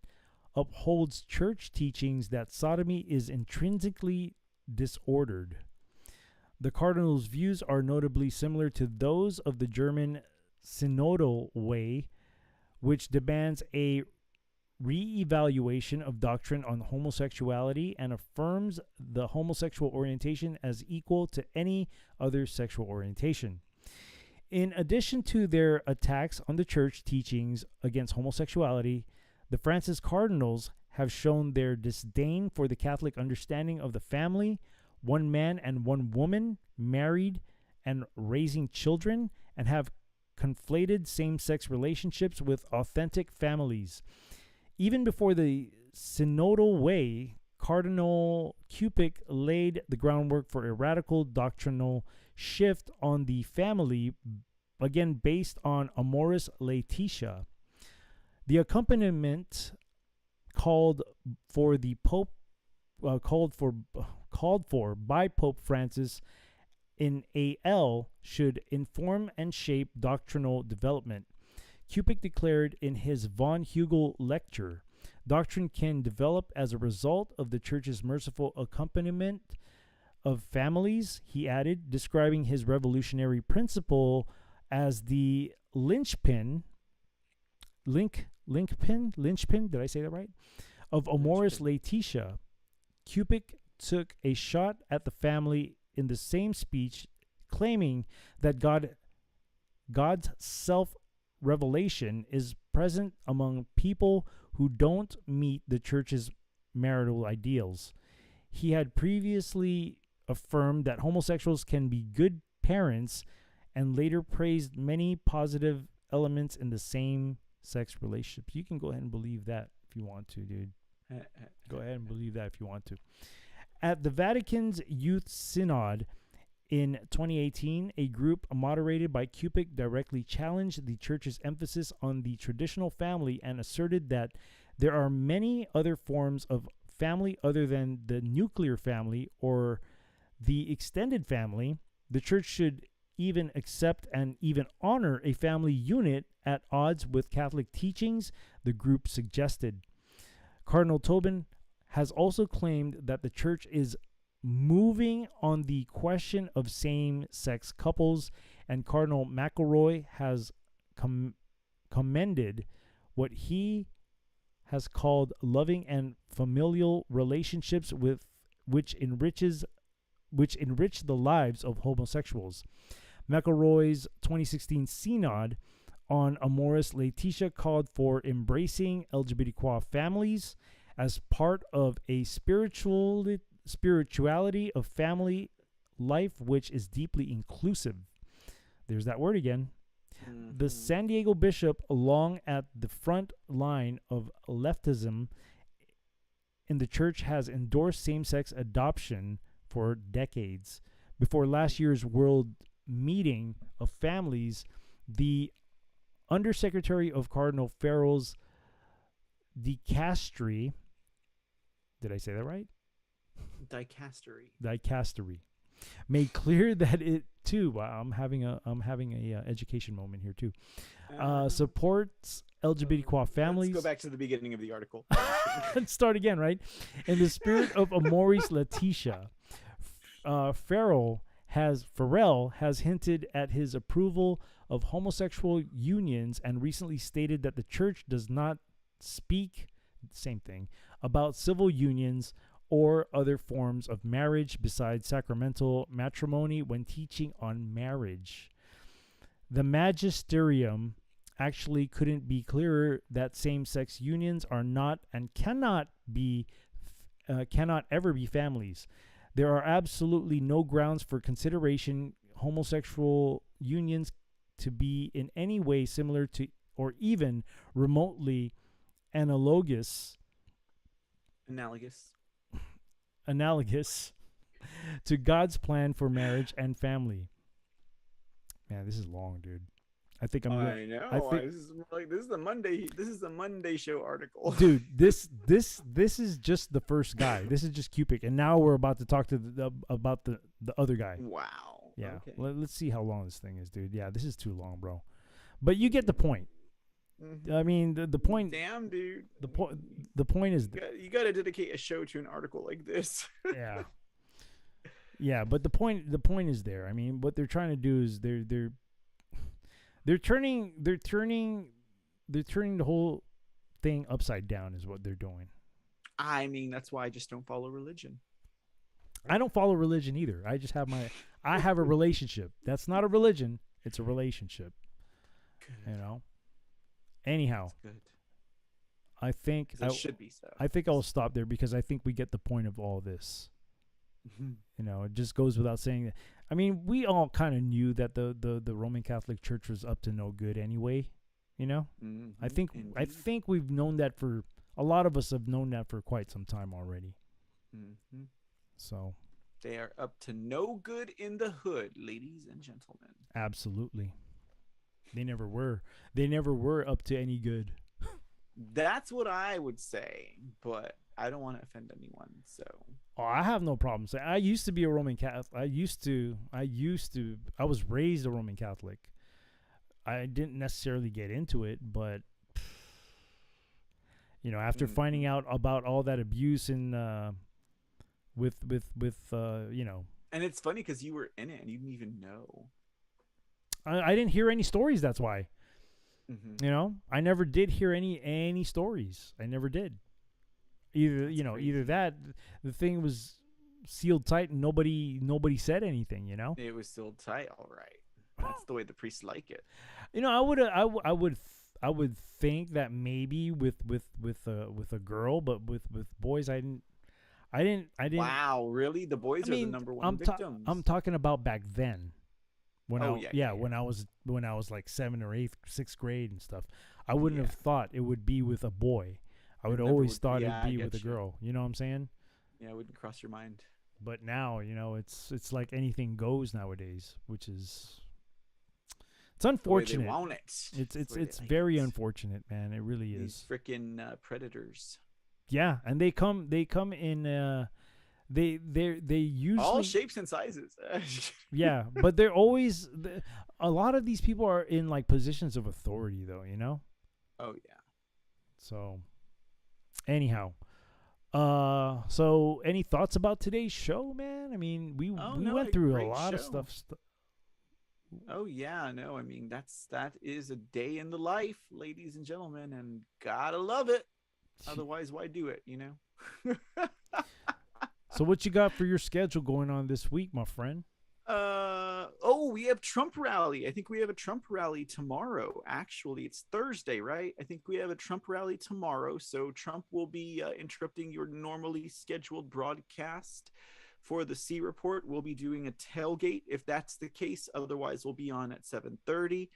upholds church teachings that sodomy is intrinsically disordered. The cardinal's views are notably similar to those of the German synodal way, which demands a re-evaluation of doctrine on homosexuality and affirms the homosexual orientation as equal to any other sexual orientation. In addition to their attacks on the church teachings against homosexuality, the Francis cardinals have shown their disdain for the Catholic understanding of the family, one man and one woman, married and raising children, and have conflated same-sex relationships with authentic families. Even before the synodal way, Cardinal Cupic laid the groundwork for a radical doctrinal shift on the family, again based on Amoris Laetitia. The accompaniment called for by Pope Francis in AL should inform and shape doctrinal development. Cupic declared in his von Hugel lecture, doctrine can develop as a result of the Church's merciful accompaniment of families, he added, describing his revolutionary principle as the linchpin, did I say that right? Of Amoris Laetitia. Cupic took a shot at the family in the same speech, claiming that God's self-revelation is present among people who don't meet the church's marital ideals. He had previously affirmed that homosexuals can be good parents and later praised many positive elements in the same-sex relationships. You can go ahead and believe that if you want to, dude. Go ahead and believe that if you want to. At the Vatican's Youth Synod in 2018, a group moderated by Cupic directly challenged the church's emphasis on the traditional family and asserted that there are many other forms of family other than the nuclear family or the extended family. The church should even accept and even honor a family unit at odds with Catholic teachings, the group suggested. Cardinal Tobin has also claimed that the church is moving on the question of same-sex couples, and Cardinal McElroy has commended what he has called loving and familial relationships which enrich the lives of homosexuals. McElroy's 2016 Synod on Amoris Laetitia called for embracing LGBTQ families as part of a spirituality of family life which is deeply inclusive. There's that word again. Mm-hmm. The San Diego bishop, along at the front line of leftism in the church, has endorsed same-sex adoption for decades. Before last year's World Meeting of Families, the Undersecretary of Cardinal Farrell's dicastery, did I say that right? Dicastery made clear that it too. Wow, I'm having a education moment here too. Supports LGBTQ families.
Let's go back to the beginning of the article.
Let's start again, right? In the spirit of Amoris Laetitia, Farrell has hinted at his approval of homosexual unions and recently stated that the church does not speak, same thing, about civil unions or other forms of marriage besides sacramental matrimony when teaching on marriage. The magisterium actually couldn't be clearer that same-sex unions are not and cannot ever be families. There are absolutely no grounds for consideration homosexual unions to be in any way similar to or even remotely analogous to God's plan for marriage and family. Man, this is long, dude. I think I'm
I know. This is the Monday. This is the Monday show article,
dude. This is just the first guy. This is just Cupic, and now we're about to talk to about the other guy.
Wow.
Yeah.
Okay.
Let's see how long this thing is, dude. Yeah, this is too long, bro. But you get the point.
Mhm.
I mean, the point.
Damn, dude.
The point is.
You got to dedicate a show to an article like this.
Yeah. Yeah, but the point is there. I mean, what they're trying to do is they're turning the whole thing upside down is what they're doing.
I mean, that's why I just don't follow religion.
I don't follow religion either. I just have I have a relationship. That's not a religion. It's a relationship.
Good.
You know. Anyhow,
That's good.
I think
It should be so.
I think I'll stop there because I think we get the point of all this. You know, it just goes without saying that. I mean, we all kind of knew that the Roman Catholic Church was up to no good anyway. You know, I think we've known that for a lot of us have known that for quite some time already.
Mm-hmm.
So
they are up to no good in the hood, ladies and gentlemen.
Absolutely, they never were. They never were up to any good.
That's what I would say, but I don't want to offend anyone. So
I have no problem saying I used to be a Roman Catholic. I was raised a Roman Catholic. I didn't necessarily get into it, but you know, after finding out about all that abuse in with you know,
and it's funny because you were in it and you didn't even know.
I didn't hear any stories. That's why. You know, I never did hear any stories. I never did. Either that the thing was sealed tight and nobody said anything. You know,
it was sealed tight. All right, that's the way the priests like it. You
know, I would think that maybe with a girl, but with boys, I didn't.
Wow, really? The boys are the number one victims.
I'm talking about back then. When when I was like 7th or 8th, 6th grade and stuff, I wouldn't have thought it would be with a boy. I would always thought it'd be with a girl. You know what I'm saying?
Yeah, it wouldn't cross your mind.
But now, you know, it's like anything goes nowadays, which is it's unfortunate.
They want it.
It's very unfortunate, man. It really is.
These freaking predators.
Yeah, and they come in. They usually
all shapes and sizes.
Yeah, but they're always a lot of these people are in like positions of authority, though. You know.
Oh yeah.
So, anyhow, so any thoughts about today's show, man? I mean, we went through a lot of stuff.
Oh yeah, no, I mean that is a day in the life, ladies and gentlemen, and gotta love it. Otherwise, why do it? You know.
So what you got for your schedule going on this week, my friend?
We have Trump rally. I think we have a Trump rally tomorrow. Actually, it's Thursday, right? I think we have a Trump rally tomorrow. So Trump will be interrupting your normally scheduled broadcast for the C Report. We'll be doing a tailgate if that's the case. Otherwise, we'll be on at 7:30.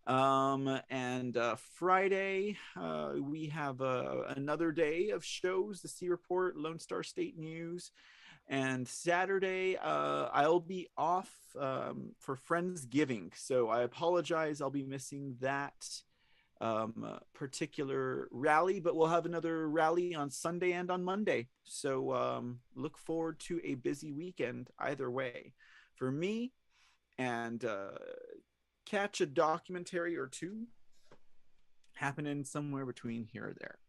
And Friday, we have another day of shows, the C Report, Lone Star State News. And Saturday, I'll be off for Friendsgiving. So I apologize. I'll be missing that particular rally, but we'll have another rally on Sunday and on Monday. So look forward to a busy weekend either way for me, and catch a documentary or two happening somewhere between here or there.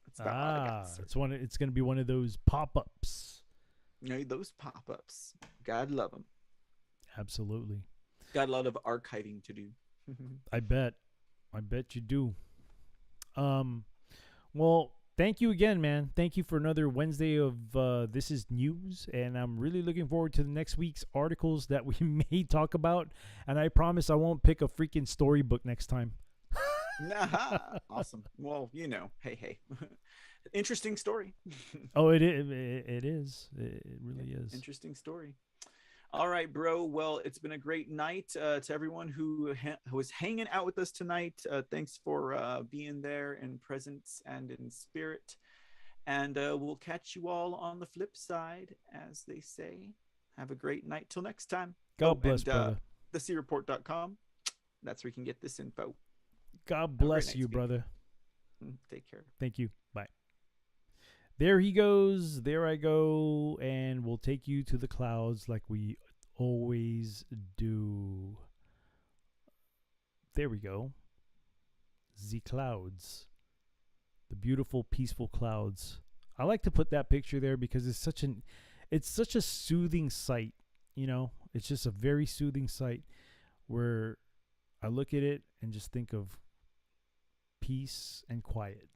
That's about all I got, sir.
It's going to be one of those pop-ups.
You know, those pop-ups. God love them.
Absolutely.
Got a lot of archiving to do.
I bet you do. Well, thank you again, man. Thank you for another Wednesday of This Is News. And I'm really looking forward to the next week's articles that we may talk about. And I promise I won't pick a freaking storybook next time.
Nah, awesome. Well, hey. Interesting story.
Oh, it is. It is. It really is.
Interesting story. All right, bro. Well, it's been a great night to everyone who was hanging out with us tonight. Thanks for being there in presence and in spirit. And we'll catch you all on the flip side, as they say. Have a great night. Till next time.
God bless, brother.
thecreport.com. That's where you can get this info.
God bless you, brother.
Take care.
Thank you. Bye. There he goes. There I go. And we'll take you to the clouds like we always do. There we go. The clouds. The beautiful, peaceful clouds. I like to put that picture there because it's such a soothing sight. It's just a very soothing sight where I look at it and just think of peace and quiet.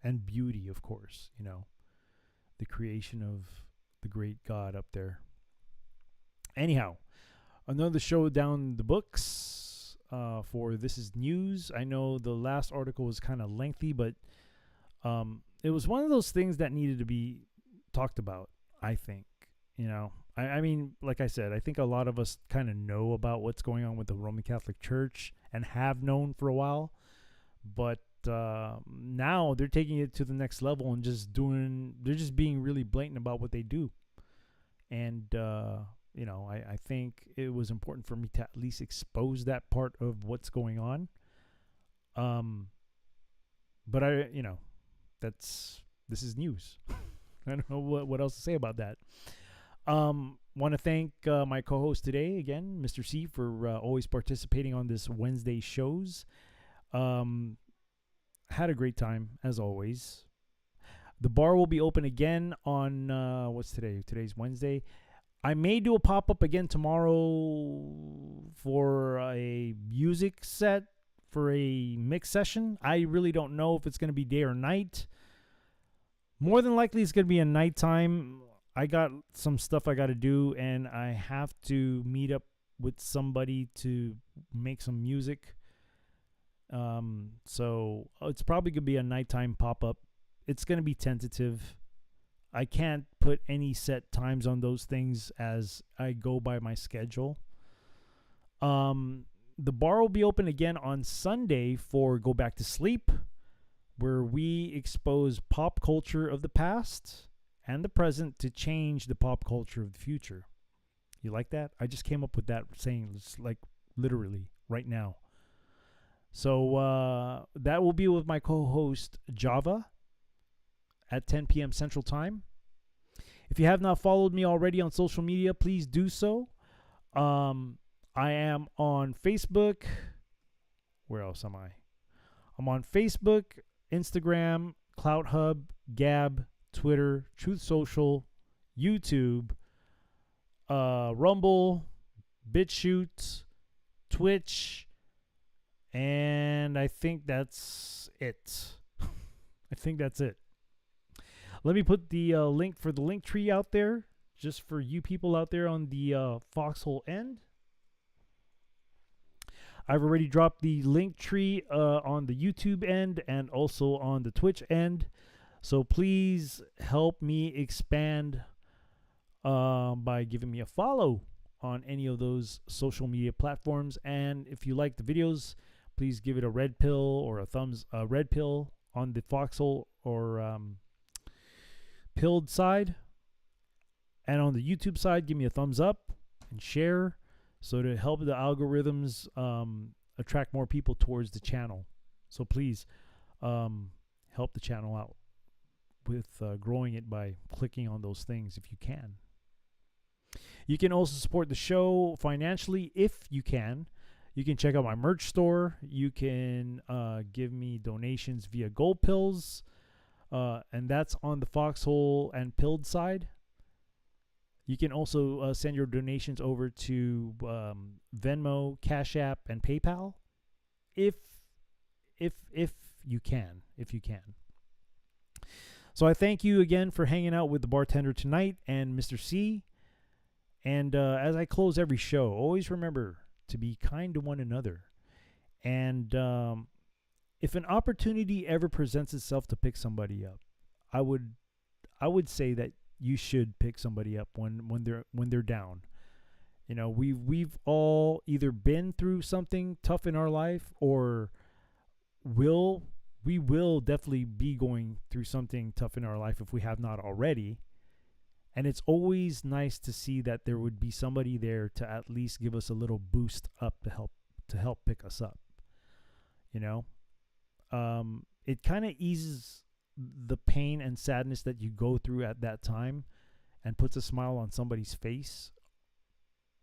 And beauty, of course, the creation of the great God up there. Anyhow, another show down the books for This Is News. I know the last article was kind of lengthy, but it was one of those things that needed to be talked about, I think. I mean, like I said, I think a lot of us kind of know about what's going on with the Roman Catholic Church and have known for a while, but now they're taking it to the next level and they're just being really blatant about what they do. And, I think it was important for me to at least expose that part of what's going on. But this is news. I don't know what else to say about that. Want to thank my co-host today again, Mr. C, for always participating on this Wednesday shows. Had a great time, as always. The bar will be open again on, what's today? Today's Wednesday. I may do a pop-up again tomorrow for a music set, for a mix session. I really don't know if it's going to be day or night. More than likely, it's going to be a nighttime. I got some stuff I got to do, and I have to meet up with somebody to make some music. So it's probably going to be a nighttime pop-up. It's going to be tentative. I can't put any set times on those things as I go by my schedule. The bar will be open again on Sunday for Go Back to Sleep, where we expose pop culture of the past and the present to change the pop culture of the future. You like that? I just came up with that saying, like, literally right now. So that will be with my co-host Java at 10 p.m. Central Time. If you have not followed me already on social media, please do so. I am on Facebook. Where else am I? I'm on Facebook, Instagram, CLOUTHUB, Gab, Twitter, Truth Social, YouTube, Rumble, BitChute, Twitch, and I think that's it. Let me put the link for the link tree out there, just for you people out there on the Foxhole end. I've already dropped the link tree on the YouTube end and also on the Twitch end. So please help me expand by giving me a follow on any of those social media platforms. And if you like the videos, please give it a red pill or a red pill on the Foxhole or pilled side. And on the YouTube side, give me a thumbs up and share, so to help the algorithms attract more people towards the channel. So please help the channel out with growing it by clicking on those things if you can. You can also support the show financially if you can. You can check out my merch store. You can give me donations via Gold Pills, and that's on the Foxhole and Pilled side. You can also send your donations over to Venmo, Cash App, and PayPal, if you can. So I thank you again for hanging out with the bartender tonight and Mr. C. And as I close every show, always remember to be kind to one another. And if an opportunity ever presents itself to pick somebody up, I would say that you should pick somebody up when they're down. You know, we've all either been through something tough in our life, or we will definitely be going through something tough in our life if we have not already. And it's always nice to see that there would be somebody there to at least give us a little boost up to help pick us up. You know, it kind of eases the pain and sadness that you go through at that time, and puts a smile on somebody's face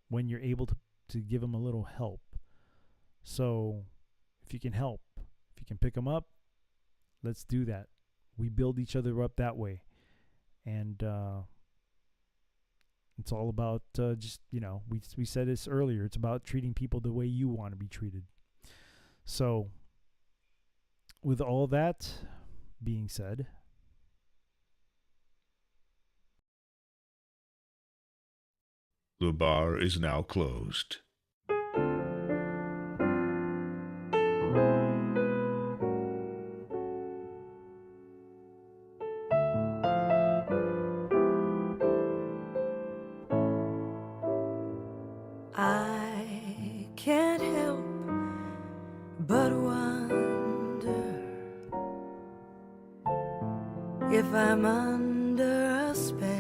when you're able to give them a little help. So if you can help, if you can pick them up, let's do that. We build each other up that way. And it's all about just, you know, we said this earlier, it's about treating people the way you want to be treated. So with all that being said,
the bar is now closed.
I can't help but wonder if I'm under a spell.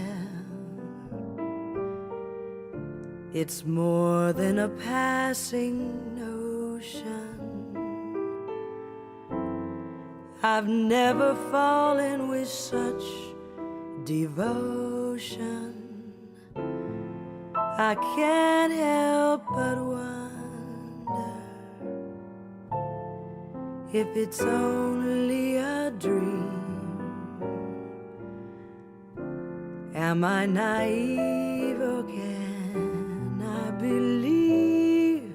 It's more than a passing notion. I've never fallen with such devotion. I can't help but wonder if it's only a dream. Am I naive, or can I believe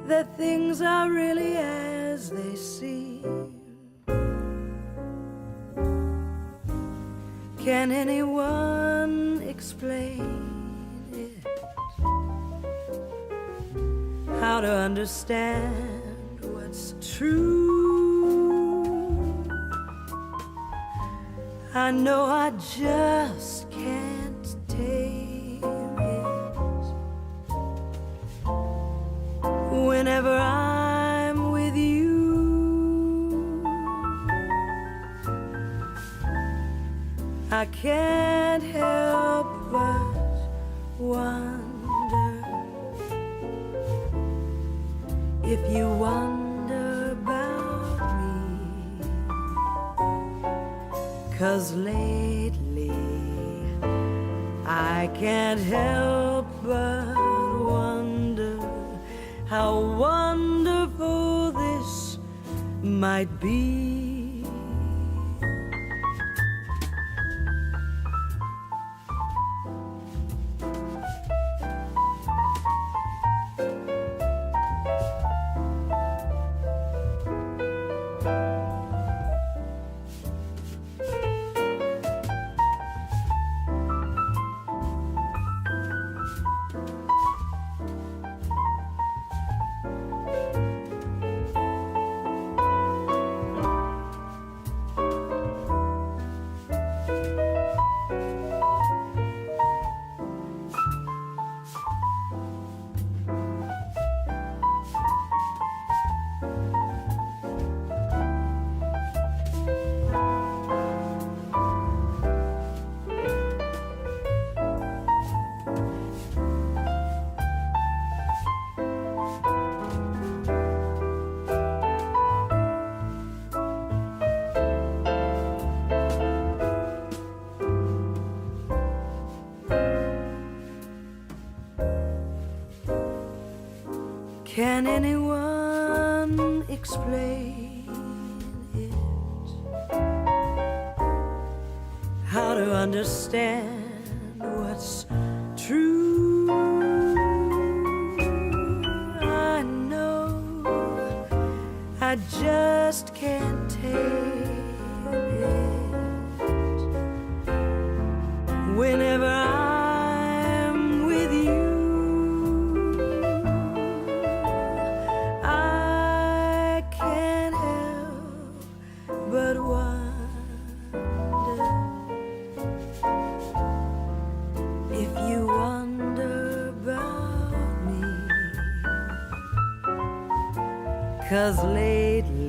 that things are really as they seem? Can anyone explain how to understand what's true? I know I just can't tame it. Whenever I'm with you, I can't help but wonder if you wonder about me. 'Cause lately I can't help but wonder how wonderful this might be. Can anyone explain it? How to understand what's true? I know I just can't take it. whenever I'm with you. I can't help but wonder if you wonder about me. 'Cause lately